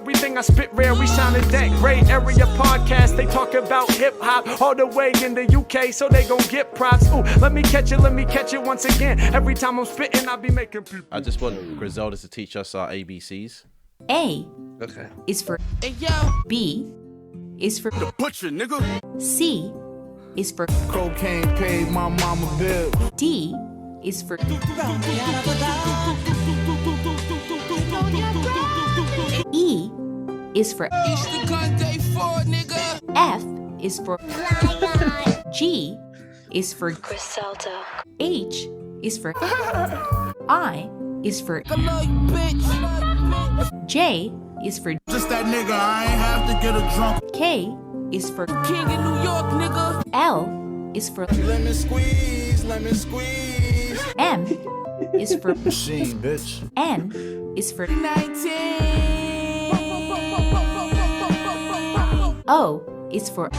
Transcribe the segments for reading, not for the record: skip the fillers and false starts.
Everything I spit rare, we sound in that gray area podcast. They talk about hip hop all the way in the UK, so they gon' get props. Ooh, let me catch it once again. Every time I'm spitting, I be making people. I just want Griselda to teach us our ABCs. A Okay. is for Hey yo, B is for the butcher, nigga. C is for Cocaine paid my mama bill. D is for E is for F is for G is for Griselda. H is for I is for J is for Just that nigga, I ain't have to get a drunk. K is for King in New York, nigga. L is for Lemon squeeze, lemon squeeze. M is for Machine, bitch. N is for 19. O is for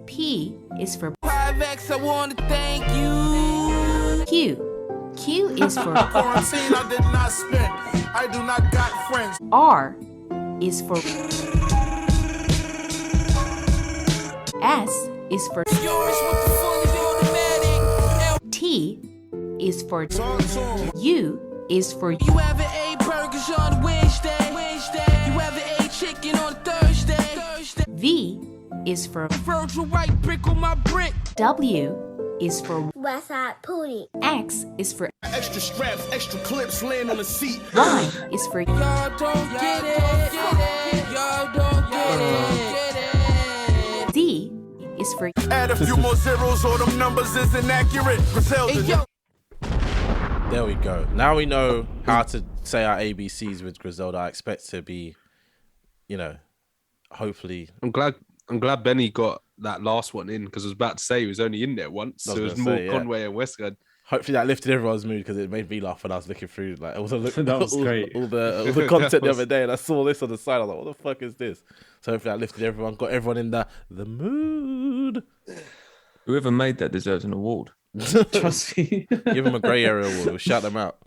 P is for 5X, I wanna thank you. Q is for Quarantine, I did not spend. I do not got friends. R is for S is for T is for U is for You ever ate burgers on Wednesday? You ever ate chicken on Thursday? V is for Virgil White brick on my brick. W is for Westside Pootie. X is for Extra straps, extra clips laying on the seat. Y is for Y'all don't get it. Y'all don't get it. Z is for Add a few more zeros or them numbers isn't accurate. Griselda. Hey, yo. There we go. Now we know how to say our ABCs with Griselda. I expect to be, hopefully. I'm glad Benny got that last one in because I was about to say he was only in there once. So it was more Conway and Westside. Hopefully that lifted everyone's mood because it made me laugh when I was looking through. Like it was That was great. All the content the other day, and I saw this on the side. I was like, "What the fuck is this?" So hopefully that lifted everyone, got everyone in the mood. Whoever made that deserves an award. Trust me. Give them a grey area award. We'll shout them out.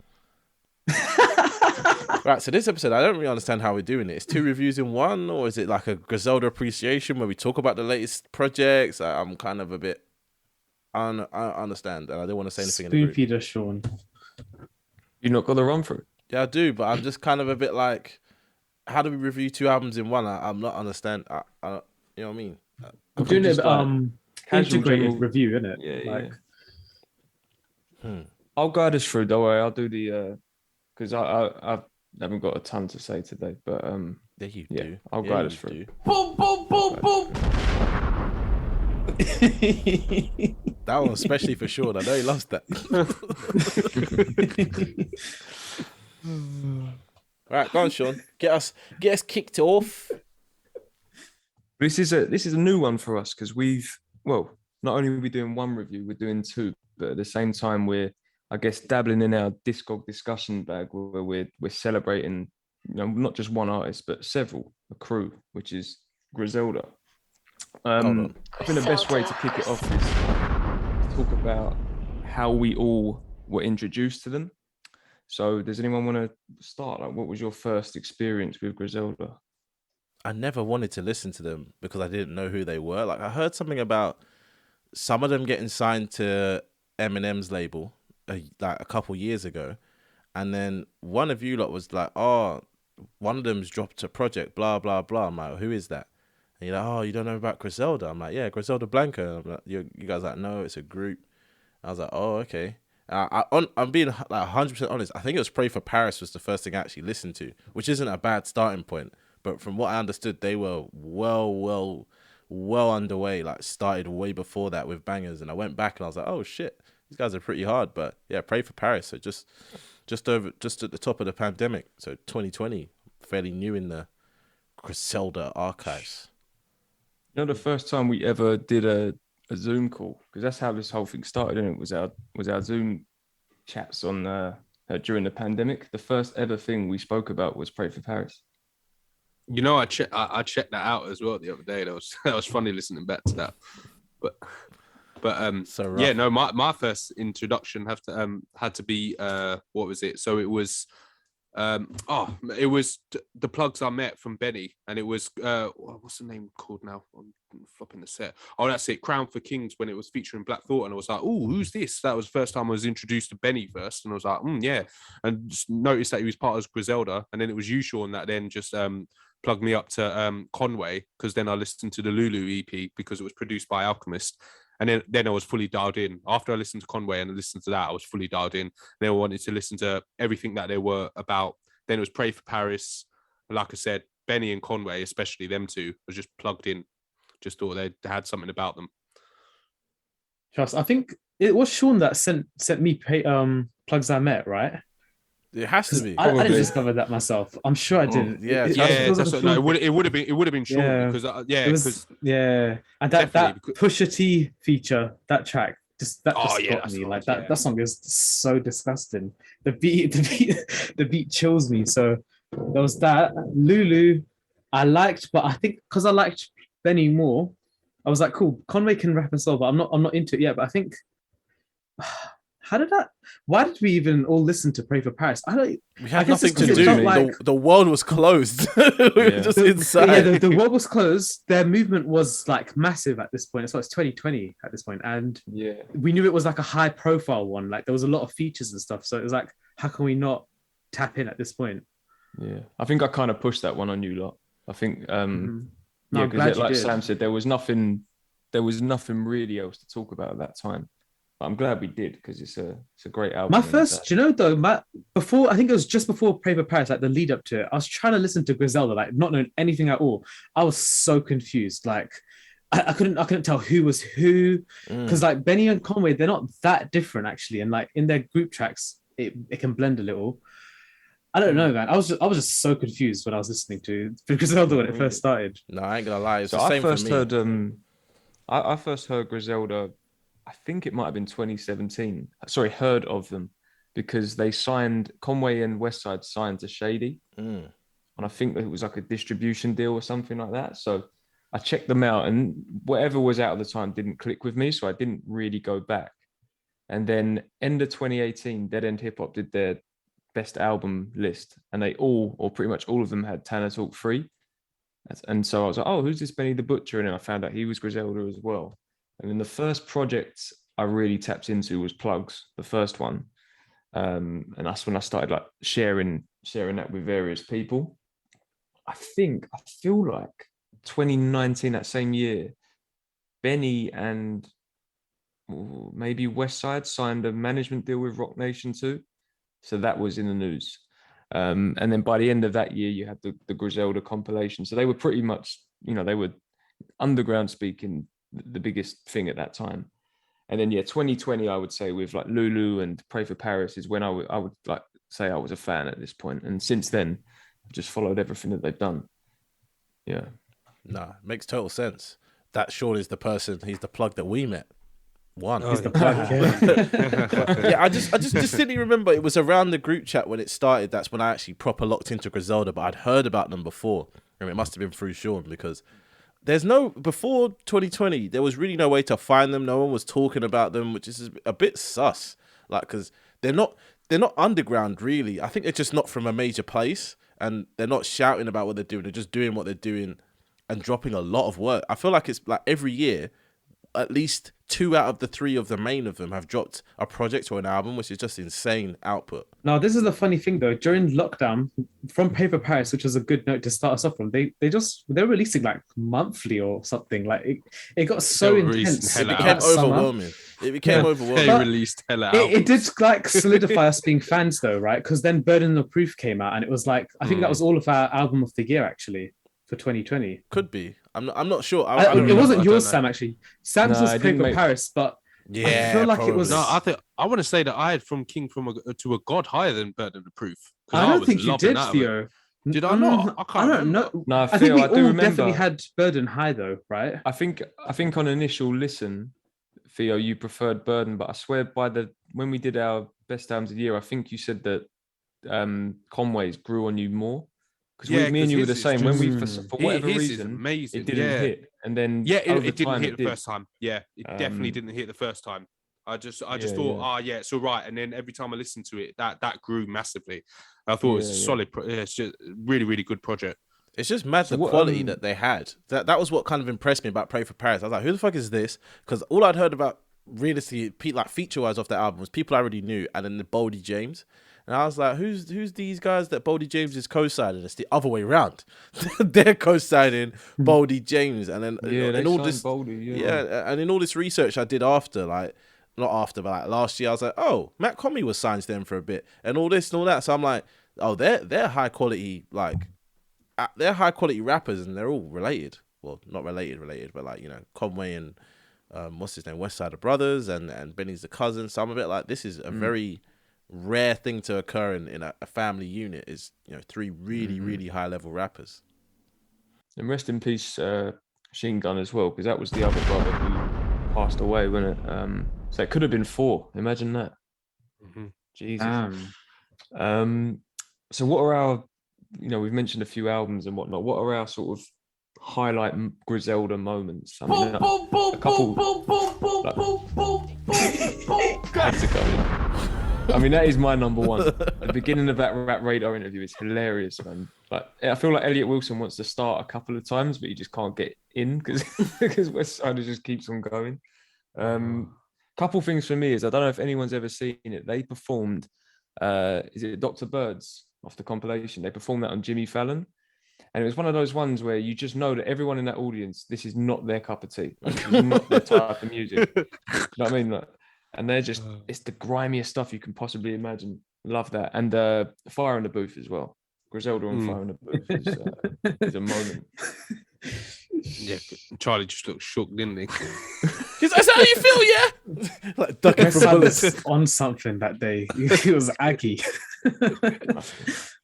Right, so this episode, I don't really understand how we're doing it. It's 2 reviews in one, or is it like a Griselda appreciation where we talk about the latest projects? I'm kind of a bit, I don't understand, and I don't want to say anything in the group. Spoon feeder Sean. You not got the run through? Yeah, I do, but I'm just kind of a bit like, how do we review 2 albums in one? I'm not understand. I you know what I mean? I'm doing it casual integrated general review, innit? Yeah. I'll guide us through. Don't worry, I'll do the because I haven't got a ton to say today, but yeah, you do. I'll guide us through. Boom, boom, boom, boom. That one especially for Sean. I know he loves that. Right, go on, Sean. Get us kicked off. This is a new one for us because not only are we doing 1 review, we're doing 2, but at the same time we're, I guess, dabbling in our Discog discussion bag where we're celebrating, not just one artist but several, a crew, which is Griselda. I think the best way to kick it off is to talk about how we all were introduced to them. So does anyone want to start? Like, what was your first experience with Griselda? I never wanted to listen to them because I didn't know who they were. Like, I heard something about some of them getting signed to Eminem's label like a couple years ago, and then one of you lot was like, "Oh, one of them's dropped a project, blah blah blah." I'm like, "Who is that?" And you're like, "Oh, you don't know about Griselda?" I'm like, "Yeah, Griselda Blanca." I'm like, you guys are like, "No, it's a group." I was like, "Oh, okay." I'm being like 100% honest. I think it was Pray for Paris was the first thing I actually listened to, which isn't a bad starting point. But from what I understood, they were well underway. Like, started way before that with bangers. And I went back and I was like, "Oh shit, these guys are pretty hard." But yeah, Pray for Paris. So just at the top of the pandemic. So 2020, fairly new in the Griselda archives. The first time we ever did a Zoom call, because that's how this whole thing started, and it was our Zoom chats on during the pandemic. The first ever thing we spoke about was Pray for Paris. I checked that out as well the other day. That was funny listening back to that. But So yeah, no, my first introduction had to be what was it? So it was It was the plugs I met from Benny, and it was what's the name called now? I'm flopping the set. Oh, that's it, Crown for Kings, when it was featuring Black Thought, and I was like, oh, who's this? That was the first time I was introduced to Benny first, and I was like, yeah, and just noticed that he was part of Griselda, and then it was you, Sean, that then just plugged me up to Conway, because then I listened to the Lulu EP because it was produced by Alchemist. And then I was fully dialed in. After I listened to Conway and I listened to that, I was fully dialed in. Then I wanted to listen to everything that they were about. Then it was Pray for Paris. Like I said, Benny and Conway, especially them two, was just plugged in. Just thought they had something about them. Trust. I think it was Sean that sent me plugs I met, right? It has to be. I didn't discover that myself. I'm sure I didn't. It would have been Sean because and that Pusha T feature, that track, got me. Like that song is so disgusting. The beat chills me. So there was that. Lulu, I liked, but I think because I liked Benny more, I was like, cool. Conway can rap as well, but I'm not into it yet. But I think. Why did we even all listen to Pray for Paris? We had nothing to do. Like, the world was closed. We were just inside. Yeah, the world was closed. Their movement was like massive at this point. So it's 2020 at this point. And we knew it was like a high profile one. Like there was a lot of features and stuff. So it was like, how can we not tap in at this point? Yeah. I think I kind of pushed that one on you lot. I think, because like Sam said, there was nothing really else to talk about at that time. I'm glad we did because it's a great album. My first, I think it was just before Pray for Paris, like the lead up to it, I was trying to listen to Griselda, like not knowing anything at all. I was so confused. Like I couldn't tell who was who because like Benny and Conway, they're not that different actually, and like in their group tracks, it can blend a little. I don't know, man. I was just so confused when I was listening to Griselda when it first started. No, I ain't gonna lie. It's so the same for me. I first heard Griselda. I think it might have been 2017. Sorry, heard of them because they signed, Conway and Westside signed to Shady. And I think it was like a distribution deal or something like that. So I checked them out and whatever was out at the time didn't click with me. So I didn't really go back. And then end of 2018, Dead End Hip Hop did their best album list. And they all, or pretty much all of them had Tana Talk 3. And so I was like, oh, who's this Benny the Butcher? And then I found out he was Griselda as well. And then the first project I really tapped into was Plugs, the first one. And that's when I started like sharing that with various people. I feel like 2019, that same year, Benny and maybe Westside signed a management deal with Rock Nation too. So that was in the news. And then by the end of that year, you had the Griselda compilation. So they were pretty much, they were underground speaking, the biggest thing at that time. And then 2020 I would say with like Lulu and Pray for Paris is when I would like say I was a fan at this point. And since then I've just followed everything that they've done. Makes total sense. That Sean is the person, he's the plug that we met. He's the plug. I just distinctly remember it was around the group chat when it started. That's when I actually proper locked into Griselda, but I'd heard about them before. I mean, it must have been through Sean because before 2020, there was really no way to find them. No one was talking about them, which is a bit sus. Like, because they're not underground, really. I think they're just not from a major place, and they're not shouting about what they're doing. They're just doing what they're doing and dropping a lot of work. I feel like it's like every year, at least 2 out of the 3 of the main of them have dropped a project or an album, which is just insane output. Now, this is the funny thing though. During lockdown, from Pray for Paris, which was a good note to start us off from, they're releasing like monthly or something. Like it got so intense. It became overwhelming. They released hella out. It did like solidify us being fans though, right? Because then Burden of Proof came out, and it was like I think that was all of our album of the year actually for 2020. Could be. I'm not sure. It wasn't yours, Sam. Actually, Sam's was Pray for Paris, but yeah, I feel like probably. it was. No, I want to say that I had From King to a God higher than Burden of Proof. I don't think you did, Theo. Did I not? I don't know. No, I think we I do all remember. definitely had Burden high though, right? I think on initial listen, Theo, you preferred Burden, but I swear when we did our best albums of the year, I think you said that Conway's grew on you more. Because me and you were the same. When we, for whatever reason, amazing. It didn't hit. And then it didn't hit the first time. Yeah, it definitely didn't hit the first time. I just thought, it's all right. And then every time I listened to it, that grew massively. I thought it was a Yeah. solid. It's just really, really good project. It's just mad the what, quality that they had. That was what kind of impressed me about Pray for Paris. I was like, who the fuck is this? Because all I'd heard about realistically, like feature-wise off that album was people I already knew, and then the Boldy James. And I was like, who's these guys that Boldy James is co-signing? It's the other way around. They're co-signing Boldy James. And then they all signed this Boldy, and in all this research I did after, like not after, but like last year, I was like, oh, Matt Conway was signed to them for a bit, and all this and all that. So I'm like, oh, they're high quality, like they're high quality rappers, and they're all related. Well, not related, but like, you know, Conway and what's his name, Westside Brothers, and Benny's the cousin. So I'm a bit like, this is a very rare thing to occur in a family unit. Is, you know, three really really high level rappers. And rest in peace, Machine Gun as well, because that was the other brother who passed away, wasn't it? So it could have been 4. Imagine that. Jesus. So what are our, you know, we've mentioned a few albums and whatnot. What are our sort of highlight Griselda moments? I mean, a couple. Had to go in. I mean, that is my number one. The beginning of that Rap Radar interview is hilarious, man. Like, I feel like Elliot Wilson wants to start a couple of times, but he just can't get in because Westside just keeps on going. Couple things for me is, I don't know if anyone's ever seen it. They performed, is it Dr. Birds off the compilation? They performed that on Jimmy Fallon. And it was one of those ones where you just know that everyone in that audience, this is not their cup of tea. Like, this is not their type of music. You know what I mean? Like, and they're just, it's the grimiest stuff you can possibly imagine. Love that. And Fire in the Booth as well. Griselda on Fire in the Booth is a moment. Yeah, Charlie just looked shook, didn't he? Is that how you feel? Yeah, like ducking from Westside bullets. was on something that day. He was aggy.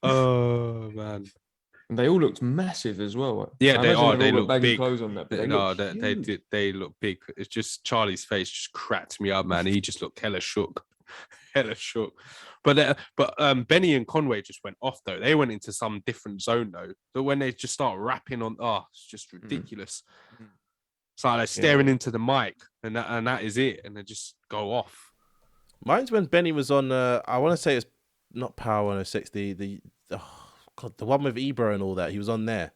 Oh man. And they all looked massive as well. Yeah, they are. They all look baggy big. clothes on that, but They did. They look big. It's just Charlie's face just cracked me up, man. He just looked hella shook, hella shook. But Benny and Conway just went off though. They went into some different zone though. But when they just start rapping on, it's just ridiculous. It's like they're staring into the mic, and that is it, and they just go off. Mine's when Benny was on. I want to say it's not Power 106. The one with Ebro and all that. He was on there.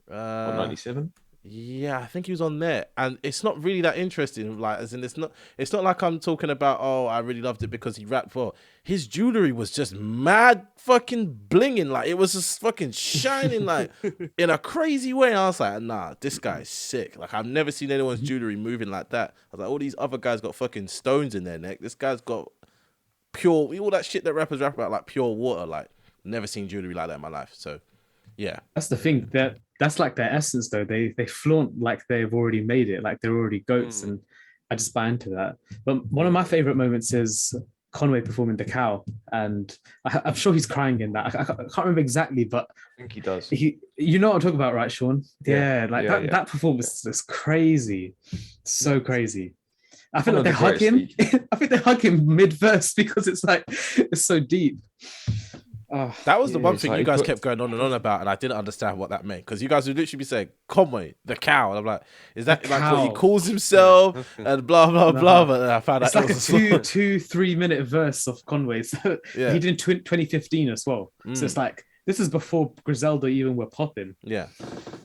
97. Yeah, I think he was on there, and it's not really that interesting. Like, as in, it's not like I'm talking about. Oh, I really loved it because he rapped for. His jewelry was just mad fucking blinging. Like, it was just fucking shining, like in a crazy way. I was like, nah, this guy's sick. Like, I've never seen anyone's jewelry moving like that. I was like, all these other guys got fucking stones in their neck. This guy's got pure, all that shit that rappers rap about, like pure water. Like, never seen jewelry like that in my life. So, yeah, That's the thing. That's like their essence, though. They flaunt like they've already made it, like they're already goats, and I just buy into that. But one of my favorite moments is Conway performing The Cow, and I'm sure he's crying in that. I can't remember exactly, but I think he does. You know what I'm talking about, right, Sean? Yeah, that performance is crazy, so crazy. I feel like they hug him. I think they hug him mid-verse because it's like it's so deep. that was the one thing you guys kept going on and on about, and I didn't understand what that meant, because you guys would literally be saying Conway, the cow, and I'm like, is that like what he calls himself and blah blah blah? But I found out it's like a 2-3 minute verse of Conway. So he did in 2015 as well. So it's like this is before Griselda even were popping. Yeah,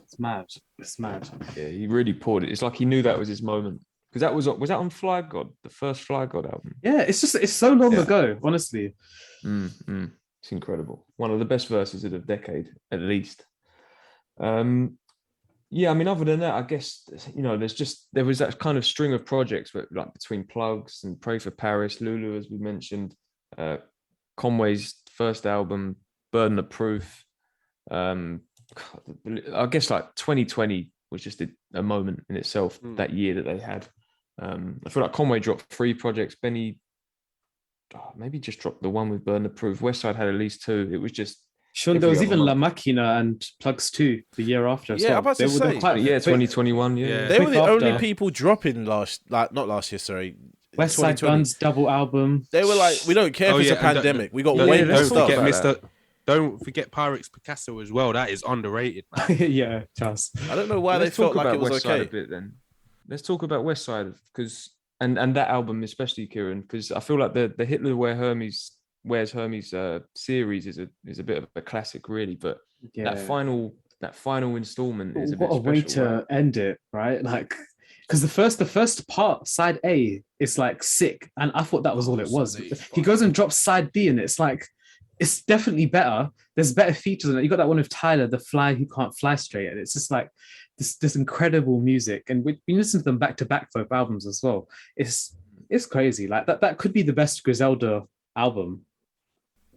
it's mad. It's mad. Yeah, he really poured it. It's like he knew that was his moment. Because that was that on Fly God, the first Fly God album. Yeah, it's so long ago, honestly. It's incredible. One of the best verses of the decade, at least. I mean, other than that, I guess, you know, there was that kind of string of projects, but like between Plugs and Pray for Paris, Lulu, as we mentioned, Conway's first album, Burden of Proof. I guess like 2020 was just a moment in itself that year that they had. I feel like Conway dropped 3 projects. Benny maybe just dropped the one with Burden of Proof. Westside had at least 2. It was just Sean, there was even La Machina and Plugs 2 the year after. Yeah, I'm about to say. 2021. Yeah, they were the only people dropping not last year. Sorry, Westside Gunn's double album. They were like, we don't care if it's a pandemic. We got way more stuff. Don't forget Pyrex Picasso as well. That is underrated, man. Yeah, just. I don't know why they felt like it was okay. A bit, then. Let's talk about Westside, because and that album especially, Kieran, because I feel like the Hitler Wear Hermes Where's Hermes series is a bit of a classic, really. But that final installment is a bit what a way special, to right? end it, right? Like, because the first part, side A, is like sick, and I thought that was all it was. Side A is He goes and drops side B, and it's like it's definitely better. There's better features in it. You got that one with Tyler, the fly who can't fly straight, and it's just like this incredible music. And we listen to them back to back, both albums as well. It's crazy. Like that could be the best Griselda album,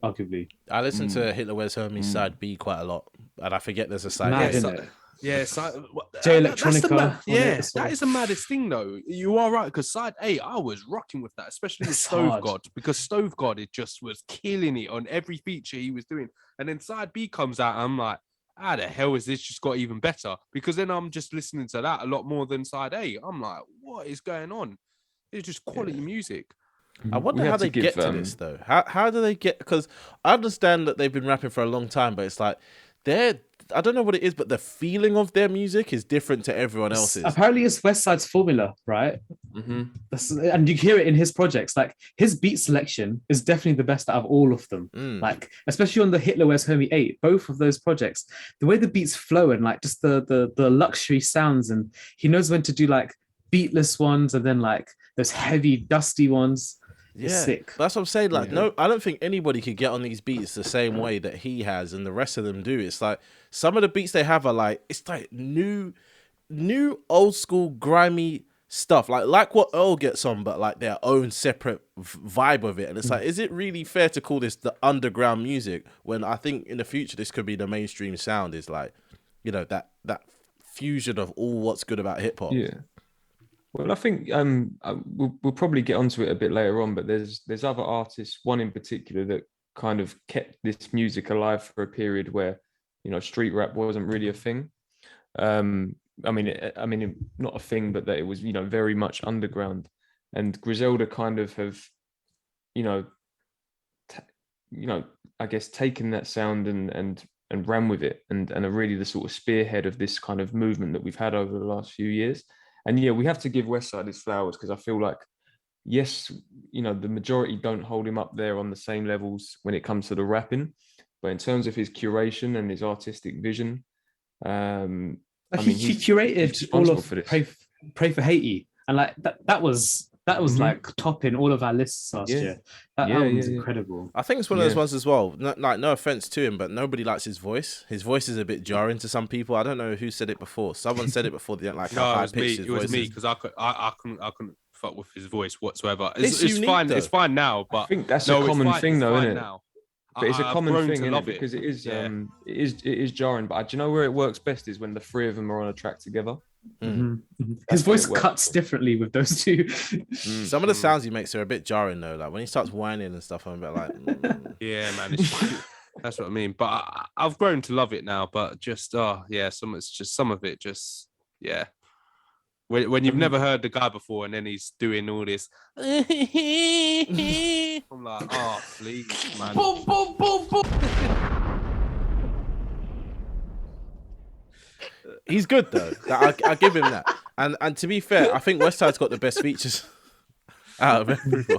arguably. I listen to Hitler Wears Hermes side B quite a lot, and I forget there's a side Mad, A. innit? Yeah, J that's the Electronica mad- on it yeah, as well. that is the maddest thing, though. You are right, because side A, I was rocking with that, especially with It's Stove hard. God, because Stove God, it just was killing it on every feature he was doing. And then side B comes out, and I'm like, how the hell is this just got even better? Because then I'm just listening to that a lot more than side A. I'm like, what is going on? It's just quality music. I wonder We how have to they get give, to this though. How do they get? Because I understand that they've been rapping for a long time, but it's like I don't know what it is, but the feeling of their music is different to everyone else's. Apparently, it's Westside's formula, right? Mm-hmm. And you hear it in his projects. Like his beat selection is definitely the best out of all of them. Like especially on the Hitler Wears Hermes 8, both of those projects, the way the beats flow and like just the luxury sounds, and he knows when to do like beatless ones and then like those heavy dusty ones. It's sick. That's what I'm saying. Like, no, I don't think anybody could get on these beats the same way that he has, and the rest of them do. It's like some of the beats they have are like it's like new old school grimy stuff, like what Earl gets on, but like their own separate vibe of it. And it's like, is it really fair to call this the underground music when I think in the future this could be the mainstream sound? Is like, you know, that fusion of all what's good about hip hop. Yeah. Well, I think we'll probably get onto it a bit later on, but there's other artists, one in particular that kind of kept this music alive for a period where, you know, street rap wasn't really a thing. I mean, not a thing, but that it was, you know, very much underground. And Griselda kind of have, I guess taken that sound and ran with it, and are really the sort of spearhead of this kind of movement that we've had over the last few years. And yeah, we have to give Westside his flowers, because I feel like, yes, you know, the majority don't hold him up there on the same levels when it comes to the rapping, but in terms of his curation and his artistic vision, He curated all of Pray for Haiti, and like that was like topping all of our lists last year. That album's incredible. I think it's one of those ones as well. No offense to him, but nobody likes his voice. His voice is a bit jarring to some people. I don't know who said it before. Someone said it before. They don't like how high pitched his voice is. It was me, because I couldn't fuck with his voice whatsoever. It's It's unique, fine. though. It's fine now, but I think that's a common thing, though, isn't it? Now. But it's a I've common grown thing, to isn't love it? Because it is jarring. But do you know where it works best is when the three of them are on a track together. His voice cuts differently with those two. Some of the sounds he makes are a bit jarring though. Like when he starts whining and stuff, I'm a bit like, Yeah, man. That's what I mean. But I've grown to love it now. But just some of it just. When you've never heard the guy before, and then he's doing all this, I'm like, oh, please, man. Boom, boom, boom, boom. he's good though. I give him that. And to be fair, I think Westside's got the best features out of everyone.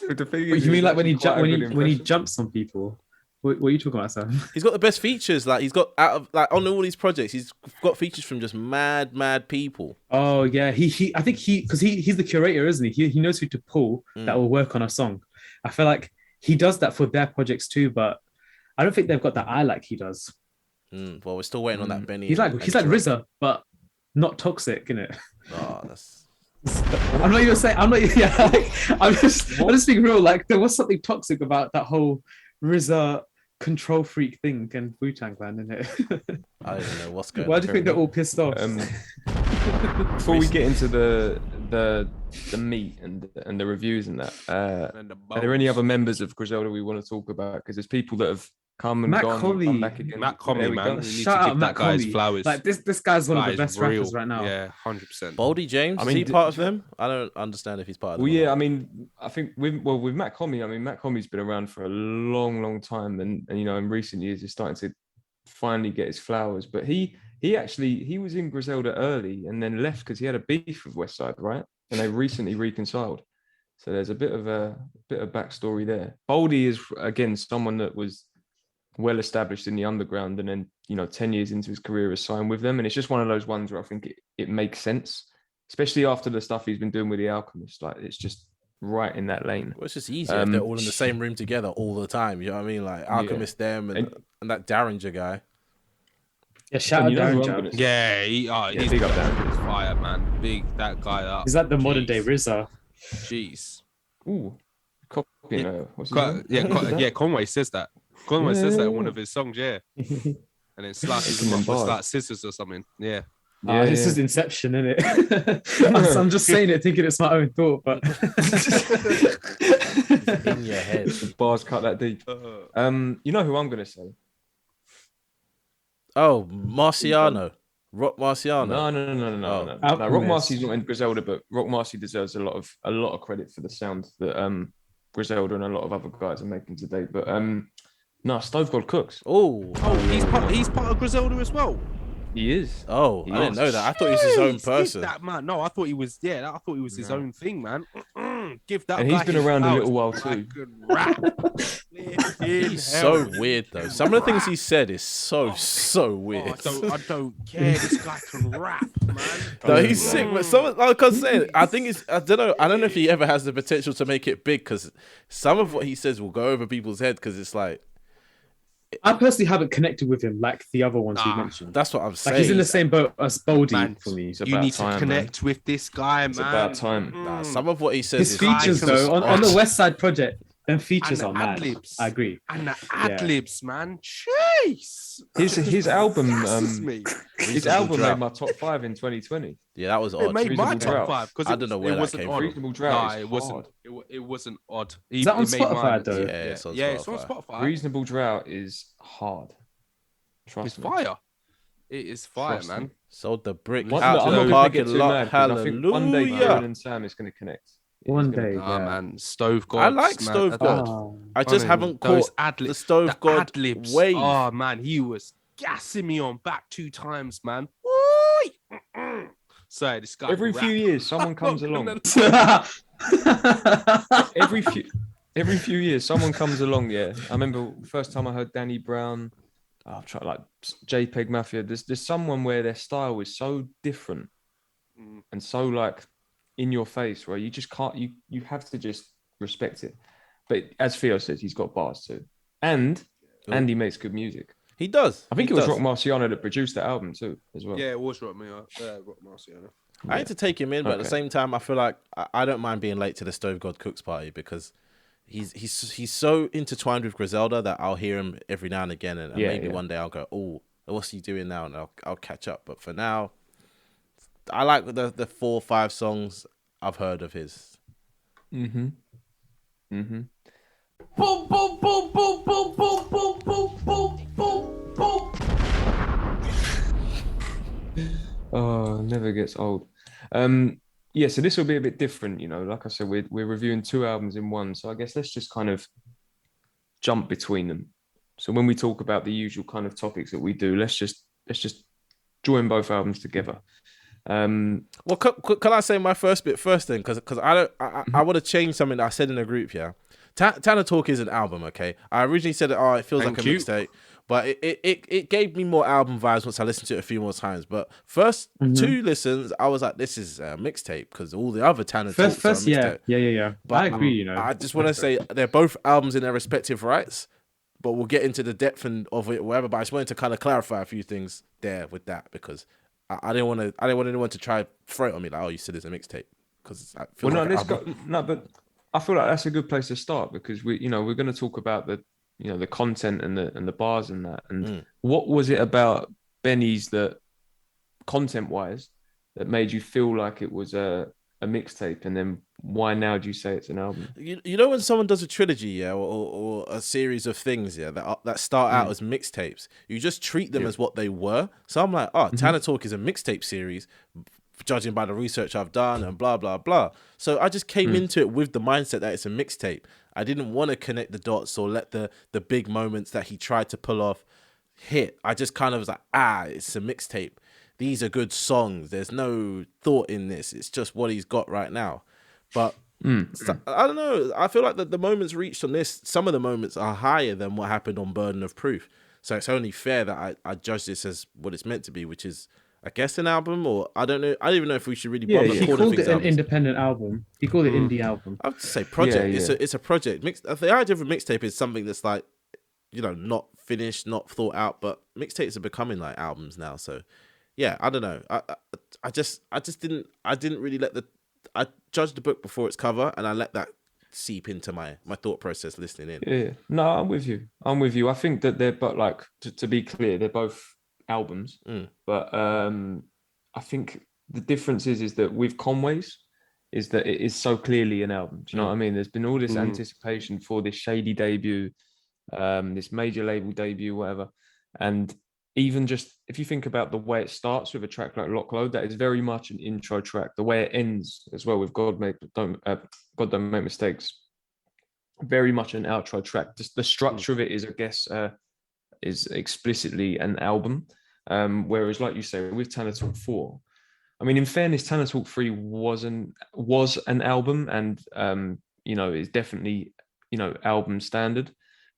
You mean like when he jumps on people? What are you talking about, Sam? He's got the best features. Like he's got out of like on all these projects, he's got features from just mad people. Oh yeah, I think because he's the curator, isn't he? He knows who to pull that will work on a song. I feel like he does that for their projects too, but I don't think they've got that eye like he does. Well, we're still waiting on that Benny. He's like RZA, but not toxic, innit? Oh, that's. I'm not even saying. I'm not. Yeah, I'm just being real. Like there was something toxic about that whole RZA control freak thing and Wu-Tang Clan, innit? I don't even know what's going on. Why do you think they're all pissed off? Before we get into the meat and the reviews and that, are there any other members of Griselda we want to talk about? Because there's people that have come and gone, come back again. Matt Comey, man. We need Shout to out give Matt that guy his Comey. flowers. Like this guy's one of the That best is real. rappers right now. Yeah, 100%. Baldy James, I mean, is he part of them? I don't understand if he's part of them. Well, yeah, I mean, I think with Matt Comey, Matt Comey's been around for a long time, and you know, in recent years, he's starting to finally get his flowers. But he was in Griselda early and then left because he had a beef with Westside, right? and they recently reconciled. So there's a bit of backstory there. Boldy is again someone that was well established in the underground, and then 10 years into his career has signed with them, and it's just one of those ones where I think it makes sense, especially after the stuff he's been doing with the Alchemist. Like it's just right in that lane. Well, it's just easier if they're all in the same room together all the time. You know what I mean? Like Alchemist, them, and that Derringer guy. Yeah, shout out Derringer. Yeah, he's big up there. He's fire, man. Big that guy up. Is that the modern day RZA? Jeez. Ooh, copy. What's his name? Yeah. Conway says that. Conway says that in one of his songs. Yeah. And then slices him up with like scissors or something. Yeah. This is Inception, isn't it? I'm just saying it, thinking it's my own thought, but in your head. The bars cut that deep. You know who I'm gonna say? Oh, Marciano. Rock Marciano. No. Rock Marcy's not in Griselda, but Rock Marcy deserves a lot of credit for the sound that Griselda and a lot of other guys are making today. But Stove God Cooks. He's part of Griselda as well. He is. Oh, I didn't know that. I thought he was his own person. That man. No, I thought he was. Yeah, I thought he was his own thing, man. Give that. And he's been around a little while too. He's so weird though. Some of the things he said is so weird. I don't care. This guy can rap, man. No, he's sick. But some, like I was saying, I think it's. I don't know if he ever has the potential to make it big, because some of what he says will go over people's head, because it's like. I personally haven't connected with him like the other ones we mentioned. That's what I'm saying. Like he's in the same boat as Boldy for me. You need to connect with this guy, man. It's about time. Nah, some of what he says. His features though on the Westside project, them features are mad. I agree. And the ad libs, man. Jeez. His album, his album Drought. made my top 5 in 2020. Yeah, that was odd. It made my Drought. top 5 because I don't know where that came from. Reasonable Drought. It wasn't. It wasn't odd. Is that on Spotify though? Yeah, it's on Spotify. It's on Spotify. Reasonable Drought is hard. It's fire. It is fire, man. Sold the brick I'm out not to the gonna parking get too lot. mad, 'cause I think one day Hallelujah. Kieran and Sam is going to connect. One day, man. Stove God. I like Stove God. I just haven't caught the Stove God ad-libs. wave. Oh man, he was gassing me on back 2 times, man. Sorry, this guy. Every few years, someone comes along. Every few years, someone comes along. Yeah, I remember the first time I heard Danny Brown. I've tried like JPEG Mafia. There's someone where their style is so different and so like in your face, where you just can't. You have to just respect it. But as Theo says, he's got bars too, and he makes good music. He does. I think it was Rock Marciano that produced that album too, as well. Yeah, it was Rock Marciano. I had to take him in, but at the same time, I feel like I don't mind being late to the Stove God Cooks party, because he's so intertwined with Griselda that I'll hear him every now and again, and maybe one day I'll go, oh, what's he doing now? And I'll catch up. But for now, I like the 4 or 5 songs I've heard of his. Boom, boom, boom, boom, boom, boom, boom, boom, boom, boom, boom, boom. Oh, never gets old. Yeah, so this will be a bit different, you know. Like I said, we're reviewing 2 albums in one, so I guess let's just kind of jump between them. So when we talk about the usual kind of topics that we do, let's just join both albums together. Well, can I say my first bit first then? Because I want to change something that I said in the group. Yeah, Tana Talk is an album. Okay, I originally said it feels like a mixtape, but it gave me more album vibes once I listened to it a few more times. But first 2 listens, I was like, this is a mixtape, because all the other Tana Talks are a mixtape. Yeah. But I agree. You know, I just want to say they're both albums in their respective rights, but we'll get into the depth of it, whatever. But I just wanted to kind of clarify a few things there with that, because I didn't want anyone to try throw it on me like, oh, you said it's a mixtape, because I feel but I feel like that's a good place to start, because we're going to talk about the content and the bars and that. And what was it about Benny's that, content wise, that made you feel like it was a mixtape, and then why now do you say it's an album? You know, when someone does a trilogy, or a series of things, that start out as mixtapes, you just treat them as what they were. So I'm like, Tana Talk is a mixtape series, judging by the research I've done and blah blah blah. So I just came into it with the mindset that it's a mixtape. I didn't want to connect the dots or let the big moments that he tried to pull off hit. I just kind of was like, it's a mixtape. these are good songs. There's no thought in this. It's just what he's got right now. But I don't know. I feel like the moments reached on this, some of the moments are higher than what happened on Burden of Proof. So it's only fair that I judge this as what it's meant to be, which is, I guess, an album, or I don't know. I don't even know if we should really bother He calling called things it an albums. independent album. He called it indie album. I would say project. Yeah. It's a project. The idea of a mixtape is something that's like, not finished, not thought out, but mixtapes are becoming like albums now. So yeah, I don't know. I didn't really I judged the book before its cover, and I let that seep into my thought process listening in. Yeah, no, I'm with you. I think that they're, but like to be clear, they're both albums. But I think the difference is that with Conway's is that it is so clearly an album. Do you know what I mean? There's been all this anticipation for this shady debut, this major label debut, whatever. And even just if you think about the way it starts with a track like Lock Load, that is very much an intro track. The way it ends as well with God Don't Make Mistakes, very much an outro track. Just the structure of it is, I guess, is explicitly an album. Whereas, like you say, with Tana Talk 4, I mean, in fairness, Tana Talk 3 was an album, and is definitely album standard.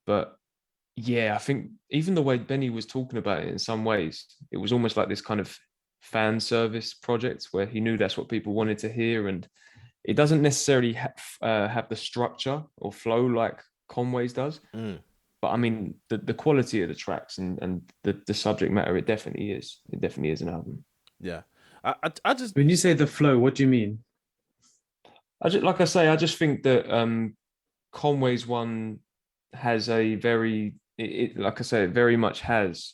But yeah, I think even the way Benny was talking about it, in some ways, it was almost like this kind of fan service project where he knew that's what people wanted to hear, and it doesn't necessarily have the structure or flow like Conway's does. But I mean, the quality of the tracks and the subject matter, it definitely is. It definitely is an album. Yeah, I just, When you say the flow, what do you mean? I just think that Conway's one has a very, like I say, it very much has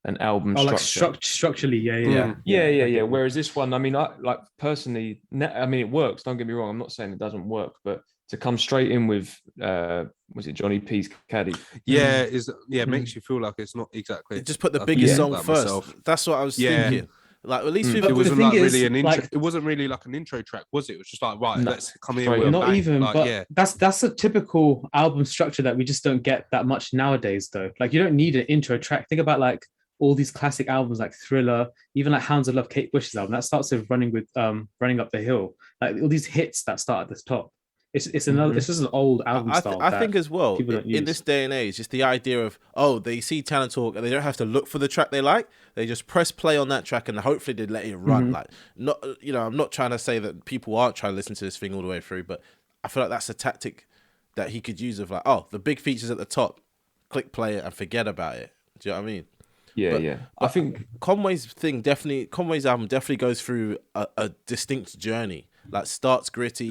an album structure. Like structurally, yeah. Whereas this one, I mean, I like personally, I mean, it works. Don't get me wrong. I'm not saying it doesn't work, but to come straight in with, was it Johnny P's Caddy? Yeah, it makes you feel like it's not exactly. just put the biggest song like first. myself. That's what I was thinking. Like at least It wasn't like really an intro. like- It wasn't really like an intro track, was it? It was just like, right, No, let's come in. straight With a Not bang. even, Like, but yeah. that's a typical album structure that we just don't get that much nowadays, though. Like, you don't need an intro track. Think about like all these classic albums like Thriller, even like Hounds of Love, Kate Bush's album that starts with Running Up the Hill. Like all these hits that start at the top. It's just an old album style. I think as well, people don't in use. this day and age, just the idea of, they see Tana Talk and they don't have to look for the track they like. They just press play on that track and hopefully they let it run. Like, not, I'm not trying to say that people aren't trying to listen to this thing all the way through, but I feel like that's a tactic that he could use of like, the big features at the top, click play it and forget about it. Do you know what I mean? Yeah. I think Conway's album definitely goes through a distinct journey. Like starts gritty,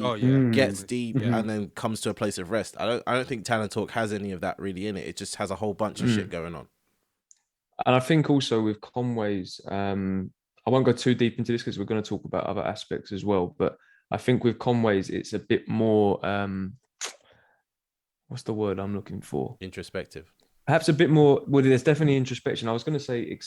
gets deep, and then comes to a place of rest. I don't think Tana Talk has any of that really in it. It just has a whole bunch of shit going on. And I think also with Conway's, I won't go too deep into this because we're going to talk about other aspects as well. But I think with Conway's, it's a bit more, what's the word I'm looking for? Introspective. Perhaps a bit more, well, there's definitely introspection. I was going to say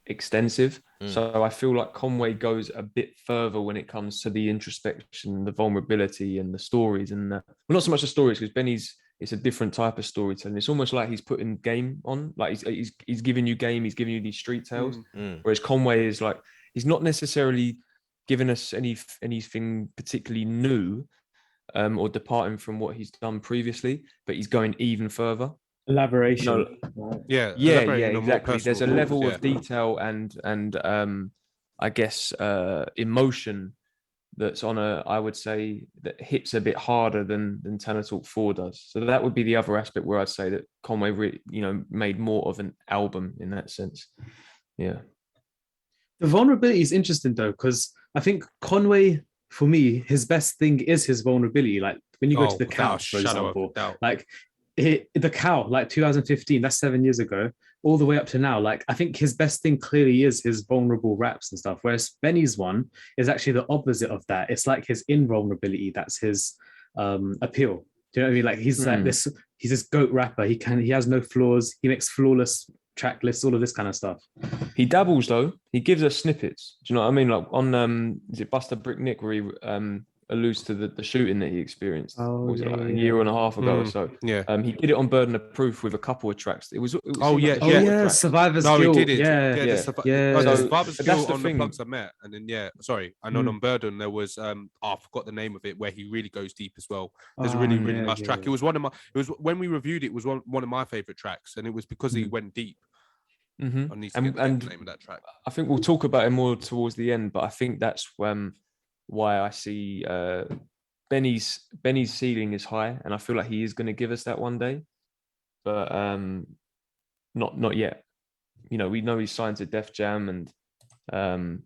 extensive. So I feel like Conway goes a bit further when it comes to the introspection, the vulnerability and the stories. And well, not so much the stories, because Benny's, it's a different type of storytelling. It's almost like he's putting game on, like he's giving you game, he's giving you these street tales. Whereas Conway is like, he's not necessarily giving us anything particularly new or departing from what he's done previously, but he's going even further. Elaboration. Yeah, exactly. There's a level of detail and I guess emotion that's on I would say that hits a bit harder than Tana Talk 4 does. So that would be the other aspect where I'd say that Conway made more of an album in that sense. Yeah. The vulnerability is interesting though, because I think Conway, for me, his best thing is his vulnerability. Like when you go to the couch, for example, like the cow, like 2015, that's 7 years ago, all the way up to now. Like I think his best thing clearly is his vulnerable raps and stuff. Whereas Benny's one is actually the opposite of that. It's like his invulnerability that's his appeal. Do you know what I mean? Like he's like this. He's this GOAT rapper. He has no flaws. He makes flawless track lists, all of this kind of stuff. He dabbles though. He gives us snippets. Do you know what I mean? Like on is it Buster Brick Nick where alludes to the shooting that he experienced. Oh, What was it, yeah, like a yeah, year and a half ago or so? Yeah. He did it on Burden of Proof with a couple of tracks. It was Oh, seemed yeah, like a Oh shorter yeah, track. Survivor's No, Guilt. he did it. Yeah, Yeah, yeah. the So, Survivor's but that's Guilt the on thing. the Plugs I Met, and then sorry, and on Unburden there was I forgot the name of it, where he really goes deep as well. There's a really yeah, nice yeah, track. yeah. It was when we reviewed it was one of my favorite tracks, and it was because he went deep. Mhm. I need to get the name of that track. I think we'll talk about it more towards the end, but I think that's why I see Benny's ceiling is high, and I feel like he is going to give us that one day, but not yet. You know, we know he's signed to Def Jam, and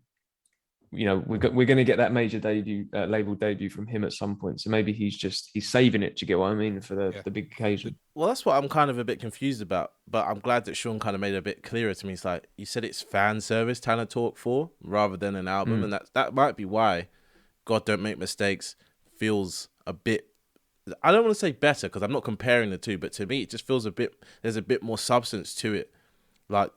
you know we're going to get that major debut, label debut from him at some point. So maybe he's saving it. Do you get what I mean, for the big occasion? Well, that's what I'm kind of a bit confused about, but I'm glad that Sean kind of made it a bit clearer to me. It's like, you said it's fan service Tana Talk 4 rather than an album, and that might be why God Don't Make Mistakes feels a bit, I don't want to say better because I'm not comparing the two, but to me it just feels there's a bit more substance to it. Like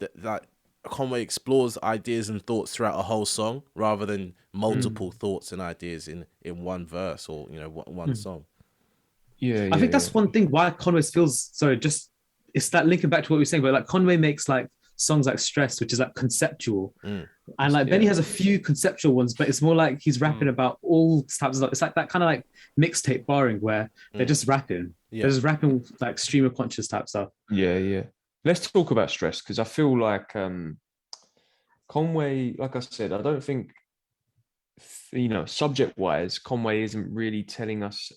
Conway explores ideas and thoughts throughout a whole song rather than multiple thoughts and ideas in one verse or, you know, one song. Yeah, I think that's one thing why Conway feels it's that linking back to what we were saying, but like Conway makes like songs like Stress, which is like conceptual, and like Benny has a few conceptual ones, but it's more like he's rapping about all types of stuff. It's like that kind of like mixtape barring where they're just rapping, they're just rapping like stream of conscious type stuff. Yeah. Let's talk about Stress, because I feel like Conway, like I said, I don't think, you know, subject wise, Conway isn't really telling us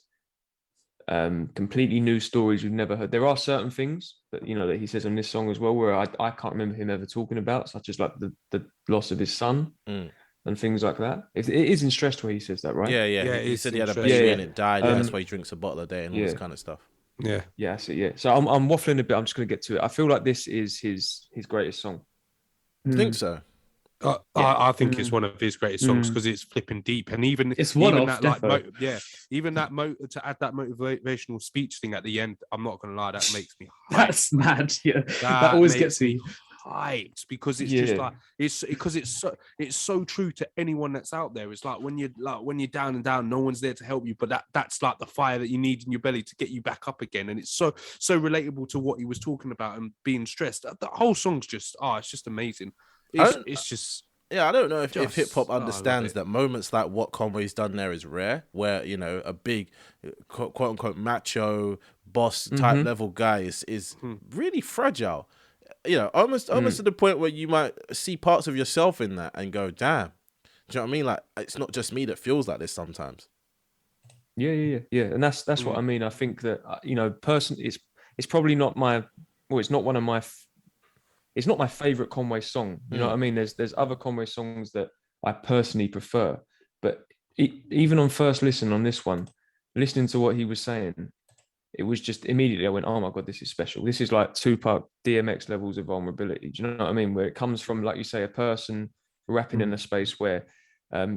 completely new stories we've never heard. There are certain things that, you know, that he says on this song as well where I can't remember him ever talking about, such as like the loss of his son and things like that. It is in Stress where he says that, right? Yeah. He said he had a baby Yeah. and it died. That's why he drinks a bottle a day and all this kind of stuff. Yeah. So I'm waffling a bit. I'm just going to get to it. I feel like this is his greatest song. I think so. I think it's one of his greatest songs because it's flipping deep, and even It's even that even that to add that motivational speech thing at the end. I'm not gonna lie, that makes me hyped. That's mad. Yeah, that always gets me hyped because it's just like it's so true to anyone that's out there. It's like when you're down and down, no one's there to help you, but that's like the fire that you need in your belly to get you back up again. And it's so relatable to what he was talking about and being stressed. The whole song's just it's just amazing. It's just I don't know if hip hop understands that moments like what Conway's done there is rare, where, you know, a big quote unquote macho boss type level guy is really fragile. You know, almost to the point where you might see parts of yourself in that and go, damn. Do you know what I mean? Like, it's not just me that feels like this sometimes. Yeah. And that's what I mean. I think that, you know, it's probably not it's not one of my it's not my favorite Conway song. You know what I mean? There's other Conway songs that I personally prefer, but even on first listen on this one, listening to what he was saying, it was just immediately I went, oh my God, this is special. This is like Tupac, DMX levels of vulnerability. Do you know what I mean? Where it comes from, like you say, a person rapping in a space where,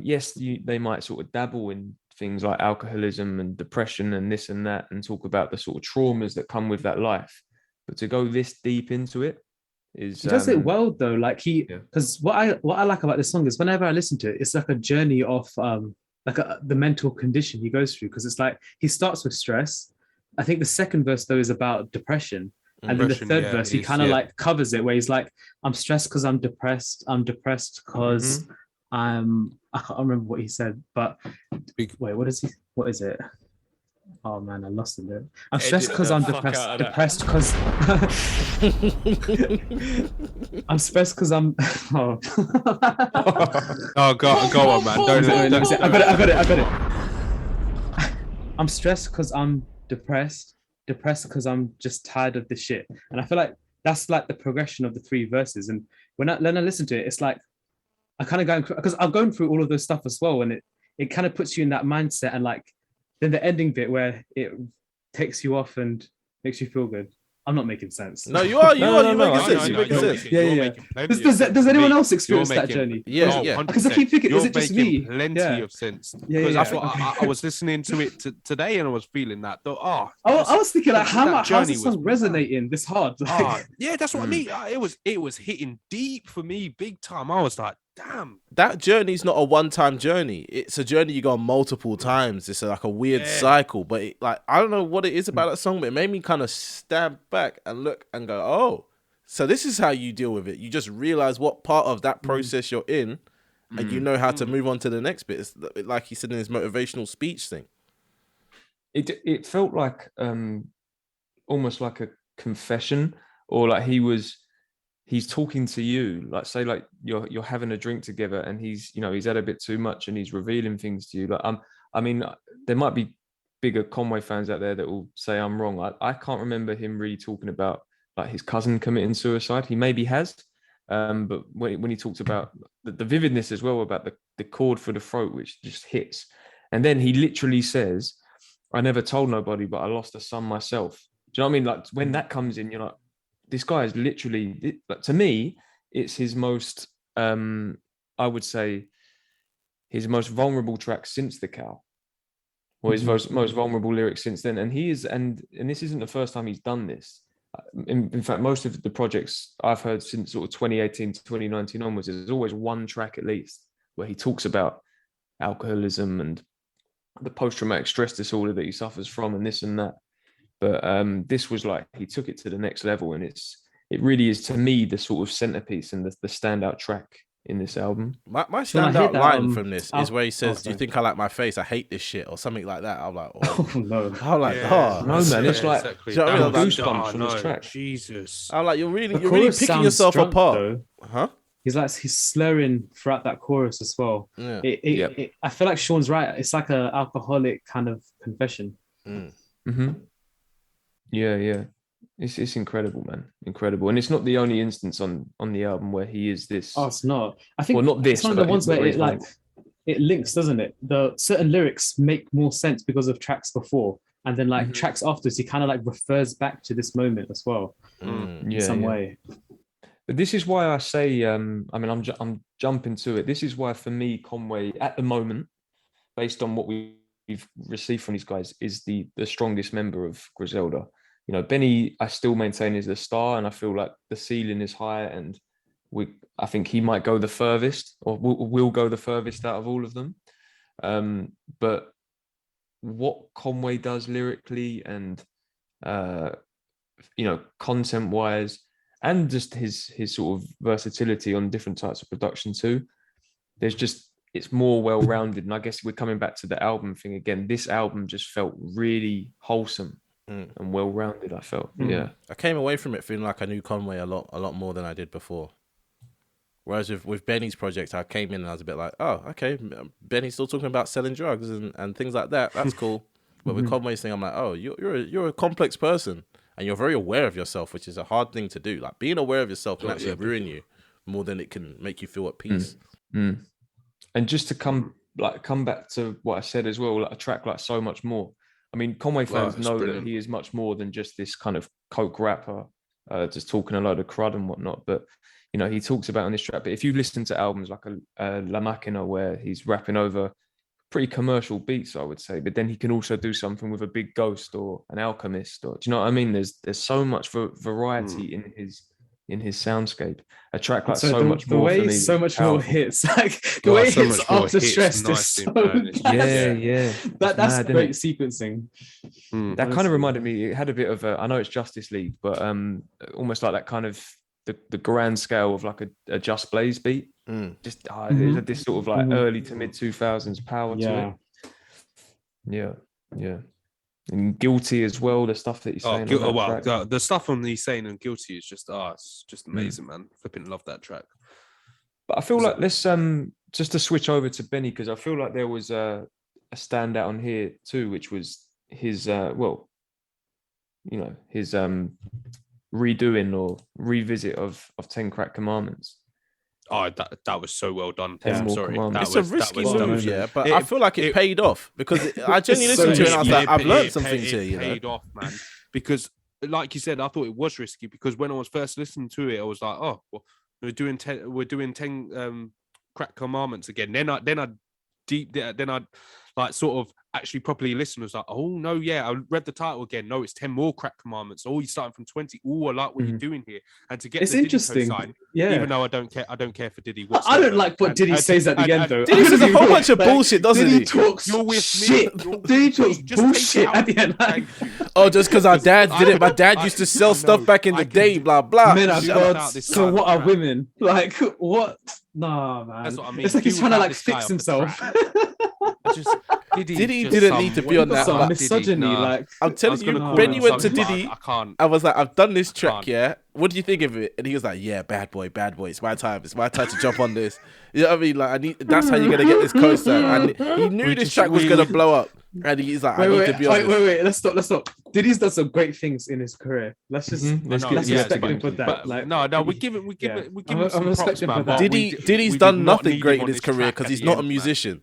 yes, they might sort of dabble in things like alcoholism and depression and this and that, and talk about the sort of traumas that come with that life. But to go this deep into it, he does it well though, like because what I like about this song is whenever I listen to it, it's like a journey of the mental condition he goes through, because it's like he starts with stress. I think the second verse though is about depression, and then the third verse he kind of like covers it where he's like, I'm stressed because I'm depressed because I can't remember what he said, but wait, what is it? Oh man, I lost it there. I'm stressed because I'm depressed because I'm stressed because I'm go on, man. Don't. I got it. I'm stressed because I'm depressed because I'm just tired of this shit. And I feel like that's like the progression of the three verses. And when I listen to it, it's like I kind of going, because I've gone through all of those stuff as well, and it kind of puts you in that mindset. And like then the ending bit where it takes you off and makes you feel good. I'm not making sense. No, you are. You're making sense. Yeah. Does anyone else experience that journey? Yeah. Because I keep thinking, is it just me? Plenty of sense. Because that's what I was listening to it today, and I was feeling that. I was thinking, like, how's this song resonating this hard? Yeah, that's what I mean. It was hitting deep for me, big time. I was like, damn. That journey's not a one-time journey. It's a journey you go on multiple times. It's like a weird cycle. But I don't know what it is about that song, but it made me kind of stand back and look and go, oh, so this is how you deal with it. You just realize what part of that process you're in, and you know how to move on to the next bit. It's like he said in his motivational speech thing. It felt like almost like a confession, or like he's talking to you, like say like you're having a drink together, and he's had a bit too much and he's revealing things to you. Like I mean, there might be bigger Conway fans out there that will say I'm wrong. I can't remember him really talking about like his cousin committing suicide. He maybe has, but when he talks about the vividness as well about the chord for the throat, which just hits, and then he literally says, "I never told nobody, but I lost a son myself." Do you know what I mean? Like when that comes in, you're like, this guy is literally, to me, it's his most, I would say, his most vulnerable track since The Cow, or his most vulnerable lyrics since then. And he is, and this isn't the first time he's done this. In fact, most of the projects I've heard since sort of 2018 to 2019 onwards, there's always one track at least where he talks about alcoholism and the post-traumatic stress disorder that he suffers from and this and that. But this was like, he took it to the next level, and it really is, to me, the sort of centerpiece and the standout track in this album. My standout line from this is where he says, "Do you think I like my face? I hate this shit," or something like that. I'm like, oh no. I'm like, oh no, man. It's like exactly. you know what I mean? Goosebumps from this track. Jesus. I'm like, you're really picking yourself apart, though. Huh? He's slurring throughout that chorus as well. Yeah. I feel like Sean's right. It's like an alcoholic kind of confession. Mm-hmm. Yeah. It's incredible, man. Incredible. And it's not the only instance on the album where he is this. Oh, it's not. I think not this. It's one of the ones where it links, doesn't it? The certain lyrics make more sense because of tracks before. And then tracks afterwards, he kind of like refers back to this moment as well. In some way. But this is why I say, I'm jumping to it. This is why for me, Conway at the moment, based on what we've received from these guys, is the strongest member of Griselda. You know, Benny, I still maintain is the star, and I feel like the ceiling is high, and I think he might go the furthest, or will go the furthest out of all of them. But what Conway does lyrically and content-wise, and just his sort of versatility on different types of production too, it's more well-rounded. And I guess we're coming back to the album thing again. This album just felt really wholesome and well-rounded, I felt. Yeah. I came away from it feeling like I knew Conway a lot more than I did before. Whereas with Benny's project, I came in and I was a bit like, oh, okay, Benny's still talking about selling drugs and things like that. That's cool. But with Conway's thing, I'm like, oh, you're a complex person, and you're very aware of yourself, which is a hard thing to do. Like, being aware of yourself can actually ruin you more than it can make you feel at peace. And just to come back to what I said as well, like a track like So Much More. I mean, Conway fans know that he is much more than just this kind of coke rapper, just talking a load of crud and whatnot. But you know, he talks about on this track. But if you listen to albums like La Máquina, where he's rapping over pretty commercial beats, I would say, but then he can also do something with a Big Ghost or an Alchemist, or do you know what I mean? There's so much variety in his soundscape. A track like So Much More, the way for me, So Much More hits, like the way it hits after Stressed is so bad. Yeah. That's mad, great sequencing. That kind of reminded me. It had a bit of I know it's Justice League, but almost like that kind of the grand scale of like a Just Blaze beat. Just there's this sort of like early to mid 2000s power to it. Yeah. And Guilty as well, the stuff that he's saying. The stuff on he's saying and Guilty is just it's just amazing, man. Flipping love that track. But I feel like let's just to switch over to Benny, because I feel like there was a standout on here too, which was his his redoing or revisit of 10 Crack Commandments. Oh, that was so well done. Yeah. I'm sorry. It's a risky move, but I feel like it paid off, because I genuinely listened to it and I was like, I've learned some things here. It paid off, man. Because, like you said, I thought it was risky, because when I was first listening to it, I was like, oh, well, we're doing 10 Crack Commandments again. Then I like sort of actually properly listened, was like, oh no, yeah, I read the title again. No, it's 10 more crack commandments. Oh, you're starting from 20. Oh, I like what you're doing here. And to get It's the Diddy interesting. co-sign, Yeah. even though I don't care for Diddy. I don't like what Diddy says at the end, though. Diddy says a whole bunch of bullshit, doesn't Diddy he? talks You're with me. shit. Diddy talks Just bullshit take it at the out. end. Like, Thank you. Oh, just because our dad did it. My dad used to sell I stuff know. back in the I can day, do- blah, blah. men are do Shut up. gods, this so guy what on are track. women? Like, what? Nah, man. That's what I mean. It's like he's Do trying to without like this guy fix off the himself. track. Diddy Diddy didn't need to be on that, Some but- misogyny, like. I'm telling you, call Benny him went to something, but Diddy. I can't. I was like, I've done this track, Can't. yeah. What do you think of it? And he was like, yeah, bad boy. It's my time. It's my time to jump on this. You know what I mean? Like, that's how you're gonna get this cosign. And he knew this track was gonna blow up. And he's like, I need to be on this. Wait. Let's stop. Diddy's done some great things in his career. Let's just Let's let's get- respect yeah, him for that. But Like, no, we give him I'm some props, respecting man. for that. but Diddy's we done did not nothing need great him in on his this career track because at he's the not a end, man. musician.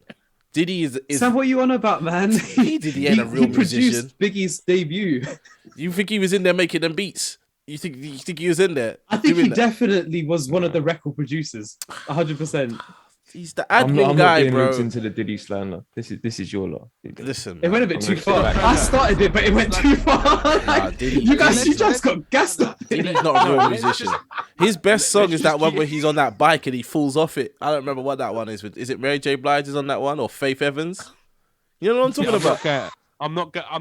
Diddy is Sam, what are you on about, man? Diddy ain't a real he musician. produced Biggie's debut. You think he was in there making them beats? You think he was in there? I think doing he that? definitely was one of the record producers. 100%. He's the I'm admin not guy, being bro. looped into the Diddy slander. This is your lot. Listen, It went a man. bit I'm too gonna far. sit back. I started it, but it went too far. Like, Diddy- you guys, Diddy- you just got gassed up. Diddy's not a real musician. His best song is that one where he's on that bike and he falls off it. I don't remember what that one is. Is it Mary J. Blige is on that one or Faith Evans? You know what I'm talking about? I'm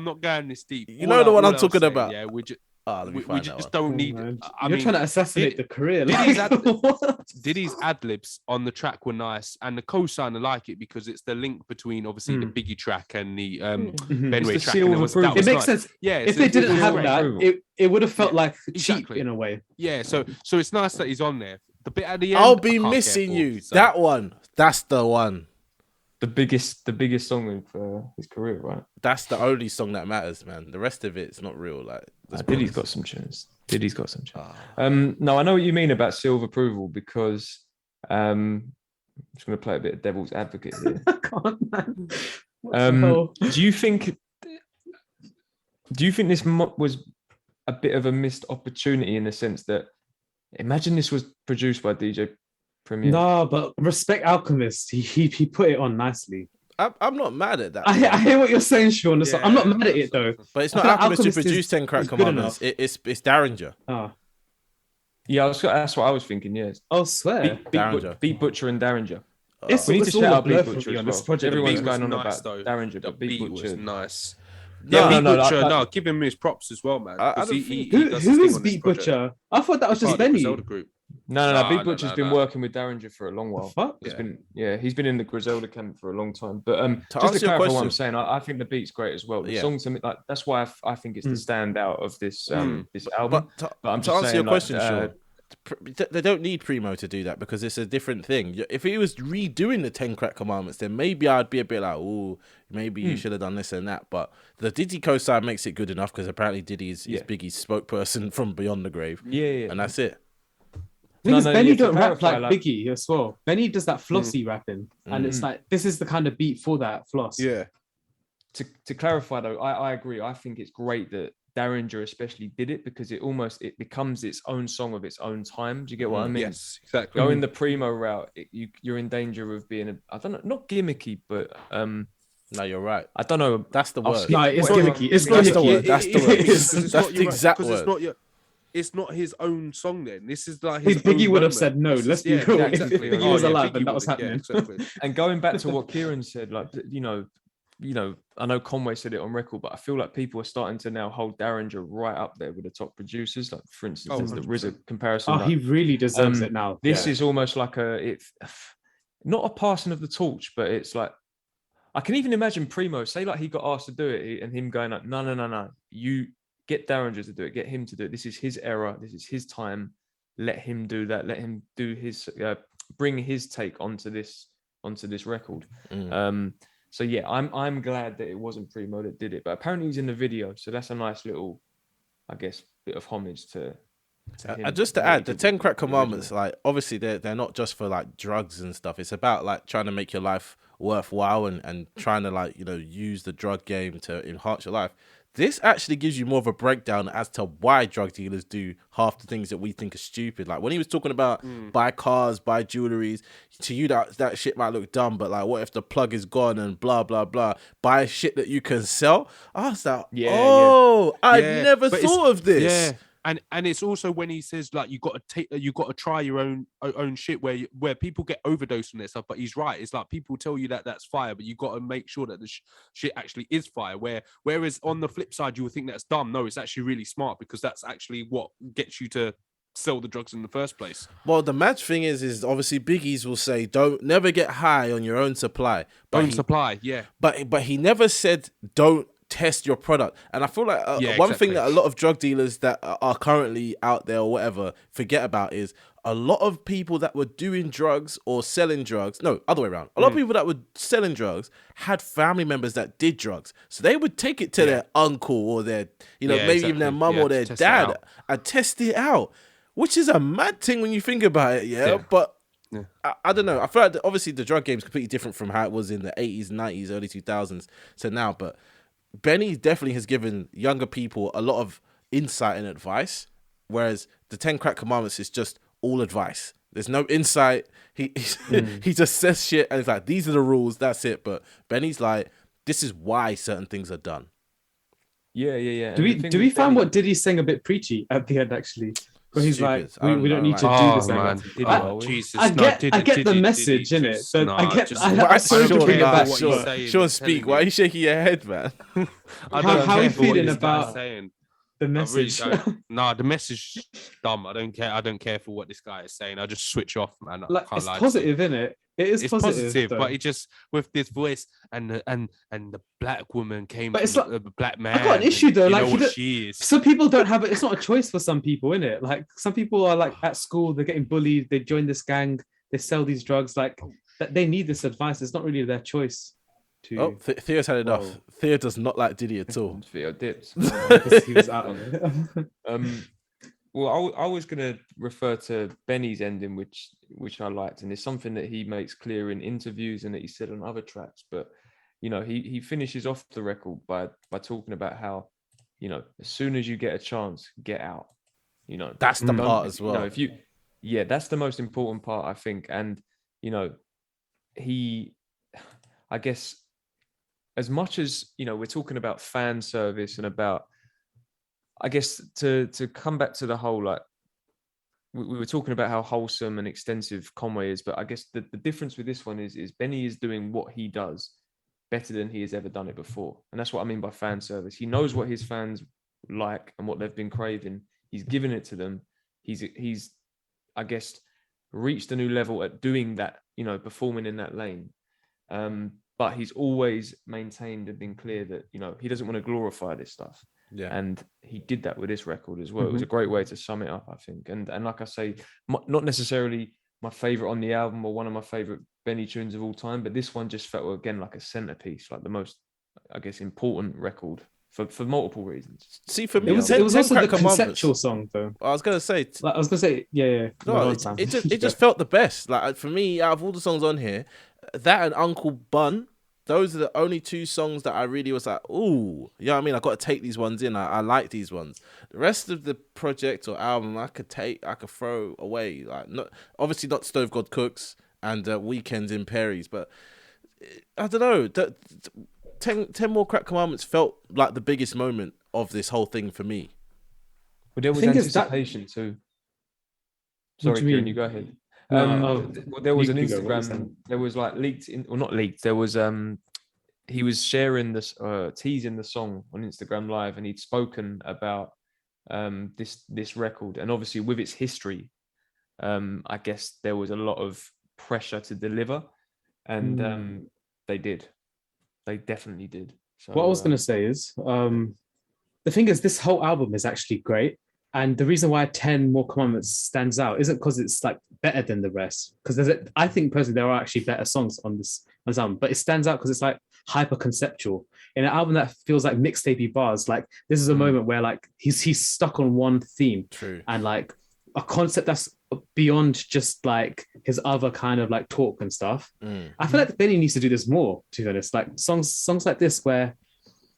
not going this deep. You know the one I'm talking saying, about. Yeah, we just Let me we find just that don't Oh, need. man. I You're mean, trying to assassinate the career. Diddy's Like, ad- what? Diddy's ad libs on the track were nice, and the co-signer like it because it's the link between obviously the Biggie track and the Mhm. Benway It's the track. seal and of was, approval. that was It makes nice. sense. Yeah, If so they it didn't was have great. that, it would have felt like cheap exactly. in a way. Yeah, so it's nice that he's on there. The bit at the end, I'll I be can't missing care for, you. so- That one. That's the one. The biggest song of his career, right? That's the only song that matters, man. The rest of it's not real. Like, let's be Diddy's honest. got some tunes. No, I know what you mean about seal of approval because I'm just going to play a bit of devil's advocate here. I can't, man. What the hell? Do you think this was a bit of a missed opportunity in the sense that imagine this was produced by DJ Premier? No, but respect Alchemist. He put it on nicely. I'm not mad at that. I hear what you're saying, Sean. So I'm not mad at it though. But it's I not feel like Alchemist who Alchemist produced 10 Crack is good Commandments. enough. It's Derringer. Oh, Yeah, that's what I was thinking. Yes, oh, swear. Derringer. Beat Butcher and Derringer. It's, We need to it's shout all a out blur Beat for Butcher me as on well. this project. Everyone's beat going was on nice, about though. Derringer, The but Beat beat Butcher. was nice. No, Yeah, Beat no, Butcher. like- No, give him his props as well, man. I 'cause don't he think- does Who his is thing on this Beat project. Butcher? I thought that was Part just of the Benny. Griselda group. No. Nah, Beat Butcher's been no. working with Derringer for a long while. Fuck? It's Yeah. been he's been in the Griselda camp for a long time. But To just answer to your clarify what question- I'm saying, I think the beat's great as well. The Yeah. song to me, like that's why I think it's the standout of this this album. But But I'm to just answer saying, your like, question, Sean, they don't need Primo to do that because it's a different thing. If he was redoing the 10 Crack Commandments, then maybe I'd be a bit like, oh, maybe you should have done this and that. But the Diddy co-sign makes it good enough because apparently Diddy is Biggie's spokesperson from Beyond the Grave. Yeah. And that's it. Because No, Benny yeah, to don't rap clarify, like Biggie as well. Benny does that flossy rapping, and it's like this is the kind of beat for that floss. Yeah. To clarify though, I agree. I think it's great that Derringer especially did it because it becomes its own song of its own time. Do you get what I mean? Yes, exactly. Going the primo route, you're in danger of being I don't know, not gimmicky, but No, you're right. I don't know. That's the word. No, it's Wait, gimmicky. It's That's the gimmicky. word. That's the word. It is. Because it's That's not the your- exact because word. It's not his own song. Then this is like his. Biggie own would have moment. said no. This is- Let's be yeah, real. yeah, If exactly. Biggie Oh, was yeah, alive, Biggie and that was would, yeah, happening. exactly. And going back to what Kieran said, like you know, I know Conway said it on record, but I feel like people are starting to now hold Derringer right up there with the top producers. Like for instance, Oh, there's the 100%. RZA comparison. Oh, like, he really deserves Um, it now. this Yeah. is almost like it's not a passing of the torch, but it's like I can even imagine Primo say like he got asked to do it and him going like, no, you get Derringer to do it, get him to do it. This is his era, this is his time. Let him do that. Let him do his bring his take onto this record. So yeah, I'm glad that it wasn't Primo that did it, but apparently he's in the video, so that's a nice little, I guess, bit of homage to him. And just to What he add, the did 10 with Crack the Commandments, original. like obviously they're not just for like drugs and stuff. It's about like trying to make your life worthwhile and trying to like, you know, use the drug game to enhance your life. This actually gives you more of a breakdown as to why drug dealers do half the things that we think are stupid. Like when he was talking about buy cars, buy jewelries, to you that shit might look dumb, but like what if the plug is gone and blah, blah, blah. Buy shit that you can sell. I was like, I'd never thought of this. Yeah. And it's also when he says like you got to try your own shit where people get overdosed on this stuff, but he's right. It's like people tell you that that's fire, but you got to make sure that the shit actually is fire. Whereas on the flip side, you would think that's dumb. No, it's actually really smart because that's actually what gets you to sell the drugs in the first place. Well, the mad thing is obviously Biggie's will say never get high on your own supply. But But he never said don't test your product. And I feel like one thing that a lot of drug dealers that are currently out there or whatever forget about is a lot of people that were doing drugs or selling drugs, no, other way around. A lot of people that were selling drugs had family members that did drugs. So they would take it to their uncle or their, maybe even their mum or their dad and test it out, which is a mad thing when you think about it, But I don't know. I feel like obviously the drug game is completely different from how it was in the 80s, 90s, early 2000s to now, but Benny definitely has given younger people a lot of insight and advice, whereas the 10 Crack Commandments is just all advice. There's no insight. He just says shit and it's like, these are the rules, that's it. But Benny's like, this is why certain things are done. Yeah. Do we find what Diddy's saying a bit preachy at the end, actually? Where he's like, we don't need to do this anymore. I get the message, innit? So I'm so confused about what you're saying. Sean, speak. Why are you shaking your head, man? How are you feeling about the message? The message is dumb. I don't care for what this guy is saying. I just switch off, man. It's positive, isn't it? It's positive, but it just with this voice and the black woman came, but it's like a black man. I got an issue though. Like she is. Some people don't have it. It's not a choice for some people, innit? Like some people are like at school, they're getting bullied. They join this gang. They sell these drugs. Like they need this advice. It's not really their choice. Theo's had enough. Theo does not like Diddy at all. Theo dips. He was out on it. Well, I was going to refer to Benny's ending, which I liked, and it's something that he makes clear in interviews and that he said on other tracks. But he finishes off the record by talking about how, as soon as you get a chance, get out. That's the part as well. That's the most important part, I think. And I guess, as much as we're talking about fan service and about, I guess to come back to the whole, like we were talking about how wholesome and extensive Conway is, but I guess the difference with this one is Benny is doing what he does better than he has ever done it before. And that's what I mean by fan service. He knows what his fans like and what they've been craving. He's given it to them. He's I guess reached a new level at doing that, performing in that lane. But he's always maintained and been clear that, he doesn't want to glorify this stuff. Yeah, and he did that with this record as well. It was a great way to sum it up, I think. And like I say, not necessarily my favorite on the album or one of my favorite Benny tunes of all time, but this one just felt again like a centerpiece, like the most, I guess, important record for multiple reasons. See, for me, it was also the conceptual song, though. I was gonna say, yeah. No, it just felt the best. Like for me, out of all the songs on here, that and Uncle Bun. Those are the only two songs that I really was like, ooh, you know what I mean? I got to take these ones in. I like these ones. The rest of the project or album, I could throw away. Like, obviously not Stove God Cooks and Weekends in Perry's, but I don't know. 10 More Crack Commandments felt like the biggest moment of this whole thing for me. Well, there was anticipation too. Sorry, Kieran, you go ahead. There was an Instagram. There was like leaked, not leaked. There was he was sharing this, teasing the song on Instagram Live, and he'd spoken about this record, and obviously with its history, I guess there was a lot of pressure to deliver, and they did. They definitely did. So, what I was gonna say is, the thing is, this whole album is actually great. And the reason why 10 More Commandments stands out isn't because it's like better than the rest. Because I think personally there are actually better songs on this album, but it stands out because it's like hyper conceptual. In an album that feels like mixtapey bars, like this is a moment where like he's stuck on one theme. True. And like a concept that's beyond just like his other kind of like talk and stuff. I feel like Benny needs to do this more, to be honest. Like songs like this where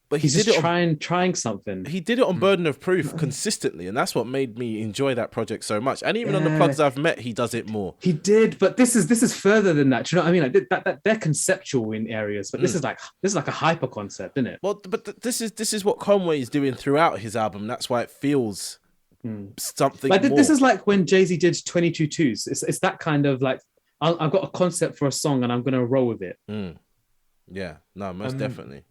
But he's just trying something. He did it on Burden of Proof consistently, and that's what made me enjoy that project so much. And even on the plugs I've met, he does it more. He did, but this is further than that. Do you know what I mean? Like that they're conceptual in areas, but this is like a hyper concept, isn't it? Well, but this is what Conway is doing throughout his album. That's why it feels something. Like more. this is like when Jay-Z did 22 Twos. It's that kind of like I've got a concept for a song and I'm gonna roll with it. Yeah, no, most definitely.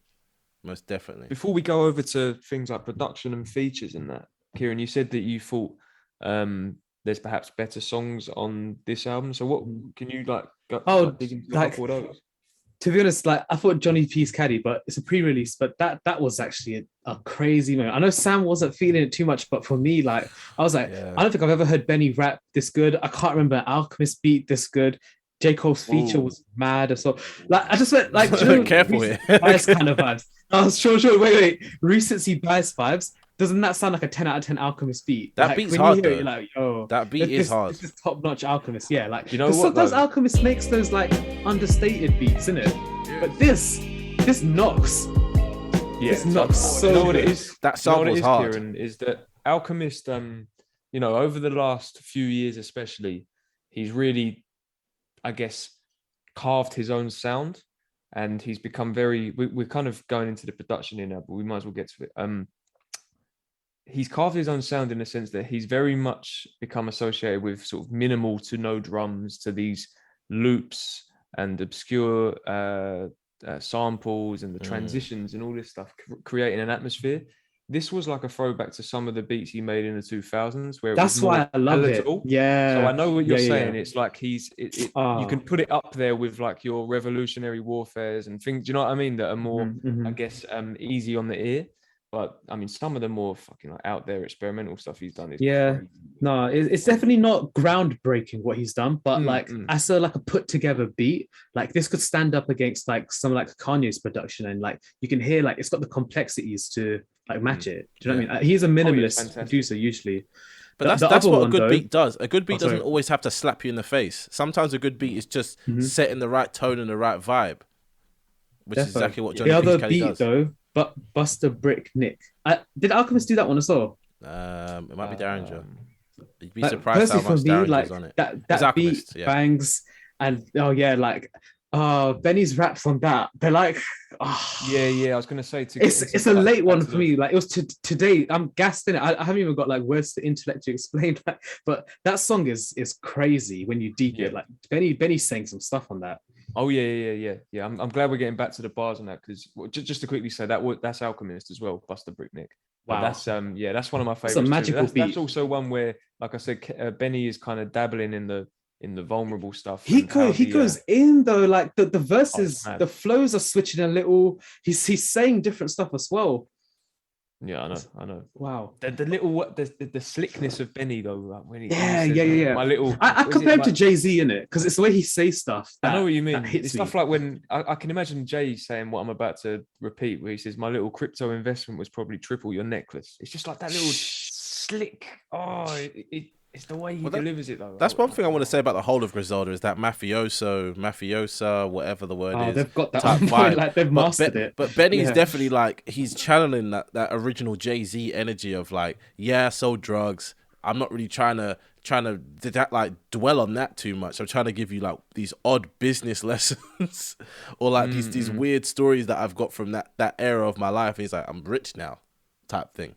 Most definitely. Before we go over to things like production and features and that, Kieran, you said that you thought there's perhaps better songs on this album. So what can you dig into a couple of those? To be honest, like I thought Johnny P's Caddy, but it's a pre-release. But that was actually a crazy moment. I know Sam wasn't feeling it too much, but for me, like I was like, I don't think I've ever heard Benny rap this good. I can't remember an Alchemist beat this good. J. Cole's feature was mad as well. Like I just went like, careful here. Bias kind of vibes. I was sure. Wait. Recency bias vibes. Doesn't that sound like a 10 out of 10 Alchemist beat? That like, beat's hard though. It, like, yo, that beat is hard. This is top notch Alchemist. Yeah, like you know what? Sometimes Alchemist makes those like understated beats, isn't it? Yeah. But this knocks. Yeah, this knocks so. You know what it is? That song was hard. Kieran, is that Alchemist? Over the last few years, especially, he's really, I guess, carved his own sound, and he's become very. We're kind of going into the production here now, but we might as well get to it. He's carved his own sound in the sense that he's very much become associated with sort of minimal to no drums, to these loops and obscure samples and the transitions and all this stuff, creating an atmosphere. This was like a throwback to some of the beats he made in the 2000s, where that's why I love it. Yeah. So I know what you're saying. Yeah. It's like you can put it up there with like your revolutionary warfares and things. Do you know what I mean? That are more, I guess, easy on the ear. But I mean, some of the more fucking like out there experimental stuff he's done is crazy. No, it's definitely not groundbreaking what he's done, but as a put together beat, like this could stand up against like some like Kanye's production, and like you can hear like it's got the complexities to like match it. Do you know what I mean? He's a minimalist producer usually. But that's what a good beat does. A good beat doesn't always have to slap you in the face. Sometimes a good beat is just setting the right tone and the right vibe, which is exactly what Johnny P's Caddy does. Though. But Buster Brick Nick. Did Alchemist do that one as well? It might be Derringer. You'd be surprised how much Derringer's on it. That beat bangs, and Benny's raps on that. They're like, I was gonna say it's a late one for me. Like it was today. I'm gassed in it. I haven't even got like words to intellectually explain that. But that song is crazy when you deep it. Like Benny's saying some stuff on that. Oh yeah. I'm glad we're getting back to the bars on that, because just to quickly say that's Alchemist as well, Buster Brick Nick. Wow, but that's one of my favorites. It's a magical beat. That's also one where, like I said, Benny is kind of dabbling in the vulnerable stuff. He goes in though, like the verses, the flows are switching a little. He's saying different stuff as well. Yeah, I know. Wow. The slickness of Benny though, like when he My little, I compare him to Jay-Z in it, because it's the way he says stuff. I know what you mean. It's stuff like when I can imagine Jay saying what I'm about to repeat, where he says, "My little crypto investment was probably triple your necklace." It's just like that little slick. It's the way he delivers it though. That's one thing I want to say about the whole of Griselda, is that mafiosa, whatever the word is. They've got that vibe. Like they've mastered it. But Benny's definitely like, he's channeling that original Jay-Z energy of like, I sold drugs. I'm not really trying to dwell on that too much. I'm trying to give you like these odd business lessons or like these weird stories that I've got from that era of my life. And he's like, I'm rich now, type thing.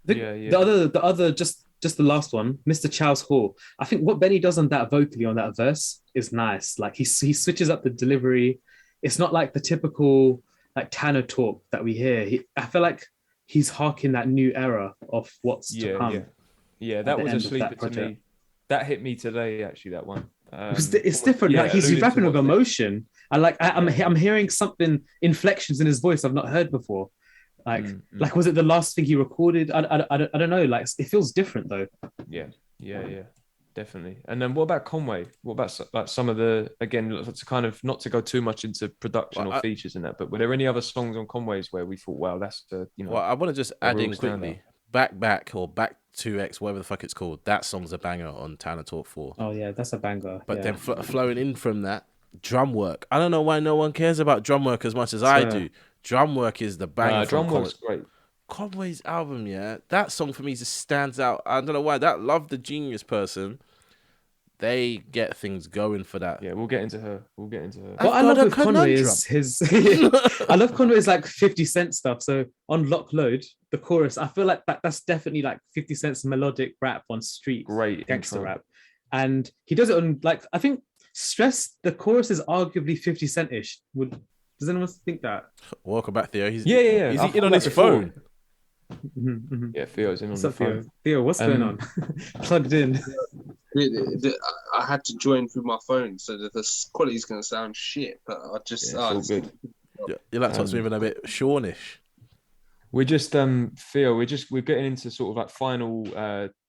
The other just the last one, Mr. Chow's Hall. I think what Benny does on that vocally on that verse is nice. Like he switches up the delivery. It's not like the typical like Tana talk that we hear. I feel like he's harking that new era of what's to come. Yeah, that was a sleeper to me. That hit me today, actually, that one. It's different. Like he's rapping with emotion. I'm hearing something, inflections in his voice I've not heard before. Like was it the last thing he recorded? I don't know. Like it feels different though. Yeah, definitely. And then what about Conway? What about like some of the, again, to kind of not to go too much into production or features in that, but were there any other songs on Conway's where we thought, wow, that's the Well, I want to just add in quickly, back or back 2X, whatever the fuck it's called. That song's a banger on Tana Talk 4. Oh yeah, that's a banger. But then flowing in from that, drum work. I don't know why no one cares about drum work as much as I do. Drum Work is the banger. Drum Work's great. Conway's album, yeah, that song for me just stands out. I don't know why. That Love the Genius person, they get things going for that. Yeah, we'll get into her. What I love with Conway is his. I love Conway's like 50 Cent stuff. So on Lock Load, the chorus, I feel like that's definitely like 50 Cent's melodic rap on street, Great gangster intro. rap, and he does it on like I think Stress. The chorus is arguably 50 Cent-ish. Does anyone think that? Welcome back, Theo. He's Yeah. Is I he in thought on that his before. phone? Yeah, Theo's in on What's the up, Theo? phone. Theo, what's going on? Plugged in. I had to join through my phone, so the quality's gonna sound shit. But I just Yeah, it's all good. Your laptop's moving a bit Shawnish. We're just Theo, we're getting into sort of like final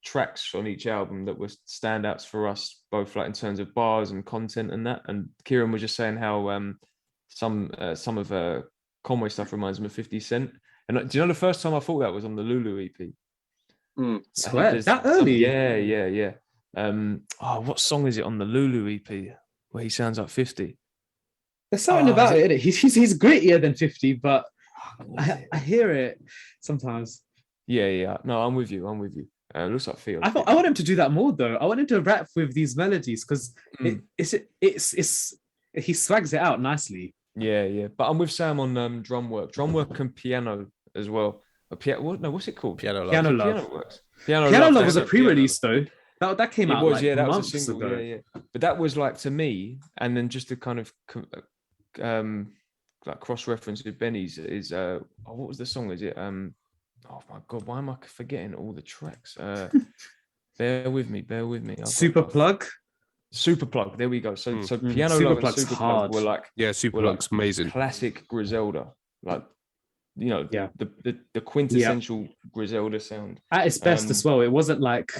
tracks on each album that were standouts for us, both like in terms of bars and content and that. And Kieran was just saying how some of Conway stuff reminds him of 50 Cent. And do you know the first time I thought that was on the Lulu EP? Swear, that early? Yeah. What song is it on the Lulu EP where he sounds like 50? There's something about it, innit? He's grittier than 50, but I hear it sometimes. Yeah. No, I'm with you. Looks like Theo. I want him to do that more though. I want him to rap with these melodies because it's he swags it out nicely. Yeah. But I'm with Sam on drum work and piano as well. What's it called? Piano Love. Piano Love. Piano works. Piano Love was a pre-release though. That came out like that was months a single. ago. Yeah. But that was like to me, and then just to kind of like cross-reference with Benny's is what was the song? Is it oh my god, why am I forgetting all the tracks? Bear with me. Super Plug. There we go. So Piano Super Love and Plug's Super hard. Plug were like Super were Plug's like amazing. Classic Griselda, like Yeah. the quintessential Griselda sound At its best as well. It wasn't like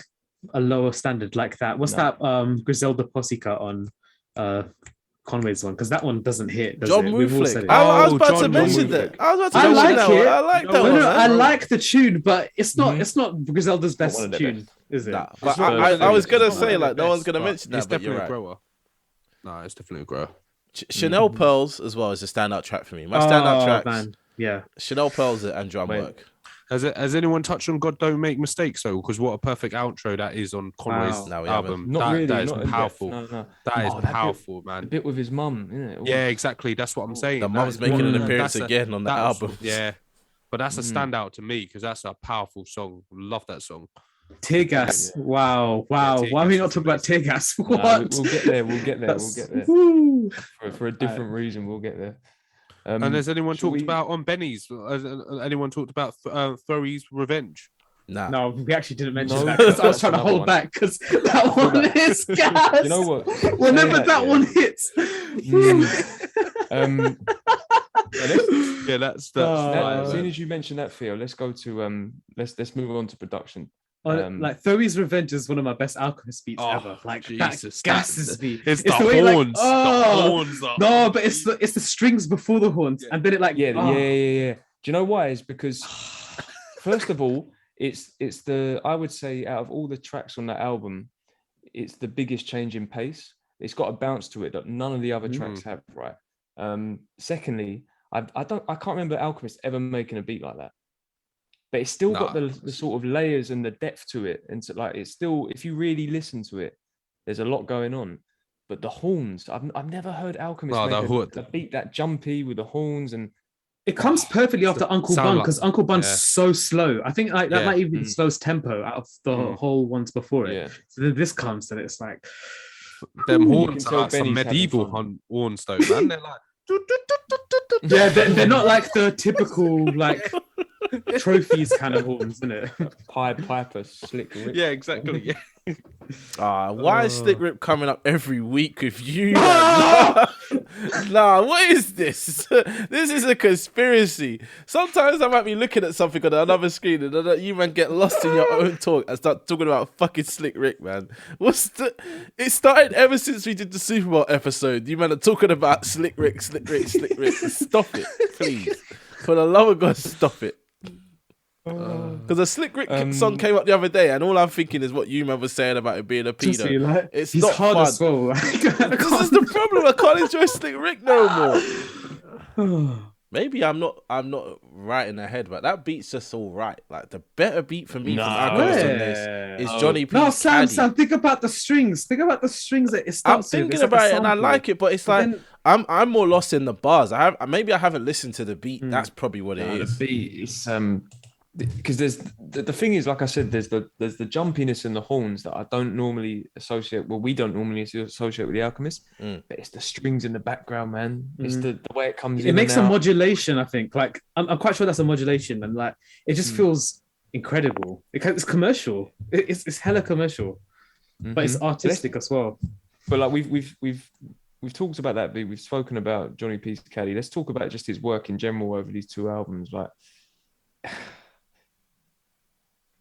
a lower standard like that. What's that Griselda posse cut on Conway's one? Because that one doesn't hit. Does John it? We've all Mooflick. said it. I was about John to mention Mooflick. that. I was about to I mention like that it. one. I like that No, one. I man. like the tune, but it's not Griselda's best one of their tune, is it? Nah, but not I was gonna It's not say one like of no the one's best, gonna but mention that, it's but you're definitely a right. grower. No, it's definitely a grower. Chanel Pearls as well is a standout track for me. My standout tracks, Man. Yeah. Chanel Pearls and Drum Mate. Work. Has anyone touched on God Don't Make Mistakes though? Because what a perfect outro that is on Conway's Wow. No, we album. Not really. That is not in powerful. depth, no. That is Oh, that powerful, the man. bit with his mum, isn't it? Yeah, exactly. That's what I'm saying. The That mum's is making one- an appearance that's again on the that's- album. Yeah, but that's a standout to me because that's a powerful song. Love that song. Tear gas. Wow. Tear Why are we Gas not is talking about tear gas? Nah, What? we'll get there. We'll get there. That's- We'll get there. Woo. For a different reason, we'll get there. And has anyone shall talked we- about on Benny's? Anyone talked about Thory's Revenge? Nah. No, we actually didn't mention No, that because I was that's trying to another hold one. back because that one is gas. You know what? Whenever Say that yeah. one hits. Yeah, that's Oh, As soon fire, as you mention that, Theo, let's go to let's move on to production. Like Thory's Revenge is one of my best Alchemist beats Oh, ever. Like Jesus, that gasses me. It's the way, like, horns. oh, The horns are. No, but it's the strings before the horns, and then it like Yeah. oh. Do you know why? It's because first of all, it's the I would say out of all the tracks on that album, it's the biggest change in pace. It's got a bounce to it that none of the other tracks have. Right. Secondly, I can't remember Alchemist ever making a beat like that. But it's still got the sort of layers and the depth to it, and so, like it's still, if you really listen to it, there's a lot going on. But the horns, I've never heard Alchemist make a beat that jumpy with the horns, and It comes perfectly after Uncle sound Bun like- because Uncle Bun's yeah. so slow. I think like that Yeah. might even be the slowest tempo out of the whole ones before it. yeah. So then this comes and it's like Them You horns can are tell like some Benny's having medieval fun. horns though, man. They're like. yeah, they're not like the typical like trophies kind of horns, isn't it? Piper, Slick Rick. Yeah, exactly. Yeah. Why is Slick Rip coming up every week with you? Nah, what is this? This is a conspiracy. Sometimes I might be looking at something on another screen and then you man get lost in your own talk and start talking about fucking Slick Rick, man. It started ever since we did the Super Bowl episode. You man are talking about Slick Rick. Stop it, please. For the love of God, stop it. Because a Slick Rick song came up the other day, and all I'm thinking is what you man was saying about it being a pedo. Like, It's he's not hard fun. as well. This is the problem. I can't enjoy Slick Rick no more. Maybe I'm not right in the head, but that beat's just all right. Like the better beat for me No. from Alchemist on Yeah. this is Johnny P's No, Sam, Caddy. think about the strings. Think about the strings that it I'm starts with. thinking It's like a about it and I sample. like it, but it's But like then- I'm more lost in the bars. Maybe I haven't listened to the beat. That's probably what it is. The beat is because there's the thing is, like I said, there's the jumpiness and the horns that I don't normally associate. Well, we don't normally associate with the Alchemist, but it's the strings in the background, man. It's the way it comes in. It makes and a out. modulation, I think. Like I'm quite sure that's a modulation, and like it just feels incredible. It's commercial. It's hella commercial, but it's artistic as well. But like we've talked about that beat. We've spoken about Johnny P's Caddy. Let's talk about just his work in general over these 2 albums. Like.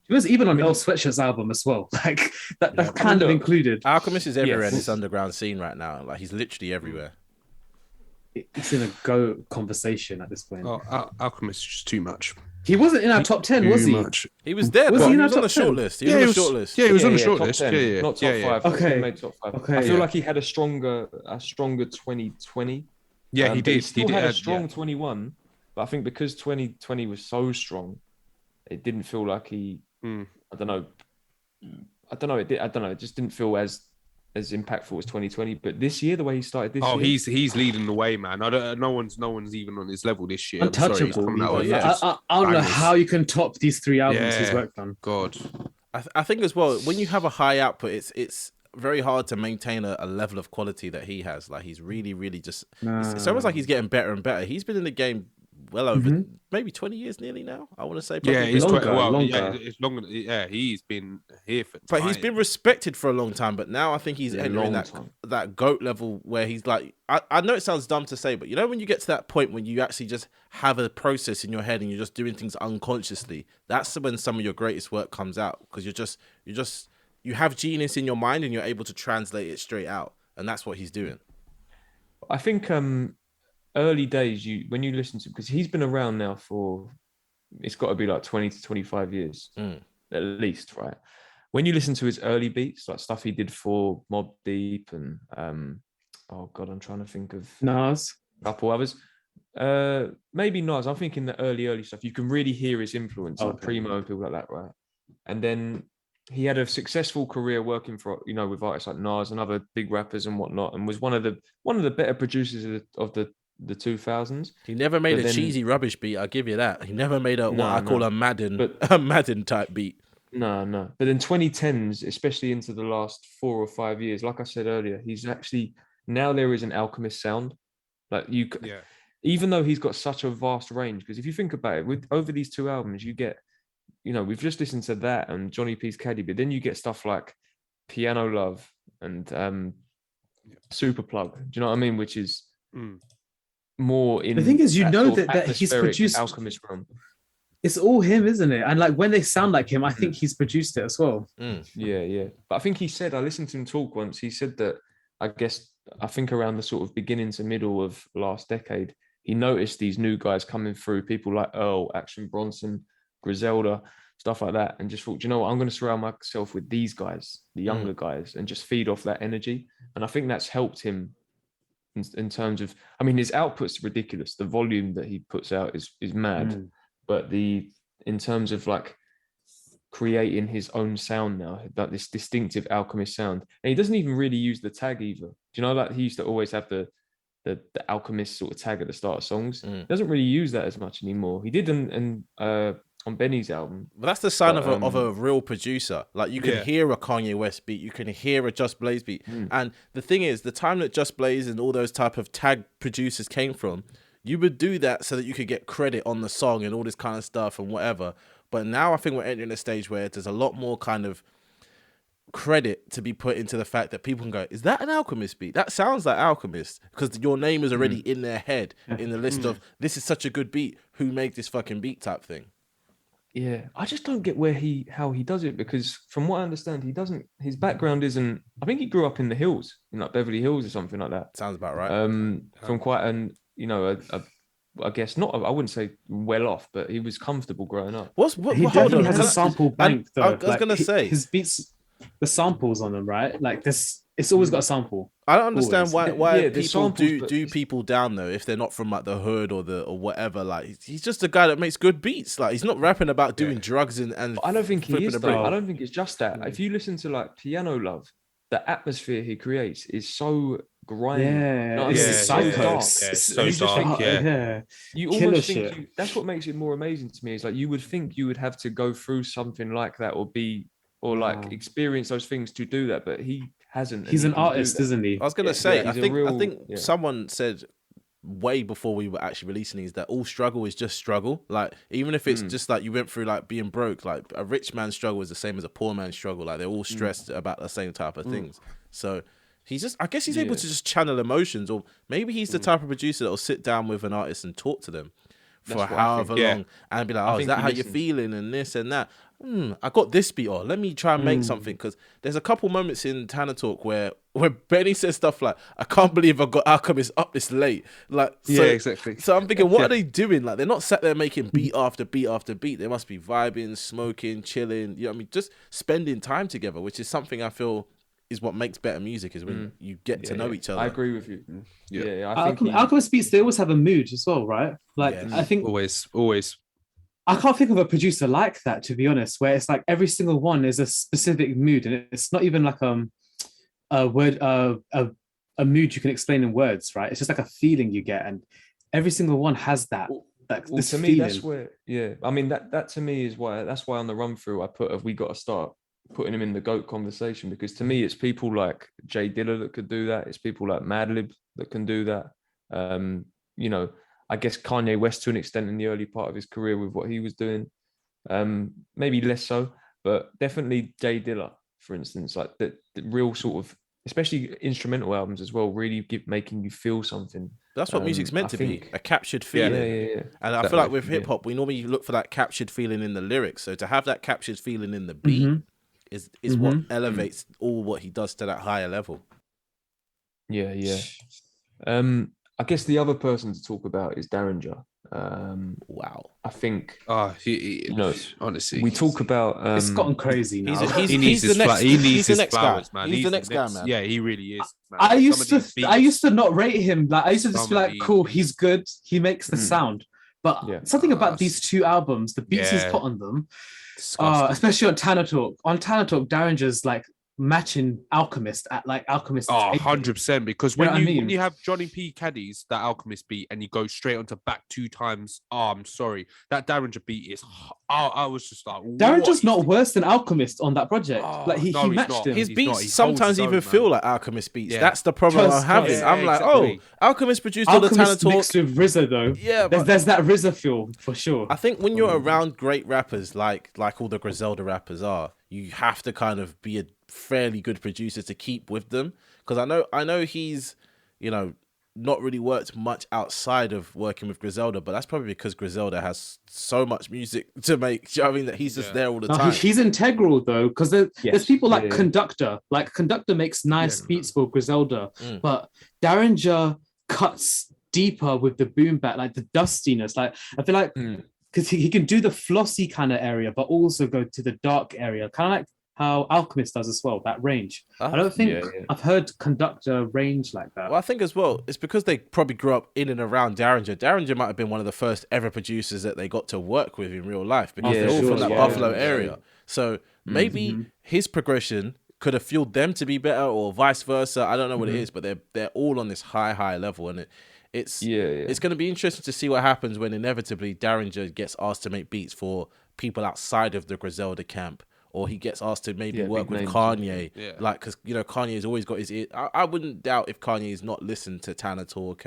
It was even on Earl Sweatshirt's album as well. Like that's kind of included. Alchemist is everywhere in Yes. this underground scene right now. Like he's literally everywhere. It's in a go conversation at this point. Oh, Alchemist is just too much. He wasn't in our top 10, was he? Much. He was there, Was but he he in our was on the top 10? short list. He Yeah, was on the short list. Yeah, he was on the top short list. 10, Yeah, not top 5. Okay. He made top 5. Okay. I feel Yeah. like he had a stronger 2020. Yeah, he but he did. still He had did. a strong 21, but I think because 2020 was so strong, it didn't feel like he. I don't know. It just didn't feel as impactful as 2020. But this year, the way he started this Oh, year, he's leading the way, man. I don't. No one's even on his level this year. I'm sorry, he's Untouchable. coming out with Yeah. just I don't know bangers. how you can top these 3 albums he's Yeah. worked on. God. I think as well, when you have a high output, it's very hard to maintain a level of quality that he has. Like he's really just. It's almost like he's getting better and better. He's been in the game well over maybe 20 years nearly now. I want to say. Yeah, probably he's longer, longer. Yeah, it's longer. Yeah, he's been here for. But he's time. been respected for a long time. But now I think he's Yeah, entering long time. that GOAT level where he's like, I know it sounds dumb to say, but you know when you get to that point when you actually just have a process in your head and you're just doing things unconsciously, that's when some of your greatest work comes out because you have genius in your mind and you're able to translate it straight out, and that's what he's doing. I think early days, when you listen to, because he's been around now for, it's got to be like 20 to 25 years at least, right? When you listen to his early beats, like stuff he did for Mobb Deep and oh god, I'm trying to think of Nas. a couple others. Maybe Nas. I'm thinking the early stuff. You can really hear his influence, like Primo and people like that, right? And then he had a successful career working for, with artists like Nas and other big rappers and whatnot, and was one of the better producers of the 2000s. He never made But a then- cheesy rubbish beat. I'll give you that. He never made what I call a Madden, But- a Madden type beat. No. But in 2010s, especially into the last 4 or 5 years, like I said earlier, he's actually, now there is an Alchemist sound. Like even though he's got such a vast range, because if you think about it, over these 2 albums, you get, we've just listened to that and Johnny P's Caddy, but then you get stuff like Piano Love and Super Plug. Do you know what I mean? Which is more in The thing is, that know sort of that he's atmospheric produced. Alchemist realm. It's all him, isn't it? And like when they sound like him, I think he's produced it as well. Yeah. But I think he said, I listened to him talk once. He said that, I think around the sort of beginning to middle of last decade, he noticed these new guys coming through, people like Earl, Action Bronson, Griselda, stuff like that, and just thought, you know what, I'm going to surround myself with these guys, the younger guys, and just feed off that energy. And I think that's helped him in terms of, his output's ridiculous. The volume that he puts out is mad. But in terms of like creating his own sound now, like this distinctive Alchemist sound, and he doesn't even really use the tag either. Do you know, like he used to always have the Alchemist sort of tag at the start of songs. He doesn't really use that as much anymore. He did on Benny's album. But that's the sign of a real producer. Like you can hear a Kanye West beat, you can hear a Just Blaze beat. And the thing is, the time that Just Blaze and all those type of tag producers came from, you would do that so that you could get credit on the song and all this kind of stuff and whatever. But now I think we're entering a stage where there's a lot more kind of credit to be put into the fact that people can go, is that an Alchemist beat? That sounds like Alchemist, because your name is already in their head in the list of, this is such a good beat, who made this fucking beat type thing. Yeah, I just don't get how he does it, because from what I understand, his background isn't, I think he grew up in the hills, in like Beverly Hills or something like that. Sounds about right. From quite I guess not, I wouldn't say well off, but he was comfortable growing up. He hold definitely on. has a sample bank though. I was gonna say his beats, the samples on them, right? Like this, It's always got a sample. I don't understand Always. why Yeah, the people samples, do but do people down though if they're not from like the hood or whatever. Like he's just a guy that makes good beats. Like he's not rapping about doing drugs and I don't think he flipping is a though. brick. I don't think it's just that. If you listen to like Piano Love, the atmosphere he creates is so grimy. Yeah, No, it's it's yeah, so yeah, dark. yeah, It's so You just dark, think- yeah. You Killer almost think shit. that's what makes it more amazing to me. Is like you would think you would have to go through something like that or like Wow. experience those things to do that, but he hasn't. and He's he an can do artist, that. isn't he? I was gonna Yeah, say, yeah, I he's a think real- someone said way before we were actually releasing these that all struggle is just struggle. Like even if it's just like you went through like being broke, like a rich man's struggle is the same as a poor man's struggle. Like they're all stressed about the same type of things. So he's just, I guess he's able to just channel emotions, or maybe he's the type of producer that will sit down with an artist and talk to them for That's what I however think. long and be like, I oh, is think that he how you're listens. feeling and this and that. I got this beat on. Let me try and make something, because there's a couple moments in Tana Talk where Benny says stuff like, "I can't believe I got Alchemist up this late." Like, so, Yeah, exactly. So I'm thinking, what are they doing? Like, they're not sat there making beat after beat after beat. They must be vibing, smoking, chilling. You know what I mean? Just spending time together, which is something I feel is what makes better music, is when you get to know each other. I agree with you. Yeah. Yeah, I think Alchemist beats, they always have a mood as well, right? Like Yes. I think Always. I can't think of a producer like that, to be honest, where it's like every single one is a specific mood, and it's not even like a word a mood you can explain in words, right? It's just like a feeling you get, and every single one has that. Like well, this to me, feeling. that's where, I mean, that to me is why, that's why on the run through I put, have we got to start putting him in the GOAT conversation? Because to me, it's people like Jay Dilla that could do that. It's people like Madlib that can do that. You know, I guess Kanye West to an extent in the early part of his career with what he was doing. Maybe less so, but definitely Jay Dilla, for instance, like the real sort of, especially instrumental albums as well, really making you feel something. That's what music's meant to be, a captured feeling. Yeah. And I feel like with hip hop, we normally look for that captured feeling in the lyrics. So to have that captured feeling in the beat is what elevates all what he does to that higher level. Yeah. I guess the other person to talk about is Derringer. Wow. I think He you know, honestly, we talk about It's gotten crazy now. he needs his flowers, guy. man. He's the next guy, man. Yeah, he really is. Man. I Some used of to these beats- I used to not rate him. Like I used to just be Some of like, these cool, he's good, he makes the sound. But Yeah. something about these two albums, the beats he's Yeah. put on them, Disgusting. especially on Tana Talk. On Tana Talk, Derringer's like matching Alchemist at like Alchemist. 100%, because You know when what I you mean? have Johnny P. Caddy's that Alchemist beat and you go straight onto back 2 times, I'm sorry, that Derringer beat is. I was just like, Derringer's what not is worse than Alchemist on that project. Like he no, he's matched not. him. His He's beats not. He holds sometimes his even own, feel man. like Alchemist beats. Yeah. That's the problem Trust I'm having. me. I'm like, exactly. oh, Alchemist produced all the Tana Alchemist Talk. mixed with RZA though. Yeah, but There's that RZA feel for sure. I think when you're around great rappers like all the Griselda rappers are, you have to kind of be a fairly good producer to keep with them. Because I know he's, you know, not really worked much outside of working with Griselda, but that's probably because Griselda has so much music to make. Do you know what I mean? That he's just there all the No, time. he's integral though, because there's Yes. people like Yeah. Conductor. Like Conductor makes nice beats for Griselda, but Derringer cuts deeper with the boom bap, like the dustiness. Like I feel like because he can do the flossy kind of area, but also go to the dark area, kind of like how Alchemist does as well. That range. I don't think I've heard Conductor range like that. Well, I think as well, it's because they probably grew up in and around Derringer. Derringer might have been one of the first ever producers that they got to work with in real life, because they're all from that Buffalo area. So maybe his progression could have fueled them to be better, or vice versa. I don't know what it is, but they're all on this high level, and it's going to be interesting to see what happens when inevitably Derringer gets asked to make beats for people outside of the Griselda camp. Or he gets asked to maybe work with Kanye. Like, because, you know, Kanye's always got his ear. I wouldn't doubt if Kanye's not listened to Tana Talk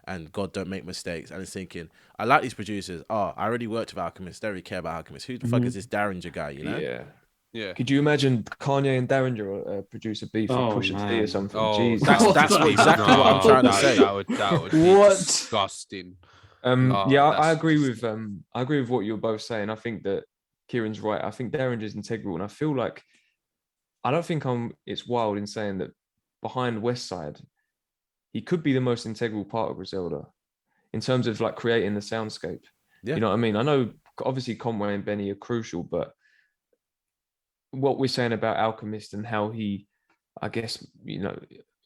and God Don't Make Mistakes, and is thinking, I like these producers. I already worked with Alchemist. They don't really care about Alchemist. Who the fuck is this Derringer guy, you know? Yeah. Could you imagine Kanye and Derringer produce a beef for Pusha T or something? Jeez. That's exactly what I'm trying to say. That would be disgusting. I agree with what you're both saying. I think that Kieran's right. I think Derringer's integral, and I feel like I don't think it's wild in saying that behind Westside, he could be the most integral part of Griselda in terms of like creating the soundscape. You know what I mean? I know obviously Conway and Benny are crucial, but what we're saying about Alchemist and how he, I guess,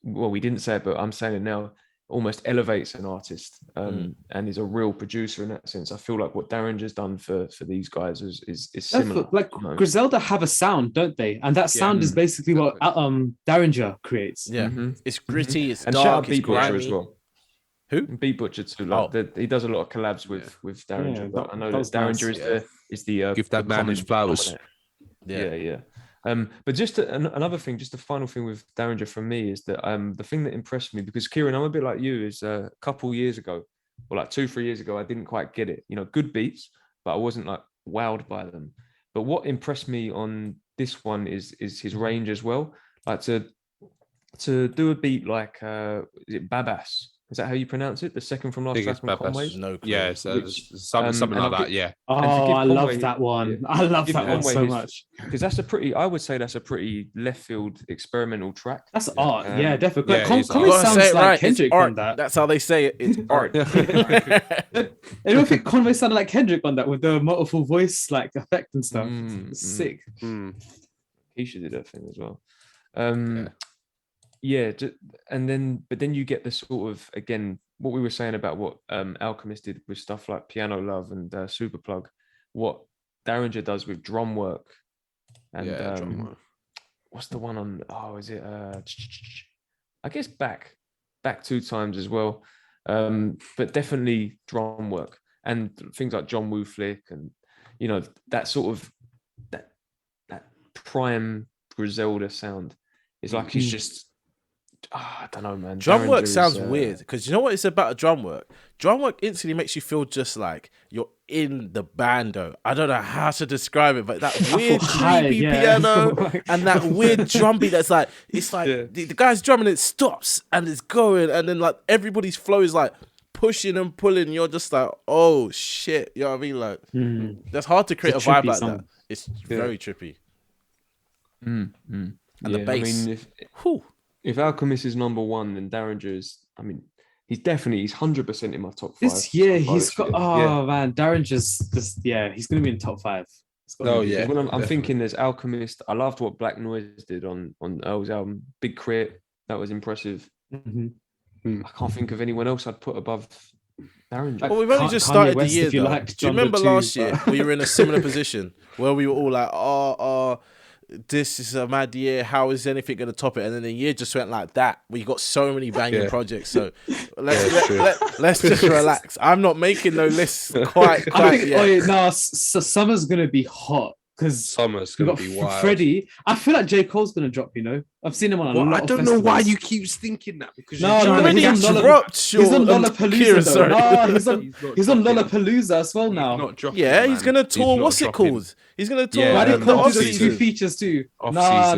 well, we didn't say it, but I'm saying it now, almost elevates an artist and is a real producer in that sense. I feel like what Derringer's done for these guys is similar. Like Griselda have a sound, don't they? And that sound is basically what Derringer creates. Yeah, it's gritty, it's and dark, shout out it's Beat Butcher grimy. as well. Who? Beat Butcher too. He does a lot of collabs with Derringer. Yeah, but I know that that was Derringer nice. is the Give that the man common his flowers. denominator. Yeah. But just another thing, just the final thing with Derringer for me is that the thing that impressed me, because Kieran, I'm a bit like you, is a couple years ago, or like 2-3 years ago, I didn't quite get it. Good beats, but I wasn't like wowed by them. But what impressed me on this one is his range as well. Like to do a beat like is it Babas? Is that how you pronounce it? The second from last track on Conway? No clue. Yeah, something like that. Yeah. Oh, I love that one. I love that one so much. Because I would say that's a pretty left field experimental track. That's art. Yeah, definitely. Yeah, Conway it's art. sounds Say it like right. Kendrick It's art. on that. That's how they say it. It's art. I don't think Conway sounded like Kendrick on that with the multiple voice like effect and stuff. It's sick. Keisha did that thing as well. But then you get the sort of, again, what we were saying about what Alchemist did with stuff like Piano Love and Superplug, what Derringer does with drum work. And drum work. What's the one on, is it, I guess back 2 times as well. But definitely drum work and things like John Woo Flick and, that sort of, that prime Griselda sound. It's like he's just, I don't know, man. Drum work Derringer sounds weird because you know what it's about a drum work? Drum work instantly makes you feel just like you're in the bando. I don't know how to describe it, but that weird creepy piano and that weird drum beat that's like, it's like the guy's drumming, it stops and it's going, and then like everybody's flow is like pushing and pulling. You're just like, oh shit. You know what I mean? Like, that's hard to create a vibe like that. It's very trippy. And the bass. I mean, if Alchemist is number one, then Derringer is, I mean, he's 100% in my top 5. This year, he's got, man, Derringer's just, he's going to be in top 5. When I'm thinking there's Alchemist, I loved what Black Noise did on Earl's album, Big Crit, that was impressive. I can't think of anyone else I'd put above Derringer. Well, we've only just started the year, though. Do you remember last year we were in a similar position where we were all like, this is a mad year. How is anything going to top it? And then the year just went like that. We got so many banging projects. So let's just relax. I'm not making no lists quite yet. Summer's going to be hot. Because Summer's going to be wild. Freddie, I feel like J. Cole's going to drop, I've seen him on a lot of I don't know why you keep thinking that. Because he's on Lollapalooza. He's on Lollapalooza as well now. He's going to tour. What's it called? He's going to tour. Why did Cole do those 2 features too? Nah.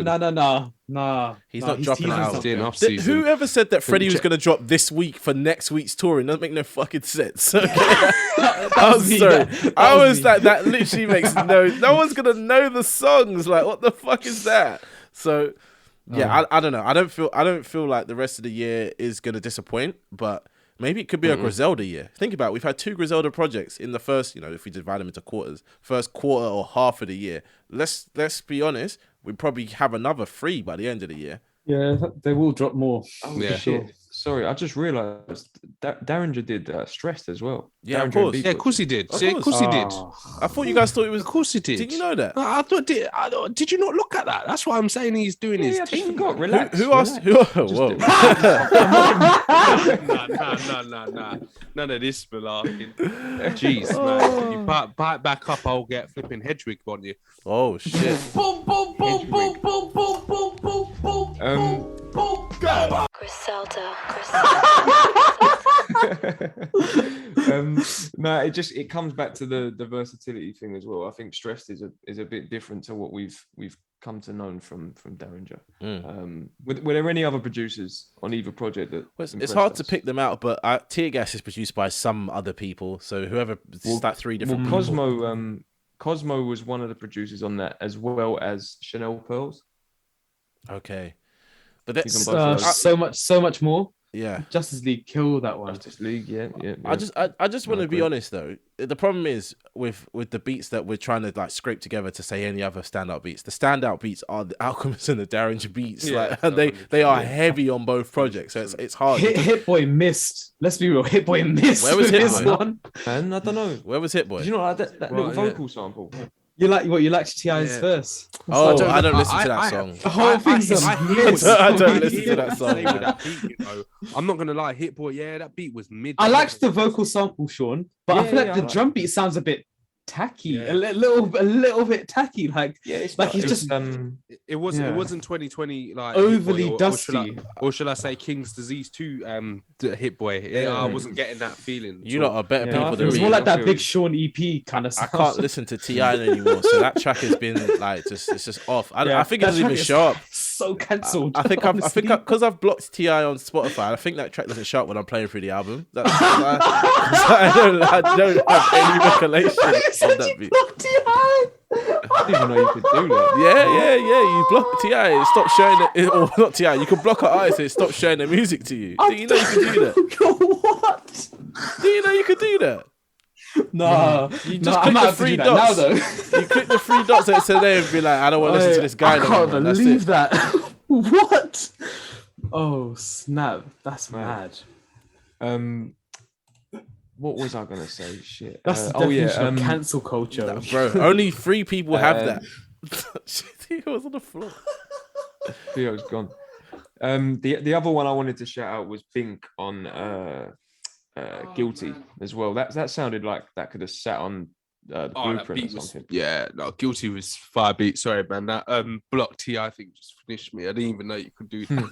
He's not dropping out. Off-season. Whoever said that Freddie was going to drop this week for next week's touring doesn't make no fucking sense. I'm sorry. I was like, that literally makes no one's going to know the songs. Like, what the fuck is that? So, I don't know. I don't feel like the rest of the year is going to disappoint, but maybe it could be a Griselda year. Think about it. We've had 2 Griselda projects in the first, if we divide them into quarters, first quarter or half of the year. Let's be honest. We probably have another 3 by the end of the year. Yeah, they will drop more. Shit. Sorry, I just realised Derringer did Stressed as well. Yeah, of course. Yeah, of course he did. Of course he did. I thought you guys thought it was. Of course he did. Did you know that? I thought. Did you not look at that? That's why I'm saying he's doing his thing. Relax. Who asked? Whoa. Nah. None of this malarking. Jeez, man. You bite back up, I'll get flipping Hedwig on you. Oh shit. Boom, boom, boom, boom, boom, boom, boom, boom, boom, boom, go. Griselda. No, it comes back to the versatility thing as well. I think Stressed is a bit different to what we've come to know from Derringer. Were there any other producers on either project that? It's hard to pick them out, but Tear Gas is produced by some other people. So whoever that 3 different. Well, Cosmo was one of the producers on that, as well as Chanel Pearls. Okay, but that's so much more. Yeah. Justice League killed that one. Justice League, yeah. I just want to be honest though. The problem is with the beats that we're trying to like scrape together to say any other standout beats. The standout beats are the Alchemist and the Derringer beats. Yeah, like, and they are heavy on both projects, so it's hard. Hit Boy missed. Let's be real. Hit Boy missed. Where was with Hit this Boy? one? Man, I don't know. Where was Hit Boy? Did you not like that Well, little vocal sample? You liked Ti's Yeah. verse? Oh, don't I don't know. listen to that I- song. The whole thing's a mix. I don't listen to that song. Say with that beat, you know. I'm not gonna lie, Hit Boy, yeah, that beat was mid. I liked the vocal sample, Sean, but I Yeah, feel like yeah, the I like drum beat sounds a bit tacky, Yeah. a little bit tacky. Like Yeah, it's Like not, he's it's, just- It wasn't. Yeah. It wasn't 2020 like Overly Hit Boy, dusty. or shall I say King's Disease 2? Hit Boy. Yeah, I wasn't getting that feeling. You lot are better Yeah, people I it than was me. more like that feel Big you. Sean EP kind of I sound. can't listen to Ti anymore, so that track has been like it's just off. I think it that doesn't even track is show up. So cancelled. I think because I've blocked Ti on Spotify. I think that track doesn't show up when I'm playing through the album. I don't have any recollection of that beat. I didn't even know you could do that. Yeah. You block Ti, it stops showing it. Or not Ti. You can block an artist, and it stops showing the music to you. Do you know you can do that? What? Do you know you can do that? Nah, You nah, just I click might the have to three do that now dots. though. You click the three dots and it's there and be like, I don't want to listen to this guy I no can't more. That's believe it. that. What? Oh snap! That's Man. mad. What was I gonna say? Shit. That's the oh yeah. definition of cancel culture. Bro, only 3 people have Um, that. He was on the floor. Theo's gone. The other one I wanted to shout out was Bink on Guilty as well. That sounded like that could have sat on the that Blueprint beat or was, something. yeah, no, Guilty was fire beat. Sorry, man. That Block T, I think just finished me. I didn't even know you could do that.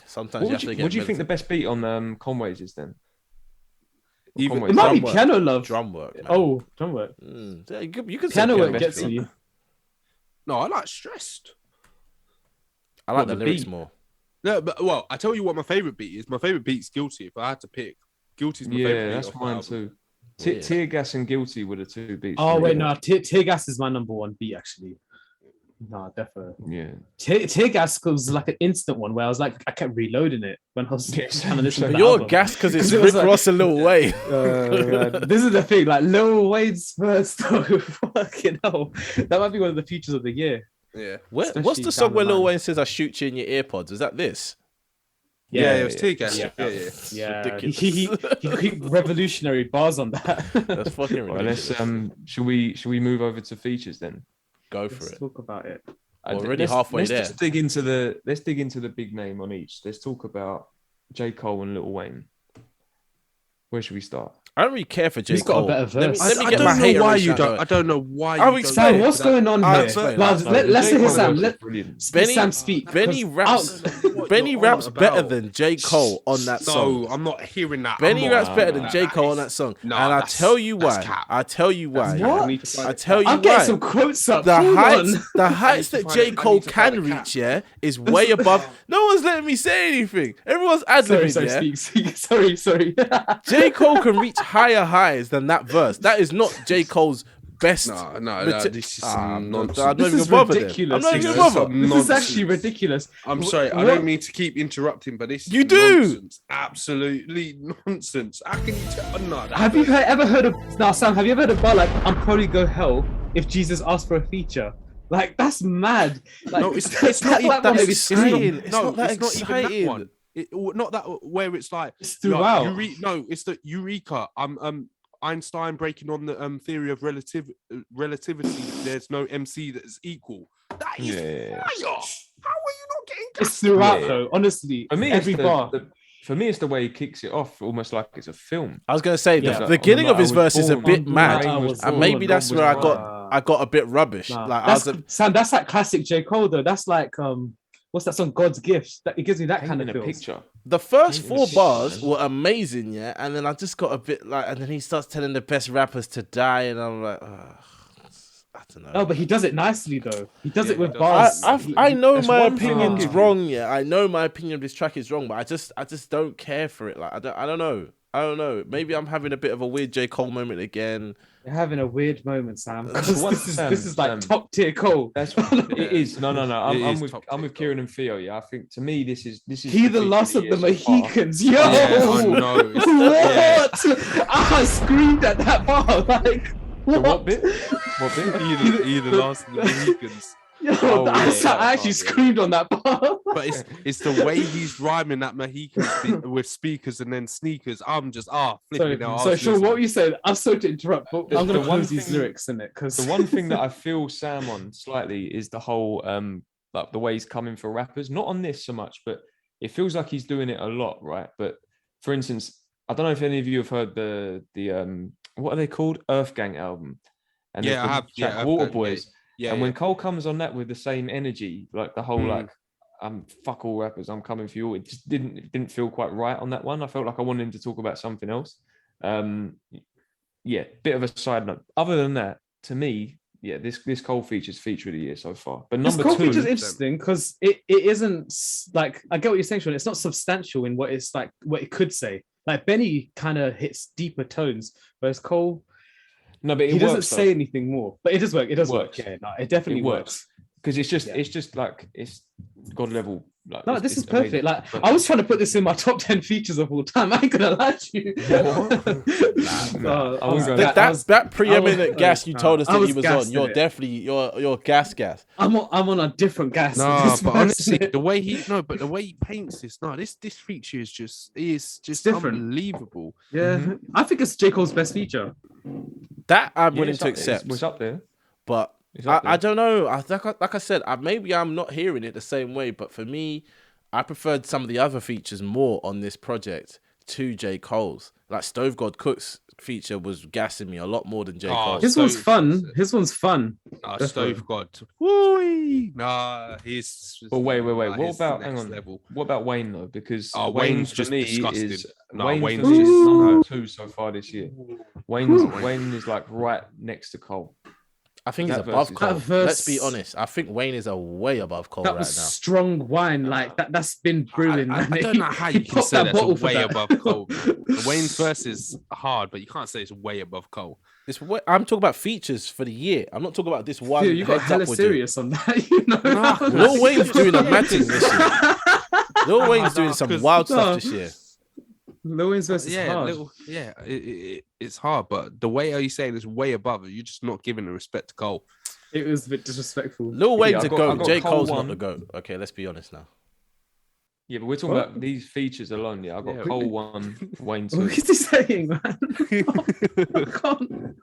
Sometimes you have to get What do you think the mental. best beat on Conway's is then? Even- Conway's It might be Drum work. piano love. Drum work, man. Oh, drum work. Yeah, you could say Piano work best gets beat. you. No, I like Stressed. I like What, the the lyrics beat? more. No, but well, I tell you what my favorite beat is. My favorite beat's Guilty. If I had to pick, Guilty's my favorite Yeah, beat. that's off the mine album. too. Yeah. Tear Gas and Guilty were the two beats. Oh for me. wait, no, Tear Gas is my number one beat actually. No, definitely. Yeah. Tear Gas was like an instant one where I was like, I kept reloading it when I was Yeah, trying to listen to same. the You're album. gassed because it's 'Cause it was Rick like- Ross and Lil Wayne. This is the thing, like Lil Wayne's first though, fucking hell. That might be one of the features of the year. Yeah. What's Especially the song down where the Lil line. Wayne says, I shoot you in your earpods? Is that this? Yeah, it was Tear Gas. Yeah. Yeah, yeah. Yeah, ridiculous. he revolutionary bars on that. That's fucking Right, ridiculous. let's should we move over to features then? Go for Let's it. talk about it. We're already halfway let's there. Just let's dig into the big name on each. Let's talk about J. Cole and Lil Wayne. Where should we start? I don't really care for J. He's got a Cole. better Let me, verse. let me I get my don't know hater why issue you out don't. there. I don't know why. I'll you explain. don't Sam, what's that. going on I'll here? explain. Well, No, let's J. hear Cole Sam. verse Let is brilliant. Benny- Sam speak. Benny because raps. What Benny you're raps on better about. than J. Cole on that song. No, I'm not hearing that. Benny I'm not- raps better than Nah, J. that Cole is- on that song. Nah, and I that's- tell you that's why. cap. I tell you why. What? I need to find I it. tell you I'm getting why. some quotes up. The Hold heights, on. the heights to that find J. it. I Cole need to find can the cap. reach, yeah, is way above. No one's letting me say anything. Everyone's ad-libbing, Sorry, yeah. speak. Sorry. J. Cole can reach higher highs than that verse. That is not J. Cole's best. No, this is some nonsense. I'm not This even is gonna bother then. ridiculous. I'm not even This gonna is bother. some This is nonsense. actually ridiculous. I'm sorry, I What- don't mean to keep interrupting, but this is You do. nonsense. Absolutely nonsense. How can you tell? No, Have you ever heard of now, Sam? Have you ever heard of bar like I'm probably go hell if Jesus asked for a feature? Like that's mad. Like, No, it's not even that that one is exciting. It's no, not that it's not even exciting. that one. Not that where it's like It's throughout. no, it's the Eureka. Einstein breaking on the theory of relativity. There's no MC that is equal. That is Yeah. fire. How are you not getting that? It's throughout Yeah. though. Honestly, For me, every it's bar. for me, it's the way he kicks it off, almost like it's a film. I was gonna say Yeah. the beginning of his I was verse is a born, bit I mad, was and born, maybe God that's was where I right. got a bit rubbish. Nah, Like I that's, was, Sam, that's that classic J. Cole though. That's like what's that song? God's Gift. That it gives me that kind Painting of a feels. picture. the first Painting a 4 picture, bars man. were amazing, yeah, and then I just got a bit like, and then he starts telling the best rappers to die, and I'm like, I don't know. No, but he does it nicely though. He does Yeah, it with he bars. does. I know That's my one thing I'll opinion's give you. wrong. Yeah, I know my opinion of this track is wrong, but I just don't care for it. Like I don't know. Maybe I'm having a bit of a weird J. Cole moment again. You're having a weird moment, Sam. That's 'cause one- this is like Sam. top tier Cole. That's it is. No. It I'm is with top I'm with tier, Kieran and Theo. Yeah, I think to me this is He the feature last of year the so far. Mohicans. Yo, Yeah, I know. what? I screamed at that bar. Like, The what? what bit? What bit? He the last of the Mohicans. Yo, Oh, I yeah, actually screamed on that bar. But it's the way he's rhyming that Mohican with speakers and then sneakers. I'm just flipping out. So Sean, what were you saying? I'm sorry to interrupt, but The- I'm gonna the one close these thing- lyrics in it because The one thing that I feel Sam on slightly is the whole like the way he's coming for rappers. Not on this so much, but it feels like he's doing it a lot, right? But for instance, I don't know if any of you have heard the what are they called? Earth Gang album. And Yeah, the I have. track Yeah, Water Boys. Yeah, And when Cole comes on that with the same energy, like the whole Mm. like fuck all rappers, I'm coming for you. It just didn't feel quite right on that one. I felt like I wanted him to talk about something else. Yeah, bit of a side note. Other than that, to me, yeah, this Cole feature's feature of the year so far. But this number Cole two, feature's interesting because it isn't like I get what you're saying, Sean. It's not substantial in what it's like what it could say. Like Benny kind of hits deeper tones, whereas Cole no, but it he doesn't works, say anything more. But it does work. It does work. Works. Yeah, no, it definitely It works. Because it's Yeah. just like it's God level. Like, No, it's- this it's is perfect. amazing. Like But- I was trying to put this in my top 10 features of all time. I ain't gonna lie to you. Nah, I was going- That preeminent gas you told us I that was he was gassed on, in you're it. definitely you're gas. I'm on a different gas. with No, this but verse, honestly, innit? the way he paints this, this feature is just different. unbelievable. Yeah, I think it's J. Cole's best feature. That I'm Yeah, willing it's to up- accept. It's up there. But It's up I there. don't know. Like I said, maybe I'm not hearing it the same way. But for me, I preferred some of the other features more on this project to J. Cole's. Like Stove God Cook's feature was gassing me a lot more than J. Oh, Cole's. His one's Stove- fun. His one's fun. Stove God. Woo! Nah, he's. But wait. nah, What he's about next hang on? level. What about Wayne though? Because Oh, Wayne Wayne's for just me disgusting. is No, Wayne Wayne's for me is just- number 2 so far this year. Wayne is like right next to Cole. I think he's that above verse is- Cole. That verse- Let's be honest. I think Wayne is a way above Cole That right was now. strong wine. Like that's been brewing. I man. don't know how you He can popped say that that's bottle for way that. above Cole. Wayne's verse is hard, but you can't say it's way above Cole. I'm talking about features for the year. I'm not talking about this one. Dude, you got heads hella up we're doing. serious on that. You know. Nah, Lil Wayne's doing a mad thing this year. Lil Wayne's doing some 'cause- wild No. stuff this year. Lil Wayne's verse is hard. It's hard, but the way are you saying is way above it? You're just not giving the respect to Cole. It was a bit disrespectful. Lil Wayne's I a got goat. J. Cole Cole's one. not the goat. Okay, let's be honest now. Yeah, but we're talking What? about these features alone. Yeah, I got Yeah, Cole 1, Wayne 2. What is he saying, man? I can't.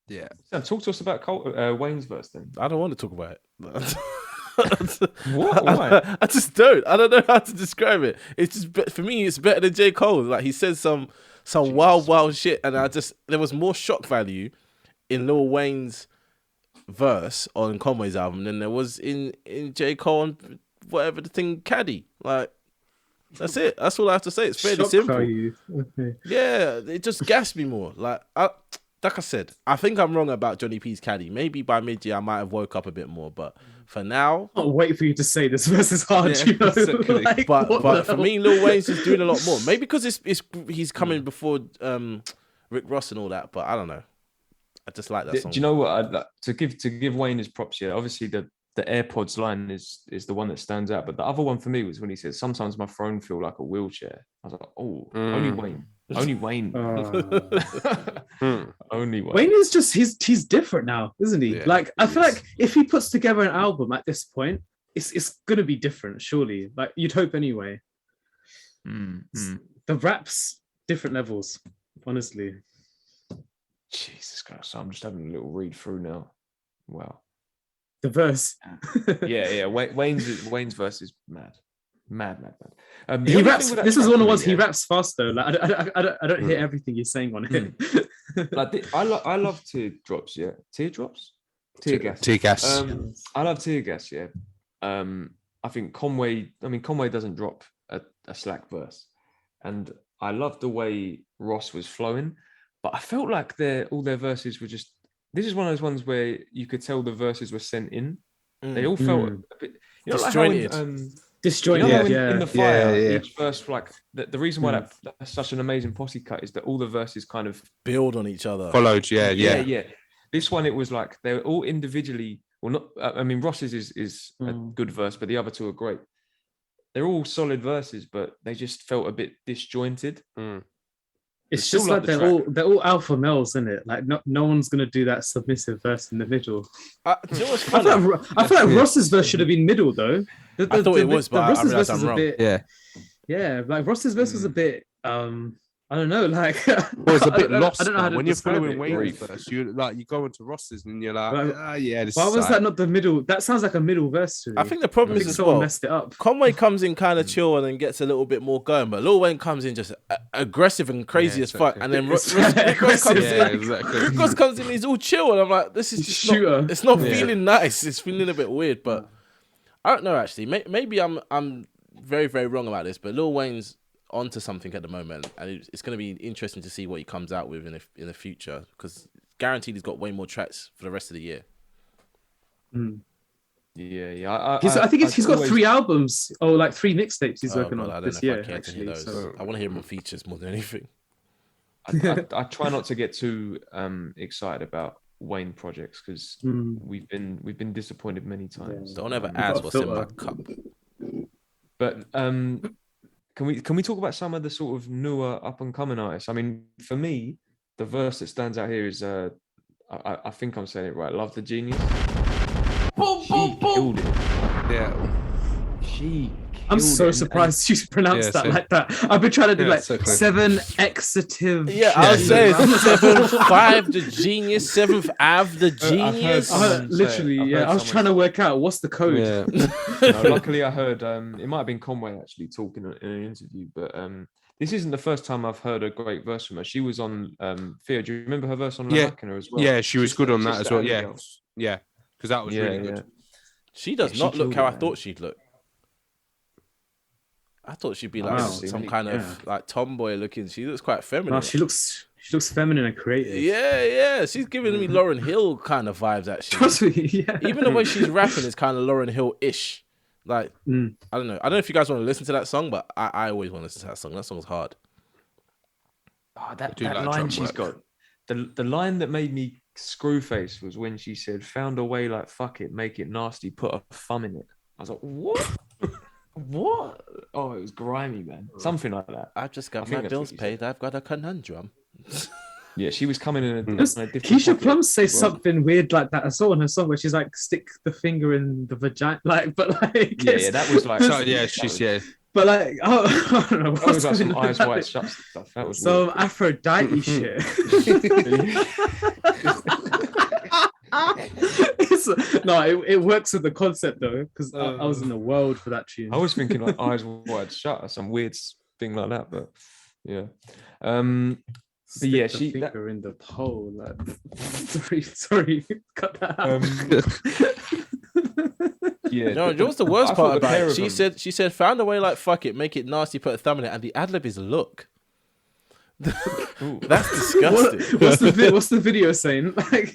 Yeah. Sam, talk to us about Wayne's verse then. I don't want to talk about it. What? Why? I just don't. I don't know how to describe it. It's just for me. It's better than J. Cole. Like he says some wild shit, and there was more shock value in Lil Wayne's verse on Conway's album than there was in J. Cole and whatever the thing Caddy. Like that's it. That's all I have to say. It's fairly Shock simple. value. Okay. Yeah, it just gassed me more. Like I said, I think I'm wrong about Johnny P's Caddy. Maybe by mid-year I might have woke up a bit more, but for now, I can't wait for you to say this verse is hard. Yeah, you know, exactly. like, but what but the for hell? me, Lil Wayne's just doing a lot more. Maybe because he's coming before Rick Ross and all that. But I don't know. I just like that Do song. you know what? I'd like to give Wayne his props here. Obviously, the AirPods line is the one that stands out. But the other one for me was when he said, "Sometimes my phone feel like a wheelchair." I was like, "Oh, only Wayne, only Wayne, only Wayne." Wayne is just he's different now, isn't he? Yeah, Like I he feel is. like if he puts together an album at this point, it's gonna be different, surely. Like you'd hope anyway. The raps, different levels, honestly. Jesus Christ! So I'm just having a little read through now. Wow. The verse. Yeah. Wayne's verse is mad. The He only raps. thing with that This is track one of for the me, ones he yeah, raps fast though. Like I don't hear everything he's saying on it. I love teardrops. Yeah, teardrops. Tear gas. Tear gas. I love tear gas. Yeah. I think Conway. I mean, Conway doesn't drop a slack verse, and I love the way Ross was flowing, but I felt like all their verses were just. This is one of those ones where you could tell the verses were sent in. They all felt a bit. You know, like how Disjointed. Disjointed. You know how Yeah. in the fire, yeah. each verse, like the reason why that's such an amazing posse cut is that all the verses kind of Build on each other. Followed, yeah. This one, it was like they were all individually. Well, not. I mean, Ross's is a good verse, but the other two are great. They're all solid verses, but they just felt a bit disjointed. It's still just like like the they're all alpha males, isn't it? Like no one's gonna do that submissive verse in the middle. Do you know what's I funny? feel like Ross's verse should have been middle though. I thought it was, but I Ross's realised verse was I'm a wrong. bit. Yeah, like Ross's verse was a bit. I don't know, like. Well, it's a bit lost. I don't know how to when you're describe following it. Wayne's verse, you go into Ross's and you're like, this Why is was sad. that not the middle? That sounds like a middle verse to me. I think the problem is as someone well. messed it up. Conway comes in kind of chill and then gets a little bit more going, but Lil Wayne comes in just aggressive and crazy as fuck, and then Rick Ross comes in. Rick Ross comes in, he's all chill, and I'm like, this is just not, it's not feeling nice. It's feeling a bit weird, but I don't know actually. Maybe I'm very, very wrong about this, but Lil Wayne's onto something at the moment, and it's going to be interesting to see what he comes out with in the future, because guaranteed he's got way more tracks for the rest of the year. Yeah. I think he's got 3 albums or like 3 mixtapes he's working God, on I don't this know if year. I care to hear Actually, those. I want to hear more features more than anything. I try not to get too excited about Wayne projects because we've been disappointed many times. Don't ever ask what's in my cup. But can we talk about some of the sort of newer up and coming artists? I mean, for me, the verse that stands out here is I think I'm saying it right. Love the Genius. She killed it. Yeah. I'm so surprised you pronounced that like that. I've been trying to do like 7 excitive. Yeah, I was saying 7-5 the genius, 7th Ave the genius. Literally, I was trying to work out what's the code. Yeah. Luckily, I heard it might have been Conway actually talking in an interview, but this isn't the first time I've heard a great verse from her. She was on Fear. Do you remember her verse on La Máquina as well? Yeah, she was good on that as well. Yeah, because that was really good. She does not look how I thought she'd look. I thought she'd be like some kind of like tomboy looking. She looks quite feminine. No, she looks feminine and creative. Yeah. She's giving me Lauryn Hill kind of vibes actually. Trust me, yeah. Even the way she's rapping is kind of Lauryn Hill-ish. Like I don't know if you guys want to listen to that song, but I always want to listen to that song. That song's hard. Oh, that line she's got. The line that made me screw face was when she said, "Found a way like fuck it, make it nasty, put a thumb in it." I was like, what? What? Oh, it was grimy, man. Something like that. I've just got my bills paid. I've got a conundrum. Yeah, she was coming in a different Keisha Plum says something weird like that. I saw in her song where she's like, stick the finger in the vagina. Like, but like... Yeah, that was like... But like, I don't know. That was like some Eyes Wide Shut stuff. That was some weird. Aphrodite shit. It works with the concept though, because I was in the world for that tune. I was thinking like Eyes Wide Shut or some weird thing like that, but yeah. But yeah, she finger in the pole. Like, sorry, cut that out. Yeah. No, you know what's the worst part about it? She said, found a way like fuck it, make it nasty, put a thumb in it, and the ad-lib is look. That's disgusting. What's the video saying? Like,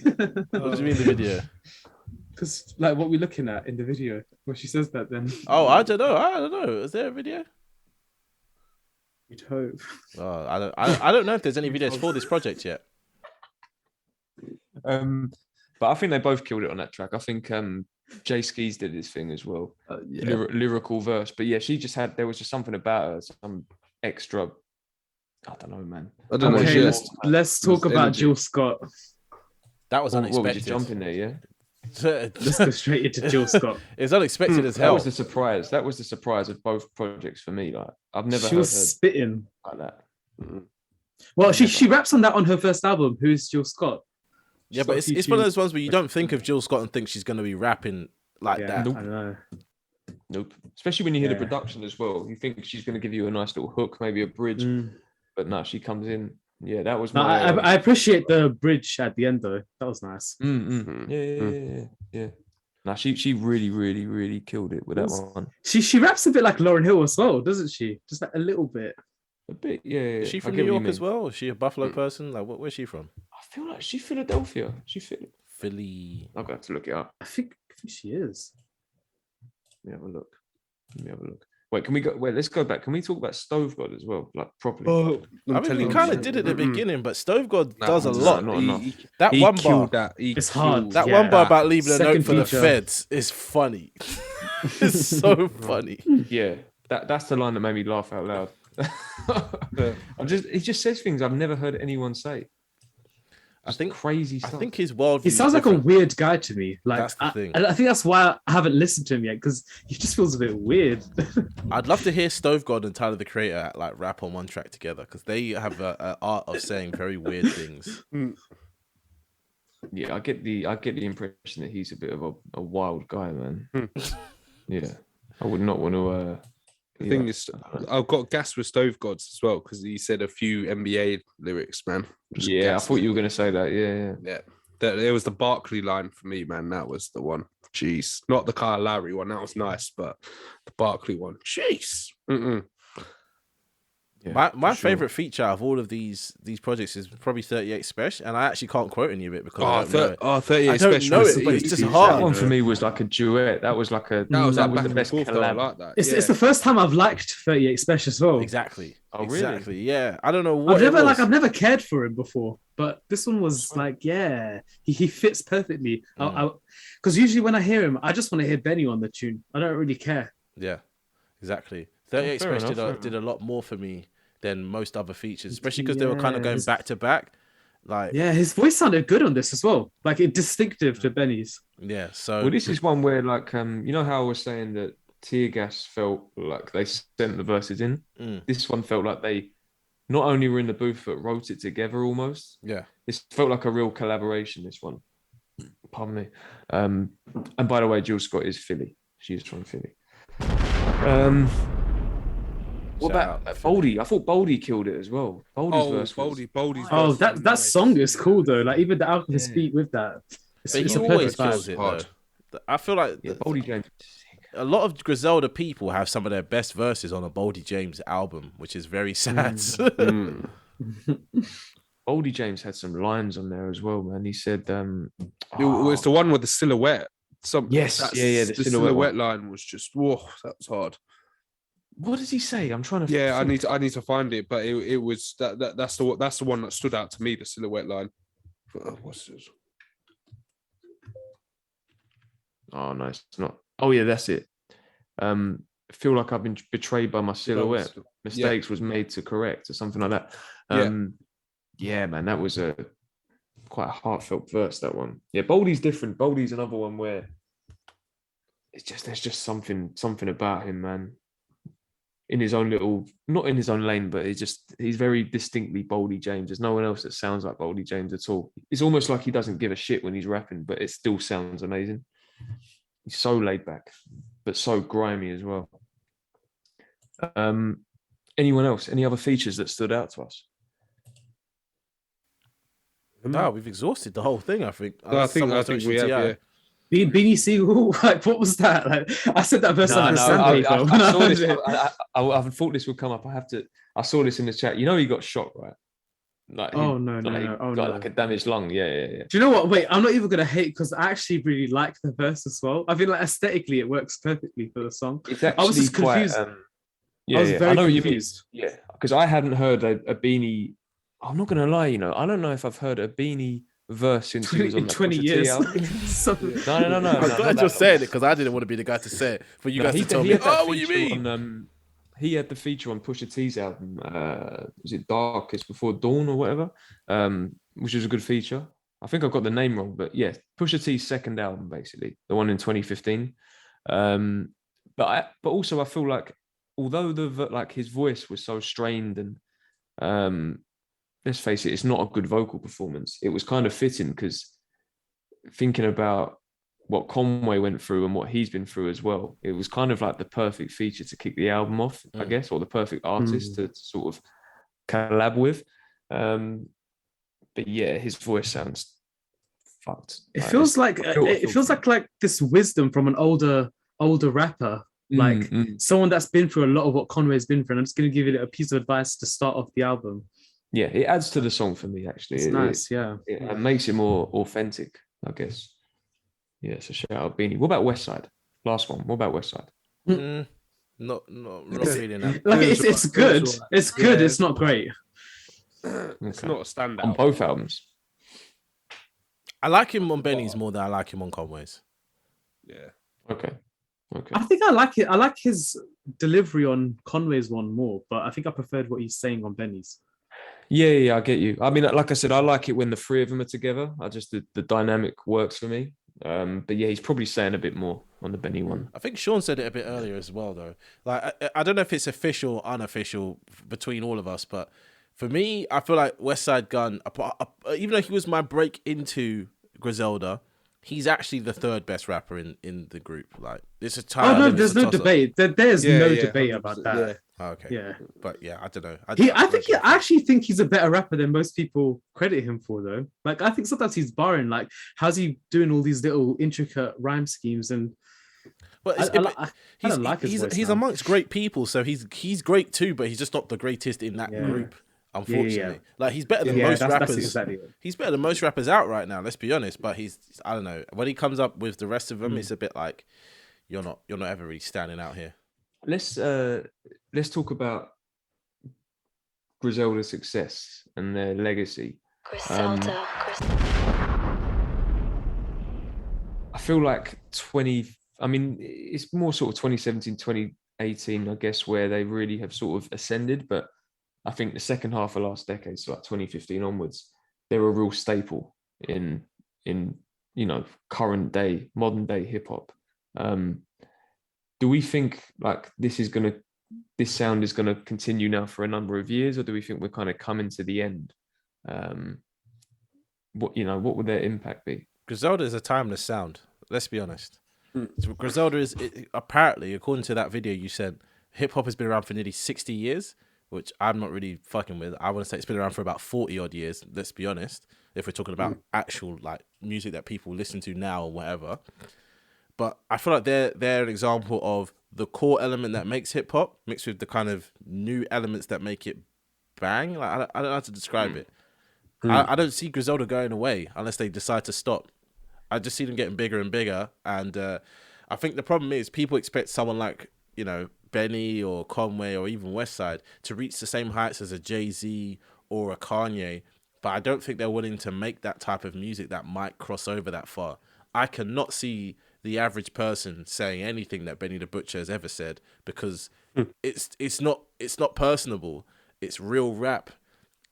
what do you mean the video? Because like what we're looking at in the video where she says that then. Oh, I don't know. Is there a video? You'd hope. Oh, I don't know if there's any videos for this project yet. But I think they both killed it on that track. I think Jay Skis did his thing as well. Lyrical verse. But yeah, there was just something about her, some extra. I don't know, man. I don't know. Okay, let's talk about Jill Scott. That was unexpected. What, would you jump in there, yeah? Let's go straight into Jill Scott. It's unexpected as hell. That was the surprise. That was the surprise of both projects for me. Like I've never she heard was her spitting like that. Well, she raps on that on her first album. Who's Jill Scott? Yeah, but it's one of those ones where you don't think of Jill Scott and think she's going to be rapping like that. Nope. I know. Nope. Especially when you hear the production as well. You think she's going to give you a nice little hook, maybe a bridge. But no, she comes in. Yeah, that was my... I appreciate the bridge at the end, though. That was nice. Yeah. No, she really, really, really killed it with that one. She raps a bit like Lauryn Hill as well, doesn't she? Just like a little bit. A bit, yeah. Is she from New York as well? Is she a Buffalo person? Like, where's she from? I feel like she's Philadelphia. Philly. I'll have to look it up. I think she is. Let me have a look. Let me have a look. Wait, can we go? Wait, let's go back. Can we talk about Stove God as well, like properly? Oh, I mean, we kind of did it at the beginning, but Stove God does a no, lot. not enough. That he one bar, killed that. It's hard. that Yeah. one bar about leaving a Second note for the feature. feds is funny. It's so funny. Yeah, that's the line that made me laugh out loud. He just says things I've never heard anyone say. I think crazy I stuff. think his worldview. He sounds like a different. weird guy to me. Like, That's the thing. I think that's why I haven't listened to him yet, because he just feels a bit weird. I'd love to hear Stove God and Tyler the Creator like rap on one track together because they have an art of saying very weird things. Yeah, I get the impression that he's a bit of a wild guy, man. Yeah, I would not want to. The thing is, I've got gas with Stove Gods as well because he said a few NBA lyrics, man. Just yeah, I gas. thought you were going to say that. Yeah. Yeah, there was the Barkley line for me, man. That was the one. Jeez, not the Kyle Lowry one. That was nice, but the Barkley one. Jeez. Yeah, My for sure. favorite feature out of all of these projects is probably 38 Special, and I actually can't quote any of it because I don't know it. 38 I don't Special know was it, but it's easy. just That hard. one for me was like a duet. That was like a That was that like was back the and best forth, though. I collab. like that. It's the first time I've liked 38 Special as well. Exactly. Oh, really? Exactly. Yeah. I don't know what I've never cared for him before, but this one was like, yeah, he fits perfectly. Because usually when I hear him, I just want to hear Benny on the tune. I don't really care. Yeah. Exactly. 38 fair Special enough, did a lot more for me than most other features, especially because they were kind of going back to back. Like, Yeah, his voice sounded good on this as well, like it distinctive to Benny's. yeah. So Well, this is one where, like, you know how I was saying that Tear Gas felt like they sent the verses in. This one felt like they not only were in the booth but wrote it together almost. yeah. This felt like a real collaboration. This one, pardon me. And by the way, Jill Scott is Philly. She is from Philly. What Shout about out, Boldy? I thought Boldy killed it as well. Boldy's verse was- Boldy's Oh, verse was that nice. song is cool though. Like even the Alchemist Yeah. beat with that. It's, But it's he a always perfect kills vibe. it Hard. though. I feel like Yeah, Boldy James. a lot of Griselda people have some of their best verses on a Boldy James album, which is very sad. Boldy James had some lines on there as well, man. He said, It was the one with the silhouette. Yes, yeah, the The silhouette silhouette line was just whoa, that was hard. what does he say? I'm trying to. Yeah, think. I need to find it, but it was that's the one that stood out to me. The silhouette line. What's this? Oh no, it's not. Oh yeah, that's it. Feel like I've been betrayed by my silhouette. Mistakes was made to correct, or something like that. Yeah, man, that was a quite a heartfelt verse. That one. Yeah, Boldy's different. Boldy's another one where there's just something about him, man. In his own little, not in his own lane, but he's very distinctly Boldy James. There's no one else that sounds like Boldy James at all. It's almost like he doesn't give a shit when he's rapping, but it still sounds amazing. He's so laid back, but so grimy as well. Anyone else? Any other features that stood out to us? No, we've exhausted the whole thing. I think. I think we have. Yeah. Beanie Siegel, like what was that? Like I said that verse on the sandpaper. I saw this. I thought this would come up. I saw this in the chat. You know, he got shot, right? Like, Oh, he no. got like a damaged lung. Yeah. Do you know what? Wait, I'm not even gonna hate because I actually really like the verse as well. I feel like aesthetically it works perfectly for the song. It's I was just actually quite, confused. yeah, I was very know what you mean. confused. Yeah, because I hadn't heard a Beanie. I'm not gonna lie, you know, I don't know if I've heard a Beanie verse since he was on In that 20 Pusha T years. album. Something- No. I'm glad you're saying it because I didn't want to be the guy to say it for you guys to tell me. had that Oh, what you feature mean? on, he had the feature on Pusha T's album. Was it Darkest Before Dawn or whatever? Which was a good feature. I think I got the name wrong, but yeah, Pusha T's second album, basically, the one in 2015. But also I feel like although his voice was so strained and let's face it, it's not a good vocal performance. It was kind of fitting because thinking about what Conway went through and what he's been through as well, it was kind of like the perfect feature to kick the album off, I guess, or the perfect artist to sort of collab with. But yeah, his voice sounds fucked. It feels like it feels like this wisdom from an older rapper, like someone that's been through a lot of what Conway's been through. And I'm just gonna give you a piece of advice to start off the album. Yeah, it adds to the song for me, actually. It's nice, yeah. It makes it more authentic, I guess. Yeah, so shout out Beanie. What about Westside? Last one. What about Westside? Not feeling that. Like It was it's alright. good. It was alright. It's good. Yeah. It's not great. It's Okay. not a standout. On both albums. I like him on Benny's more than I like him on Conway's. Yeah. Okay. Okay. I think I like it. I like his delivery on Conway's one more, but I think I preferred what he's saying on Benny's. Yeah, I get you. I mean, like I said, I like it when the three of them are together. I just the dynamic works for me. But yeah, he's probably saying a bit more on the Benny one. I think Sean said it a bit earlier as well, though. Like, I don't know if it's official or unofficial between all of us, but for me, I feel like Westside Gunn, even though he was my break into Griselda, he's actually the third best rapper in the group. Like, it's a tie. Oh no, there's no debate. There's no debate about that. Yeah. Oh, okay. Yeah. But yeah, I don't know. I actually think he's a better rapper than most people credit him for, though. Like, I think sometimes he's barren. Like, how's he doing all these little intricate rhyme schemes? And But I don't like his voice he's now. amongst great people, so he's great too. But he's just not the greatest in that group, unfortunately. Like, he's better than most rappers. That's exactly it. He's better than most rappers out right now. Let's be honest. But I don't know. When he comes up with the rest of them, it's a bit like you're not ever really standing out here. Let's talk about Griselda's success and their legacy. Griselda. I feel like it's more sort of 2017, 2018, I guess, where they really have sort of ascended. But I think the second half of last decade, so like 2015 onwards, they're a real staple in current day, modern day hip hop. Do we think like this sound is gonna continue now for a number of years, or do we think we're kind of coming to the end? What would their impact be? Griselda is a timeless sound. Let's be honest. So Griselda is apparently, according to that video you sent, hip hop has been around for nearly 60 years, which I'm not really fucking with. I want to say it's been around for about 40 odd years. Let's be honest. If we're talking about actual like music that people listen to now or whatever. But I feel like they're an example of the core element that makes hip hop mixed with the kind of new elements that make it bang. Like I don't know how to describe it. I don't see Griselda going away unless they decide to stop. I just see them getting bigger and bigger, and I think the problem is people expect someone like Benny or Conway or even Westside to reach the same heights as a Jay-Z or a Kanye, but I don't think they're willing to make that type of music that might cross over that far. I cannot see the average person saying anything that Benny the Butcher has ever said because it's not personable. It's real rap,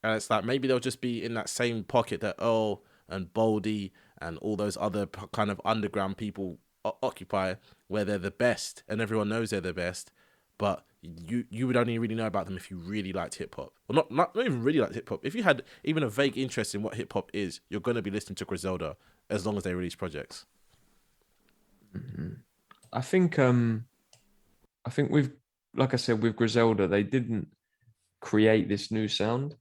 and it's like maybe they'll just be in that same pocket that Earl and Boldy and all those other kind of underground people occupy, where they're the best and everyone knows they're the best, but you would only really know about them if you really liked hip hop, or not even really liked hip hop. If you had even a vague interest in what hip hop is, you're going to be listening to Griselda as long as they release projects. I think with, like I said, with Griselda, they didn't create this new sound,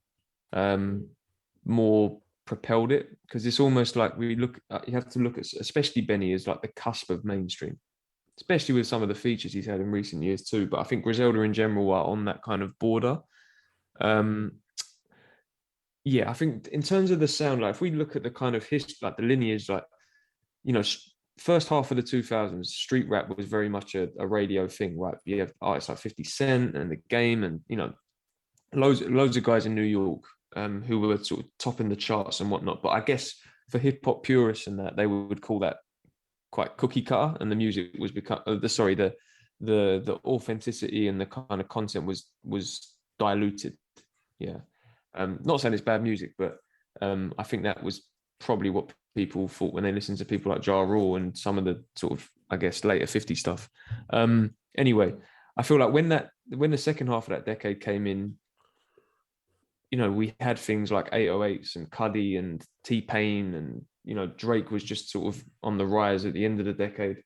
more propelled it, because it's almost like you have to look at, especially Benny, as like the cusp of mainstream, especially with some of the features he's had in recent years too. But I think Griselda in general are on that kind of border. Yeah, I think in terms of the sound, like if we look at the kind of history, like the lineage, like, first half of the 2000s, street rap was very much a radio thing, right? You have artists like 50 Cent and The Game, and loads of guys in New York who were sort of topping the charts and whatnot. But I guess for hip hop purists and that, they would call that quite cookie cutter, and the music was the authenticity and the kind of content was diluted. Yeah, not saying it's bad music, but I think that was probably what people thought when they listened to people like Ja Rule and some of the sort of, I guess, later 50 stuff. Anyway, I feel like when the second half of that decade came in, we had things like 808s and Cuddy and T-Pain, and Drake was just sort of on the rise at the end of the decade.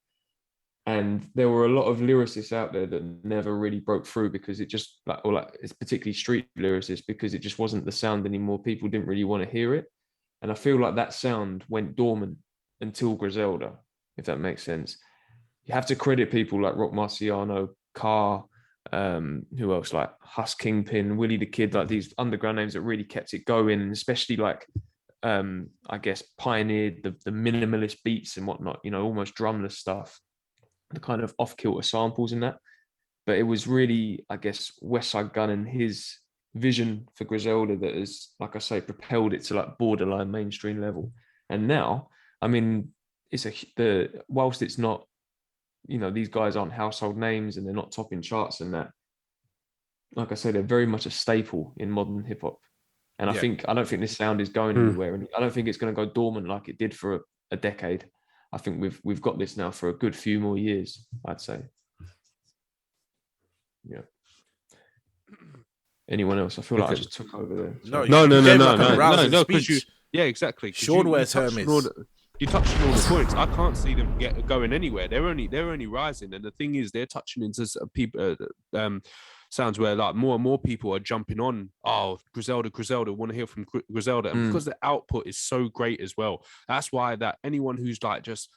And there were a lot of lyricists out there that never really broke through because it just it's particularly street lyricists, because it just wasn't the sound anymore. People didn't really want to hear it. And I feel like that sound went dormant until Griselda, if that makes sense. You have to credit people like Rock Marciano, Carr, who else, like Hus Kingpin, Willie the Kid, like these underground names that really kept it going, and especially like, I guess, pioneered the minimalist beats and whatnot, almost drumless stuff, the kind of off-kilter samples and that. but it was really, I guess, Westside Gunn and his vision for Griselda that has, like I say, propelled it to like borderline mainstream level. And now, I mean, whilst it's not, these guys aren't household names and they're not topping charts and that, like I said, they're very much a staple in modern hip hop. And I don't think this sound is going anywhere, and I don't think it's going to go dormant like it did for a decade. I think we've got this now for a good few more years, I'd say. Yeah. Anyone else? I feel like I just took over there. No. Because you, exactly. Sean wears Hermes. You touched on all the points. I can't see them going anywhere. They're only rising, and the thing is, they're touching into people. Sounds where like more and more people are jumping on. Oh, Griselda, want to hear from Griselda, and because the output is so great as well. That's why that anyone who's like just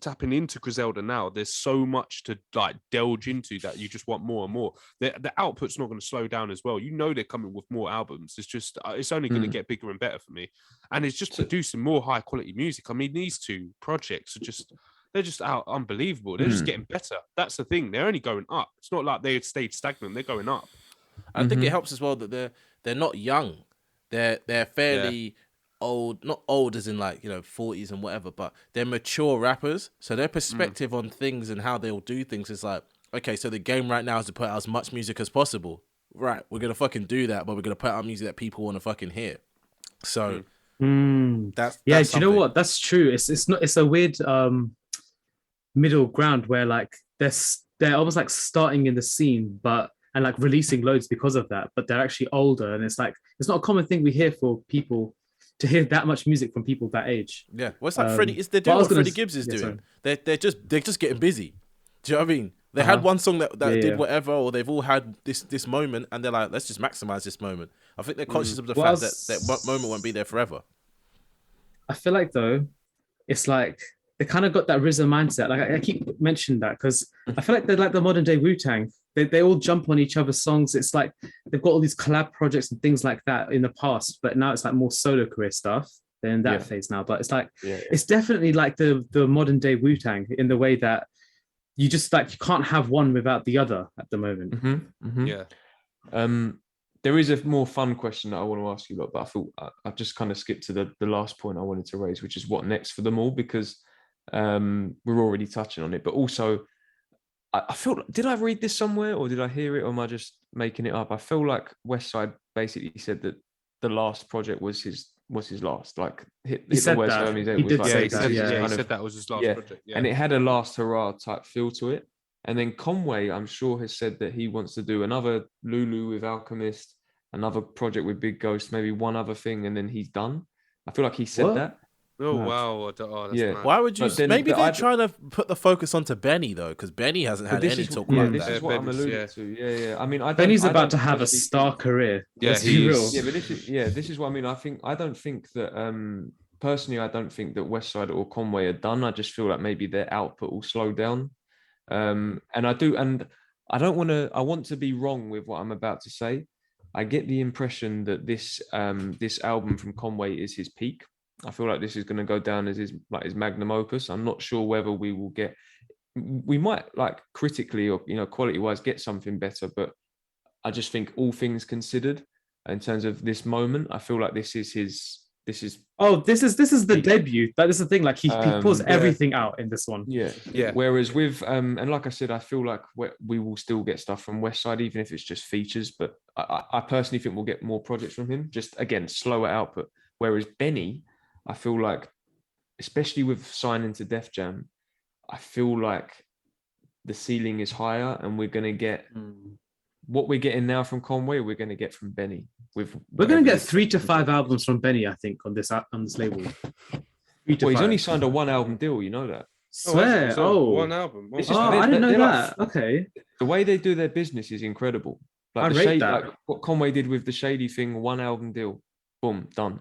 tapping into Griselda now, there's so much to like delve into that you just want more and more. The output's not going to slow down as well. They're coming with more albums. It's just it's only going to get bigger and better for me, and it's just producing more high quality music. I mean, these two projects are just. They're just out unbelievable. They're just getting better. That's the thing. They're only going up. It's not like they stayed stagnant. They're going up. I think it helps as well that they're not young. They're fairly old, not old as in like 40s and whatever, but they're mature rappers. So their perspective on things and how they'll do things is like, okay, so the game right now is to put out as much music as possible. Right, we're gonna fucking do that, but we're gonna put out music that people want to fucking hear. So that's do you something. know what? That's true. It's a weird middle ground where like they're almost like starting in the scene and like releasing loads because of that, but they're actually older, and it's like it's not a common thing we hear for people to hear that much music from people that age. Yeah, well, it's like Freddie. They're doing what Freddie Gibbs is doing. They're just getting busy. Do you know what I mean? They had one song that did whatever, or they've all had this moment, and they're like, let's just maximize this moment. I think they're conscious of the fact that moment won't be there forever. I feel like though, it's like they kind of got that RZA mindset. Like I keep mentioning that because I feel like they're like the modern day Wu-Tang. They all jump on each other's songs. It's like they've got all these collab projects and things like that in the past, but now it's like more solo career stuff. They're in that phase now, but it's like it's definitely like the modern day Wu-Tang in the way that you just like you can't have one without the other at the moment. Yeah. There is a more fun question that I want to ask you about, but I thought I've just kind of skipped to the last point I wanted to raise, which is what next for them all, because we're already touching on it. But also, I feel, did I read this somewhere or did I hear it, or am I just making it up? I feel like Westside basically said that the last project was his last. Like hit the words Hermes. He did say that. He said that was his last project. Yeah. And it had a last hurrah type feel to it. And then Conway, I'm sure, has said that he wants to do another Lulu with Alchemist, another project with Big Ghost, maybe one other thing, and then he's done. I feel like he said that. Oh, wow. That's mad. Why would you? Maybe they're trying to put the focus onto Benny, though, because Benny hasn't had any talk like this that. is what I'm alluding to. Yeah. I mean, Benny's about to have a star career. Yeah, he is. Yeah, but this is what I mean. I don't think that, personally, I don't think that Westside or Conway are done. I just feel like maybe their output will slow down. And I want to be wrong with what I'm about to say. I get the impression that this album from Conway is his peak. I feel like this is going to go down as his magnum opus. I'm not sure whether we might like critically or quality wise get something better, but I just think all things considered in terms of this moment, I feel like this is this is the debut. That is the thing. Like he pulls everything out in this one. Yeah. Whereas with and like I said, I feel like we will still get stuff from Westside, even if it's just features. But I personally think we'll get more projects from him. Just again, slower output. Whereas Benny, I feel like, especially with signing to Def Jam, I feel like the ceiling is higher, and we're gonna get what we're getting now from Conway. We're gonna get from Benny. We're gonna get 3 to 5 albums from Benny, I think, on this label. He's only signed a 1-album deal. You know that. Swear. One album. I didn't know that. Okay. The way they do their business is incredible. Like I rate that. Like what Conway did with the Shady thing, 1-album deal, boom, done.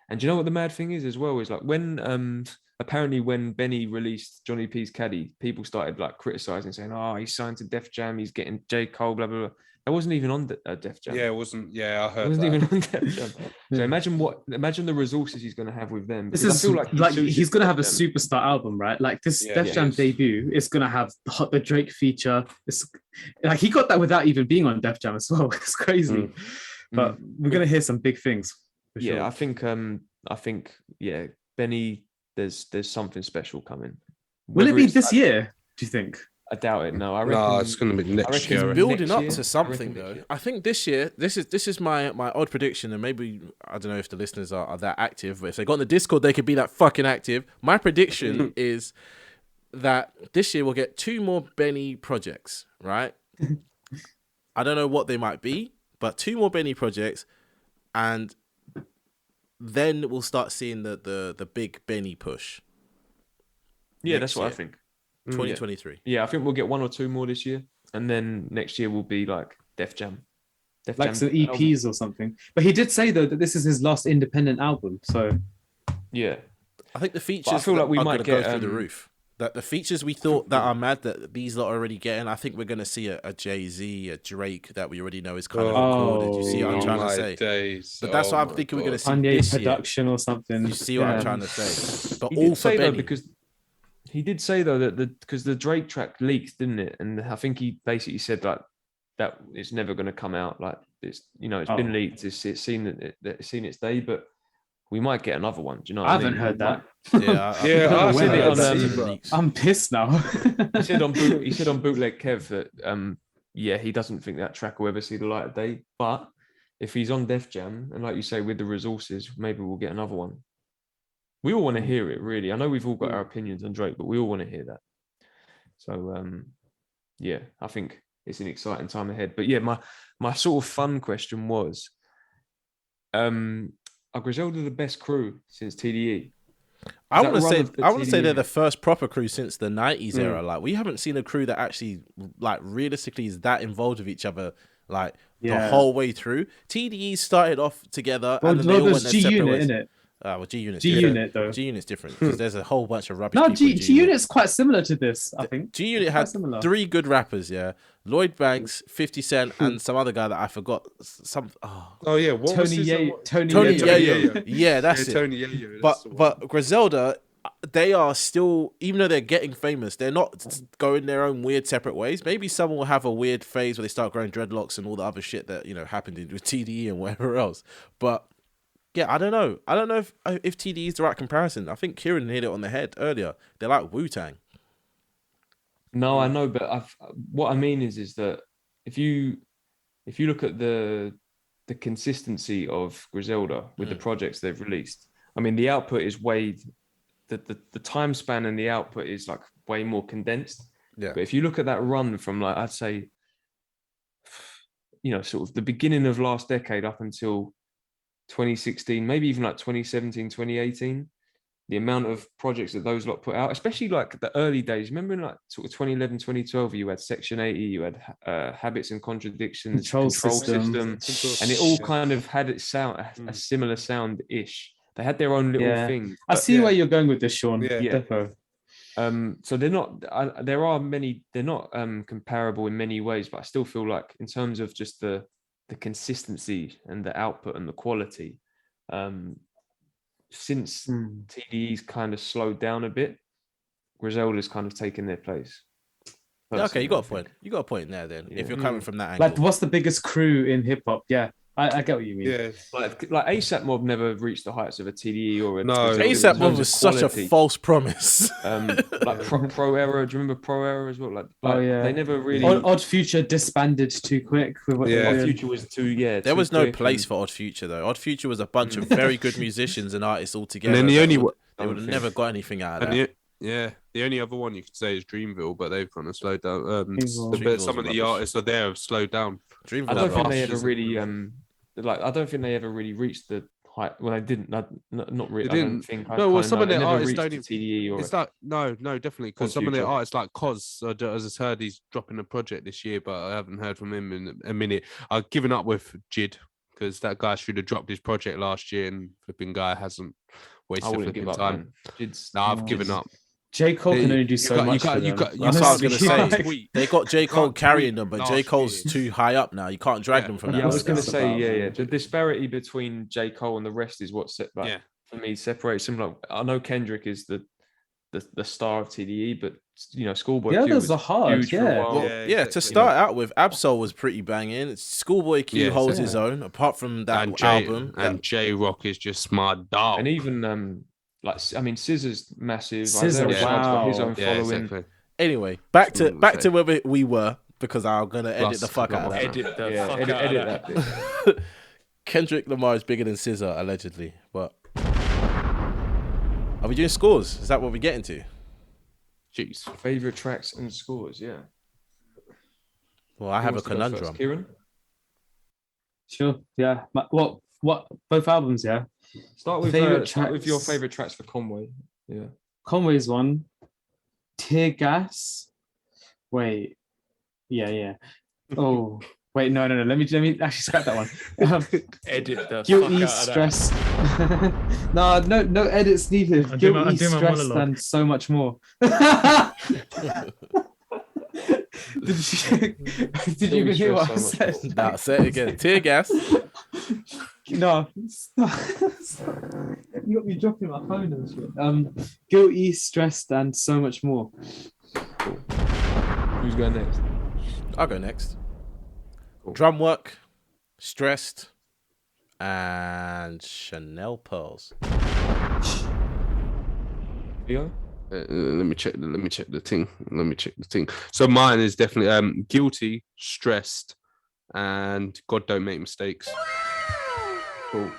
And do you know what the mad thing is as well? Is like when apparently when Benny released Johnny P's Caddy, people started like criticizing, saying, "Oh, he's signed to Def Jam, he's getting J. Cole, blah blah blah." It wasn't even on Def Jam. Yeah, it wasn't. Yeah, I It heard wasn't that. even on Def Jam. So imagine the resources he's going to have with them. This because is I feel like like suited he's gonna Def have a Jam. superstar album, right? Like this Yeah, Def he Jam is. debut is gonna have the Drake feature. It's like he got that without even being on Def Jam as well. It's crazy, but we're gonna hear some big things. For Yeah, sure. I think, yeah, Benny, there's something special coming. Will it Whether be it's- this year? Do you think? I doubt it. No, I reckon. No, it's going to be next reckon year. next Building up year, to I something reckon next though. year. I think this year, this is my odd prediction, and maybe I don't know if the listeners are that active, but if they got on the Discord, they could be that fucking active. My prediction is that this year we'll get 2 more Benny projects, right? I don't know what they might be, but 2 more Benny projects, and then we'll start seeing the big Benny push. Yeah, next that's what I year. think. 2023. Yeah, I think we'll get 1 or 2 more this year, and then next year will be like Def Jam. Def Like Jam some album. EPs or something. But he did say though that this is his last independent album. So Yeah, I think the features feel like we are might gonna get, go through the roof. That the features we thought that are mad that these lot are already getting, I think we're gonna see a Jay-Z, a Drake that we already know is kind of recorded. You see what I'm trying to say? Days. But that's what I'm my thinking we're gonna God. see Kanye this year. production or something. You see what I'm Yeah. trying to say? But he all did for say though, Benny. because he did say though that because the Drake track leaked, didn't it? And I think he basically said like that it's never going to come out. Like it's it's been leaked. It's seen it's seen its day, but we might get another one. Do you know? What I I mean? haven't heard that. Yeah, Yeah, I said heard it on, that um, either. I'm pissed now. He said on Bootleg Kev that yeah, he doesn't think that track will ever see the light of day. But if he's on Def Jam and like you say with the resources, maybe we'll get another one. We all want to hear it, really. I know we've all got our opinions on Drake, but we all want to hear that. So yeah, I think it's an exciting time ahead. But yeah, my sort of fun question was, are Griselda the best crew since TDE? I that want to run say of the I want to say TDE? they're the first proper crew since the 90s era. Like we haven't seen a crew that actually like realistically is that involved with each other like the Yeah. whole way through. TDE started off together Well, and then they all there's went their separate G-Unit, ways. innit? Well, G-Unit's G-Unit, different. though. G-Unit's different because there's a whole bunch of rubbish No, people in G-Unit's quite similar to this, I think. G-Unit Quite had similar. 3 good rappers, yeah. Lloyd Banks, 50 Cent, and some other guy that I forgot. Oh yeah, what was Tony his Yayo. Tony Tony Yayo. Yayo. Yeah, that's it. Tony Yayo. that's the one. But Griselda, they are still, even though they're getting famous, they're not going their own weird separate ways. Maybe someone will have a weird phase where they start growing dreadlocks and all the other shit that happened with TDE and whatever else. But yeah, I don't know. I don't know if TDE is the right comparison. I think Kieran hit it on the head earlier. They're like Wu-Tang. No, I know, but what I mean is that if you look at the consistency of Griselda with the projects they've released, I mean the output is way the time span and the output is like way more condensed. Yeah. But if you look at that run from like I'd say, sort of the beginning of last decade up until 2016, maybe even like 2017, 2018. The amount of projects that those lot put out, especially like the early days. Remember in like sort of 2011, 2012, you had Section 80, you had Habits and Contradictions, Control System, System. and it all kind of had its sound, a similar sound-ish. They had their own little Yeah. thing. I but- see where you're going with this, Sean. Yeah. Defo. So they're not. There are many. They're not comparable in many ways, but I still feel like in terms of just the consistency and the output and the quality, since TDE's kind of slowed down a bit, Griselda's kind of taken their place. Yeah, okay, you got a Personally, I point. You got a point there then. Yeah. If you're coming from that angle. Like, what's the biggest crew in hip hop? Yeah, I get what you mean. Yeah, think. Like ASAP Mob never reached the heights of a TDE or a No. Griselda in ASAP terms Mob of was such a quality. false promise. Like Pro Era. Do you remember Pro Era as well? Like yeah. they never really. Odd Future disbanded too quick. With what Yeah. they were Odd doing. Future was too. Yeah, There too was no quick place and- for Odd Future though. Odd Future was a bunch of very good musicians and artists all together. and then the only They would have never got anything out of and that. the only other one you could say is Dreamville, but they've kind of slowed down. Dreamville. But some of Dreamville's the rubbish. artists are there have slowed down. Dreamville I don't think they rubbish. ever really I don't think they ever really reached the height. Well, they didn't. Not really. They I don't didn't. think. No, well, some of their their artists don't even- TDE or It's like no, definitely because Odd some of the Future. artists like Cos, as I heard, he's dropping a project this year, but I haven't heard from him in a minute. I've given up with Jid because that guy should have dropped his project last year, and flipping guy hasn't I wasted wouldn't flipping give up. time. Man. Jid's- No, I've Jid's- given up. J. Cole can only do so much. You That's what I was gonna say. tweet. They got J. Cole Can't carrying tweet them, but last J. Cole's year. too high up now. You can't drag them from that. Yeah, I was going to level. say, yeah. The disparity between J. Cole and the rest is what Yeah. for me separates him. Like, I know Kendrick is the star of TDE, but Schoolboy The Q others was are hard, huge for a yeah. while. Well, Yeah, yeah, to exactly. start out with, Absol was pretty banging. Schoolboy Q Yeah, holds yeah. his own. Apart from that And album, J Rock is just my dog. And even SZA's massive. SZA, Isaiah Rashad's got his wow. own yeah, following. exactly. anyway, back to Absolutely. where we were because I'm gonna edit Plus, the fuck out of that. Edit the Yeah, fuck edit, out of edit that. that bit. Kendrick Lamar is bigger than SZA allegedly, but are we doing scores? Is that what we're getting to? Jeez. Favorite tracks and scores, yeah. Well, I Who have a wants to go first? conundrum. Kieran, Sure. Yeah. What? Both albums, yeah. start with Favorite your tracks. favorite tracks for Conway. Yeah. Conway's one. Tear Gas. Wait. Yeah. Oh. Wait, no. Let me actually scrap that one. Edit the Guilty, fuck out of that. stress. no edits needed. I'll do my Guilty, stress, monologue. and so much more. Did you even hear what I said? Nah, say it again. Tear gas. No, you got me dropping my phone and shit. Guilty, stressed, and so much more. Who's going next? I'll go next. Cool. Drum work, stressed, and Chanel pearls. Theo? Let me check the thing. So mine is definitely guilty, stressed, and God don't make mistakes. Cool.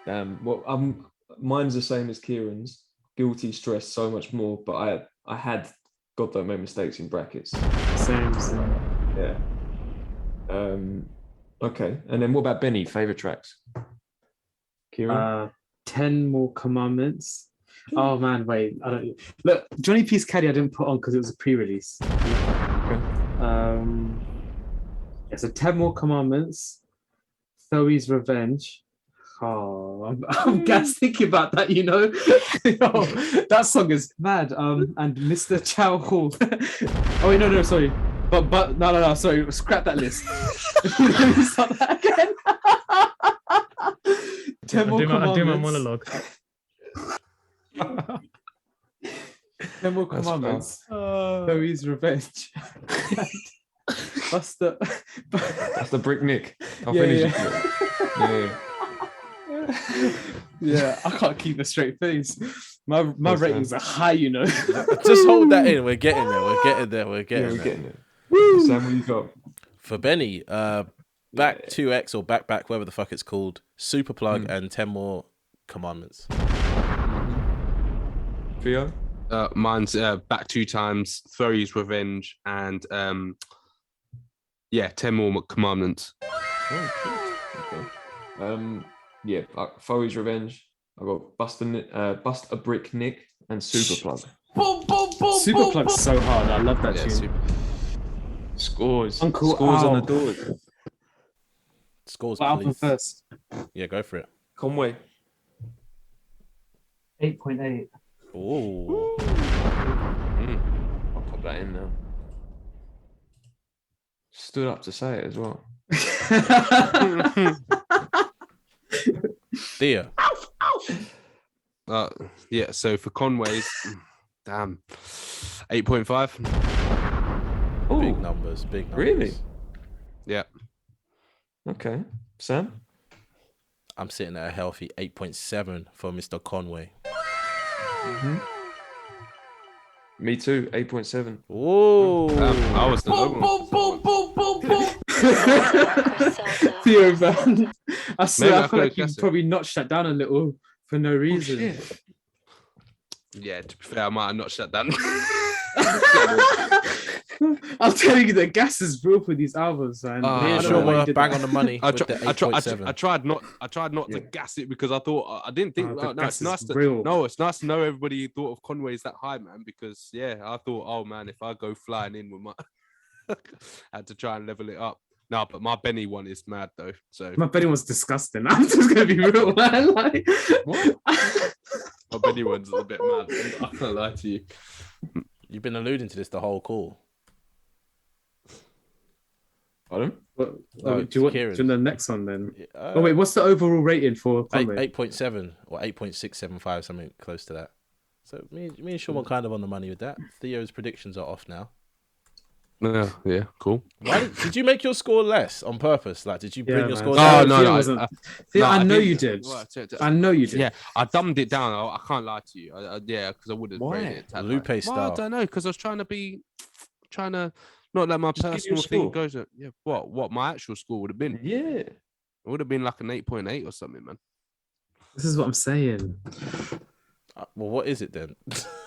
Well, mine's the same as Kieran's. Guilty, stressed, so much more. But I had God don't make mistakes in brackets. Same. Yeah. Okay. And then what about Benny? Favorite tracks? Kieran? 10 More Commandments. Oh man, wait. I don't look. Johnny P's Caddy I didn't put on because it was a pre-release. Okay. Yeah, so 10 More Commandments, Zoe's Revenge. Oh, I'm gassed thinking about that, you know. Yo, that song is mad. And Mr. Chow Hall. Oh wait, no, sorry. But no, sorry, scrap that list. Let me start that again. 10 More I'll do my Commandments. monologue. 10 More That's Commandments. Zoe's Revenge. That's the. That's the Brick Nick. I'll Yeah, finish yeah. it. Yeah. Yeah, I can't keep a straight face. My ratings are high, you know. Just hold that in. We're getting there. We're getting there. We're there. getting it. Sam, what you got? For Benny, back 2X or back, whatever the fuck it's called, Super Plug and 10 More Commandments. Theo? Mine's back 2 times, Zoe's Revenge, and 10 More Commandments. Oh, cool. Okay. Foe's Revenge. I got Bust a Brick Nick and Super Plug. Super Plug's so hard. I love that Yeah, tune. super. Scores. Uncle Scores on Al. the door. Scores, What album please. first? Yeah, go for it. Conway. 8.8. Ooh. I'll pop that in now. Stood up to say it as well. Thea. So for Conway's, damn, 8.5. Big numbers. Big numbers. Really? Yeah. Okay. Sam? I'm sitting at a healthy 8.7 for Mr. Conway. Me too. 8.7. Ooh. I was the Theo, man. I swear, Maybe I I feel could've like you guessed it. probably notched that down a little for no reason. Yeah, to be fair, I might have not shut down. I'm telling you, the gas is real for these albums, man. Me I and don't Sean know why were you did bang that. on the money I with the 8.7. tried not to gas it because I thought I didn't think. the No, gas it's nice is to real. no, it's nice to know everybody thought of Conway's that high, man. Because I thought, oh man, if I go flying in with my, had to try and level it up. No, but my Benny one is mad though. So My Benny was disgusting. I'm just gonna be real, man. Like, what? My Benny one's a bit mad. I can't lie to you. You've been alluding to this the whole call. Pardon? do you want the next one then? Oh wait, what's the overall rating for Conway? 8.7 or 8.675, something close to that. So me and Sean were kind of on the money with that. Theo's predictions are off now. Yeah, cool. Did you make your score less on purpose? Like, did you bring your score down? down? I know you did. I know you did. Yeah, I dumbed it down. I can't lie to you. Yeah, because I would have rated it. Lupe style. I don't know, because I was trying to not let my personal thing go. Yeah, what my actual score would have been? Yeah, it would have been like an 8.8 or something, man. This is what I'm saying. Well, what is it then?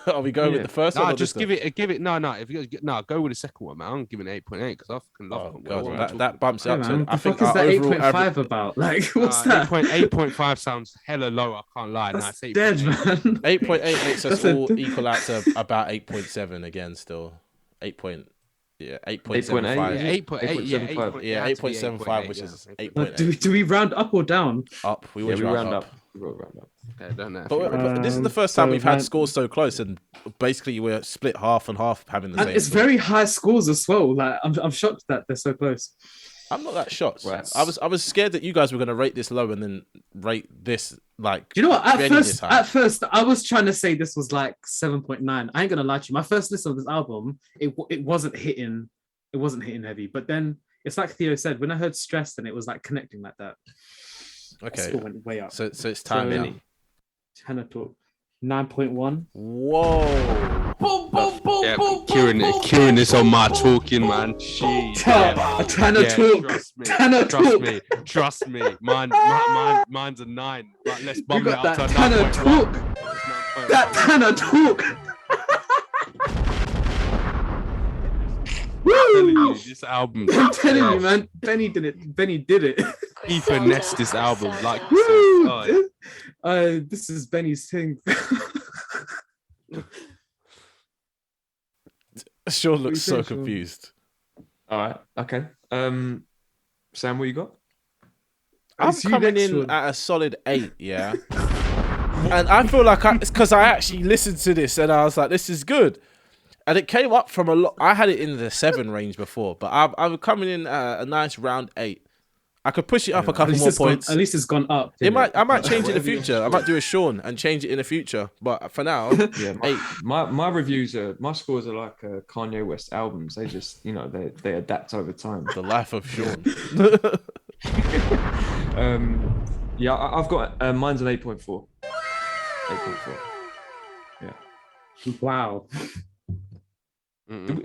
Are we going with the first one? No, just give it. No. If you go with the second one, man. I'm giving it 8.8 because I fucking love it. God, that bumps it up. Man, I the think fuck is that overall 8.5 about? Like, what's that? 8.5 sounds hella low. I can't lie. That's it's dead, man. 8.8 makes us all equal out to about 8.7 again. Still 8.75. 8.75, which is 8.8. Do we round up or down? Up. We always round up. Okay, don't know. But this is the first time we've had scores so close, and basically we're split half and half, having the same. It's score. very high scores as well. Like I'm shocked that they're so close. I'm not that shocked. Right. I was scared that you guys were going to rate this low and then rate this like. Do you know what? Benny this high. At first, I was trying to say this was like 7.9. I ain't gonna lie to you. My first listen of this album, it wasn't hitting. It wasn't hitting heavy. But then it's like Theo said. When I heard Stressed, and it was like connecting like that. Okay. Score went way up. So it's time now. Tana talk 9.1. Whoa. Boom, boom, boom, Yeah, boom, curing this on my talking, man. Jeez. Tana talk. Trust me. Mine's a 9. But let's bump it up to Tana 9.1. talk. That Tana talk. Woo! This album. I'm telling you, man. Benny did it. Benny did it. He finessed this album like. Woo! This is Benny's thing. Sean looks so confused. All right. Okay. Sam, what you got? I'm coming in at a solid 8, yeah. And I feel like it's because I actually listened to this and I was like, this is good. And it came up from a lot. I had it in the 7 range before, but I'm coming in at a nice round 8. I could push it up a couple more points. At least it's gone up. I might change it in the future. I might do a Sean and change it in the future. But for now, 8. My reviews my scores are like Kanye West albums. They just, they adapt over time. The life of Sean. Yeah, I've got mine's an 8.4. 8.4. Yeah. Wow.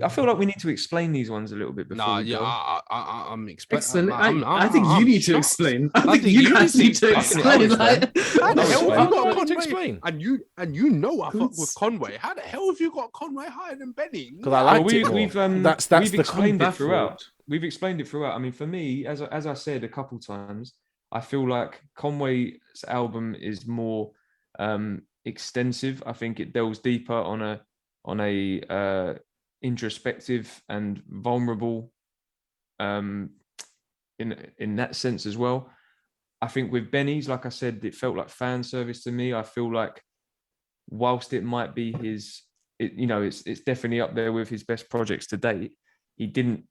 I feel like we need to explain these ones a little bit before. I'm explaining. Excellent. I think you need to explain. I think you guys need to explain. How the hell have you got Conway? To explain? And you know I fuck with Conway. How the hell have you got Conway higher than Benny? Because I like it more. We've explained it throughout. We've explained it throughout. I mean, for me, as I said a couple times, I feel like Conway's album is more extensive. I think it delves deeper on a introspective and vulnerable in that sense as well. I think with Benny's, like I said, it felt like fan service to me. I feel like whilst it might be it's definitely up there with his best projects to date, he didn't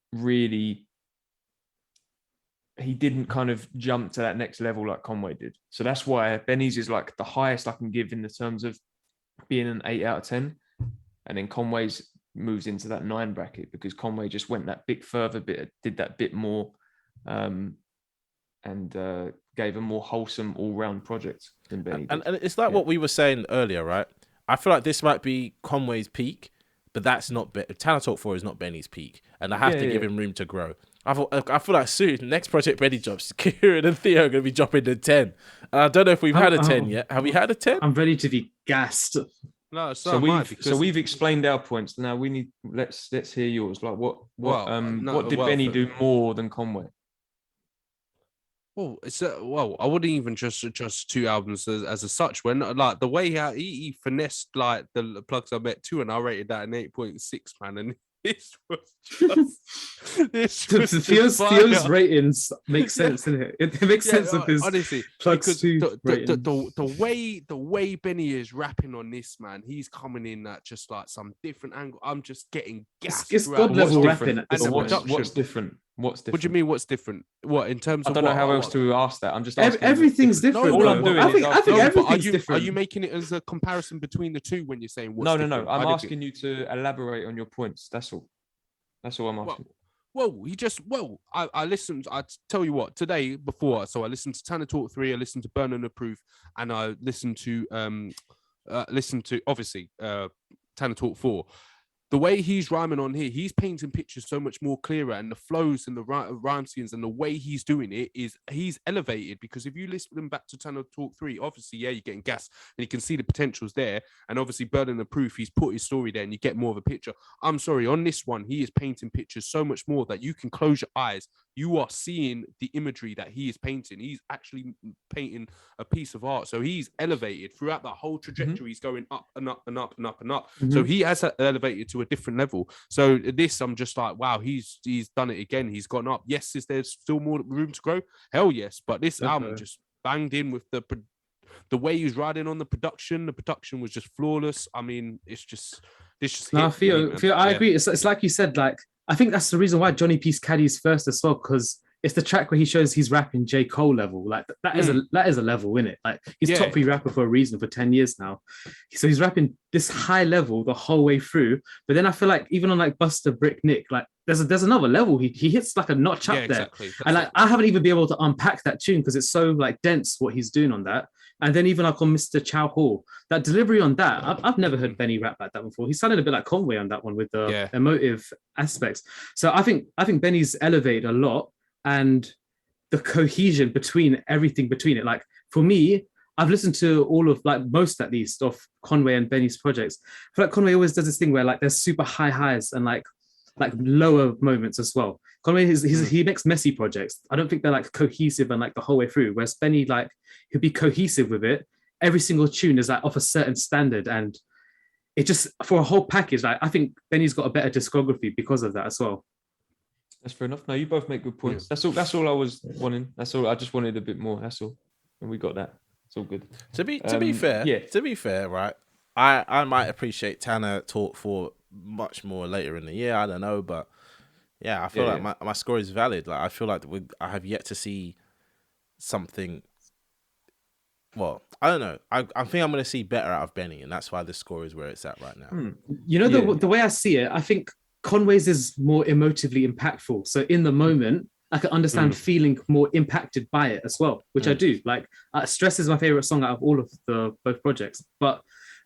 kind of jump to that next level like Conway did. So that's why Benny's is like the highest I can give in the terms of being an 8 out of 10. And then Conway's moves into that 9 bracket because Conway just went that bit further, did that bit more, and gave a more wholesome all-round project than Benny did. And it's like what we were saying earlier, right? I feel like this might be Conway's peak, but that's not Tana Talk 4 is not Benny's peak, and I have to give him room to grow. I feel like soon, next project Benny drops, Kieran and Theo are going to be dropping to 10. And I don't know if we've had a 10 yet. Have we had a 10? I'm ready to be gassed. No, so we've explained our points. Now we need let's hear yours. Like what did Benny do more than Conway? Well, I wouldn't even just 2 albums as such. When like the way how he finessed like the Plugs I Met 2, and I rated that an 8.6, man. And This was just. This was just Theo's fire. ratings make sense, doesn't it? It makes sense of his honestly, plugs because to the way Benny is rapping on this, man, he's coming in at just like some different angle. I'm just getting gassed. It's throughout God the level whole- rapping. and the production. What's different? What's different? What do you mean? What's different? What in terms I of don't know what? how else to ask that. I'm just asking. Everything's different. No, all I'm though. doing I is think asking- No, but everything's are different. you making it as a comparison between the two when you're saying what's No. different? I I'm don't asking you to elaborate on your points. That's all. That's all I'm asking. I listened. I tell you what, today before, so I listened to Tana Talk 3, I listened to Burn and Approve, and I listened to obviously Tana Talk 4. The way he's rhyming on here, he's painting pictures so much more clearer, and the flows and the rhyme schemes and the way he's doing it he's elevated. Because if you listen back to Tana Talk 3, obviously, yeah, you're getting gas and you can see the potentials there. And obviously, Burden the Proof, he's put his story there and you get more of a picture. I'm sorry, on this one, he is painting pictures so much more that you can close your eyes. You are seeing the imagery that he is painting. He's actually painting a piece of art. So he's elevated throughout the whole trajectory. He's going up and up and up and up and up. So he has elevated to a different level. So this, I'm just like, wow, he's done it again. He's gone up. Yes, is there still more room to grow? Hell yes. But this album just banged in with the way he was riding on the production. The production was just flawless. I mean, it's just this just. No, hit for me, Theo, man. I agree. It's like you said. Like I think that's the reason why Johnny P's Caddy's first as well, because it's the track where he shows he's rapping J. Cole level. Like that is a level, isn't it? Like he's top 3 rapper for a reason for 10 years now. So he's rapping this high level the whole way through. But then I feel like even on like Buster Brick Nick, like there's another level. He hits like a notch up there. Exactly. And like I haven't even been able to unpack that tune because it's so like dense what he's doing on that. And then even like on Mr. Chow Hall, that delivery on that, I've never heard Benny rap like that before. He sounded a bit like Conway on that one with the emotive aspects. So I think Benny's elevated a lot, and the cohesion between everything between it. Like for me, I've listened to all of like most at least of Conway and Benny's projects. I feel like Conway always does this thing where like there's super high highs and like lower moments as well. Conway he makes messy projects. I don't think they're like cohesive and like the whole way through. Whereas Benny, like he'll be cohesive with it. Every single tune is like off a certain standard, and it just for a whole package. Like I think Benny's got a better discography because of that as well. That's fair enough. No, you both make good points. That's all I was wanting. That's all. I just wanted a bit more. That's all, and we got that. It's all good. To be fair, right? I might appreciate Tana Talk for much more later in the year. I don't know, but yeah, I feel like my score is valid. Like I feel like I have yet to see something. Well, I don't know. I think I'm going to see better out of Benny, and that's why the score is where it's at right now. You know, the way I see it, I think Conway's is more emotively impactful. So in the moment, I can understand feeling more impacted by it as well, which I do. Like, Stress is my favorite song out of all of both projects. But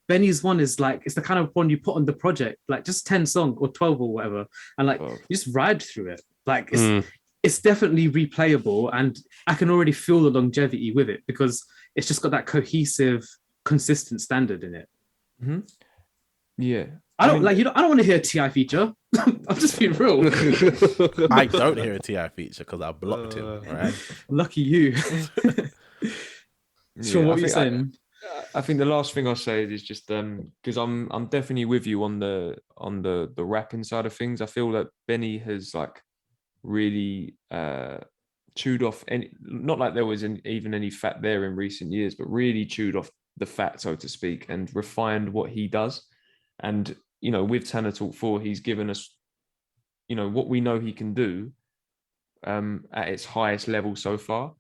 Benny's one is like, it's the kind of one you put on the project, like just 10 songs or 12 or whatever. And like, you just ride through it. Like, it's definitely replayable. And I can already feel the longevity with it because it's just got that cohesive, consistent standard in it. Mm-hmm. Yeah. I don't want to hear a T.I. feature. I'm just being real. I don't hear a T.I. feature because I blocked him. Right? Lucky you. Sure, what are you saying? I think the last thing I'll say is just because I'm definitely with you on the rapping side of things. I feel that Benny has like really chewed off not like there was even any fat there in recent years, but really chewed off the fat, so to speak, and refined what he does. And you know, with Tana Talk 4, he's given us, you know, what we know he can do at its highest level so far.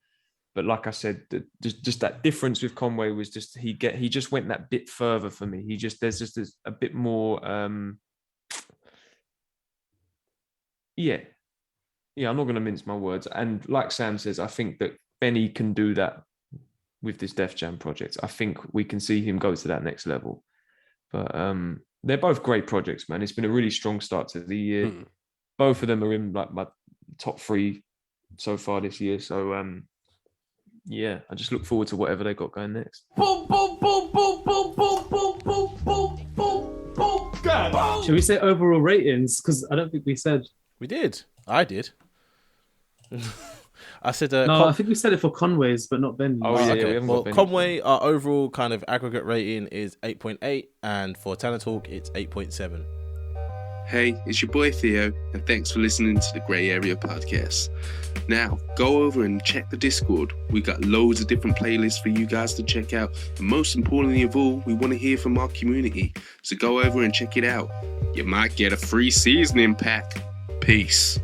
But like I said, just that difference with Conway was just he just went that bit further for me. There's just a bit more. I'm not going to mince my words. And like Sam says, I think that Benny can do that with this Def Jam project. I think we can see him go to that next level. But they're both great projects, man. It's been a really strong start to the year. Both of them are in like my top 3 so far this year. So I just look forward to whatever they got going next. Boom, boom, boom, boom, boom, boom, boom, boom, boom, boom, boom. Should we say overall ratings? Because I don't think we said. We did. I did. I said no. I think we said it for Conway's, but not Benny. Oh yeah, okay. Well, Conway, our overall kind of aggregate rating is 8.8, and for Tana Talk, it's 8.7. Hey, it's your boy Theo, and thanks for listening to the Grey Area Podcast. Now, go over and check the Discord. We got loads of different playlists for you guys to check out. And most importantly of all, we want to hear from our community. So go over and check it out. You might get a free seasoning pack. Peace.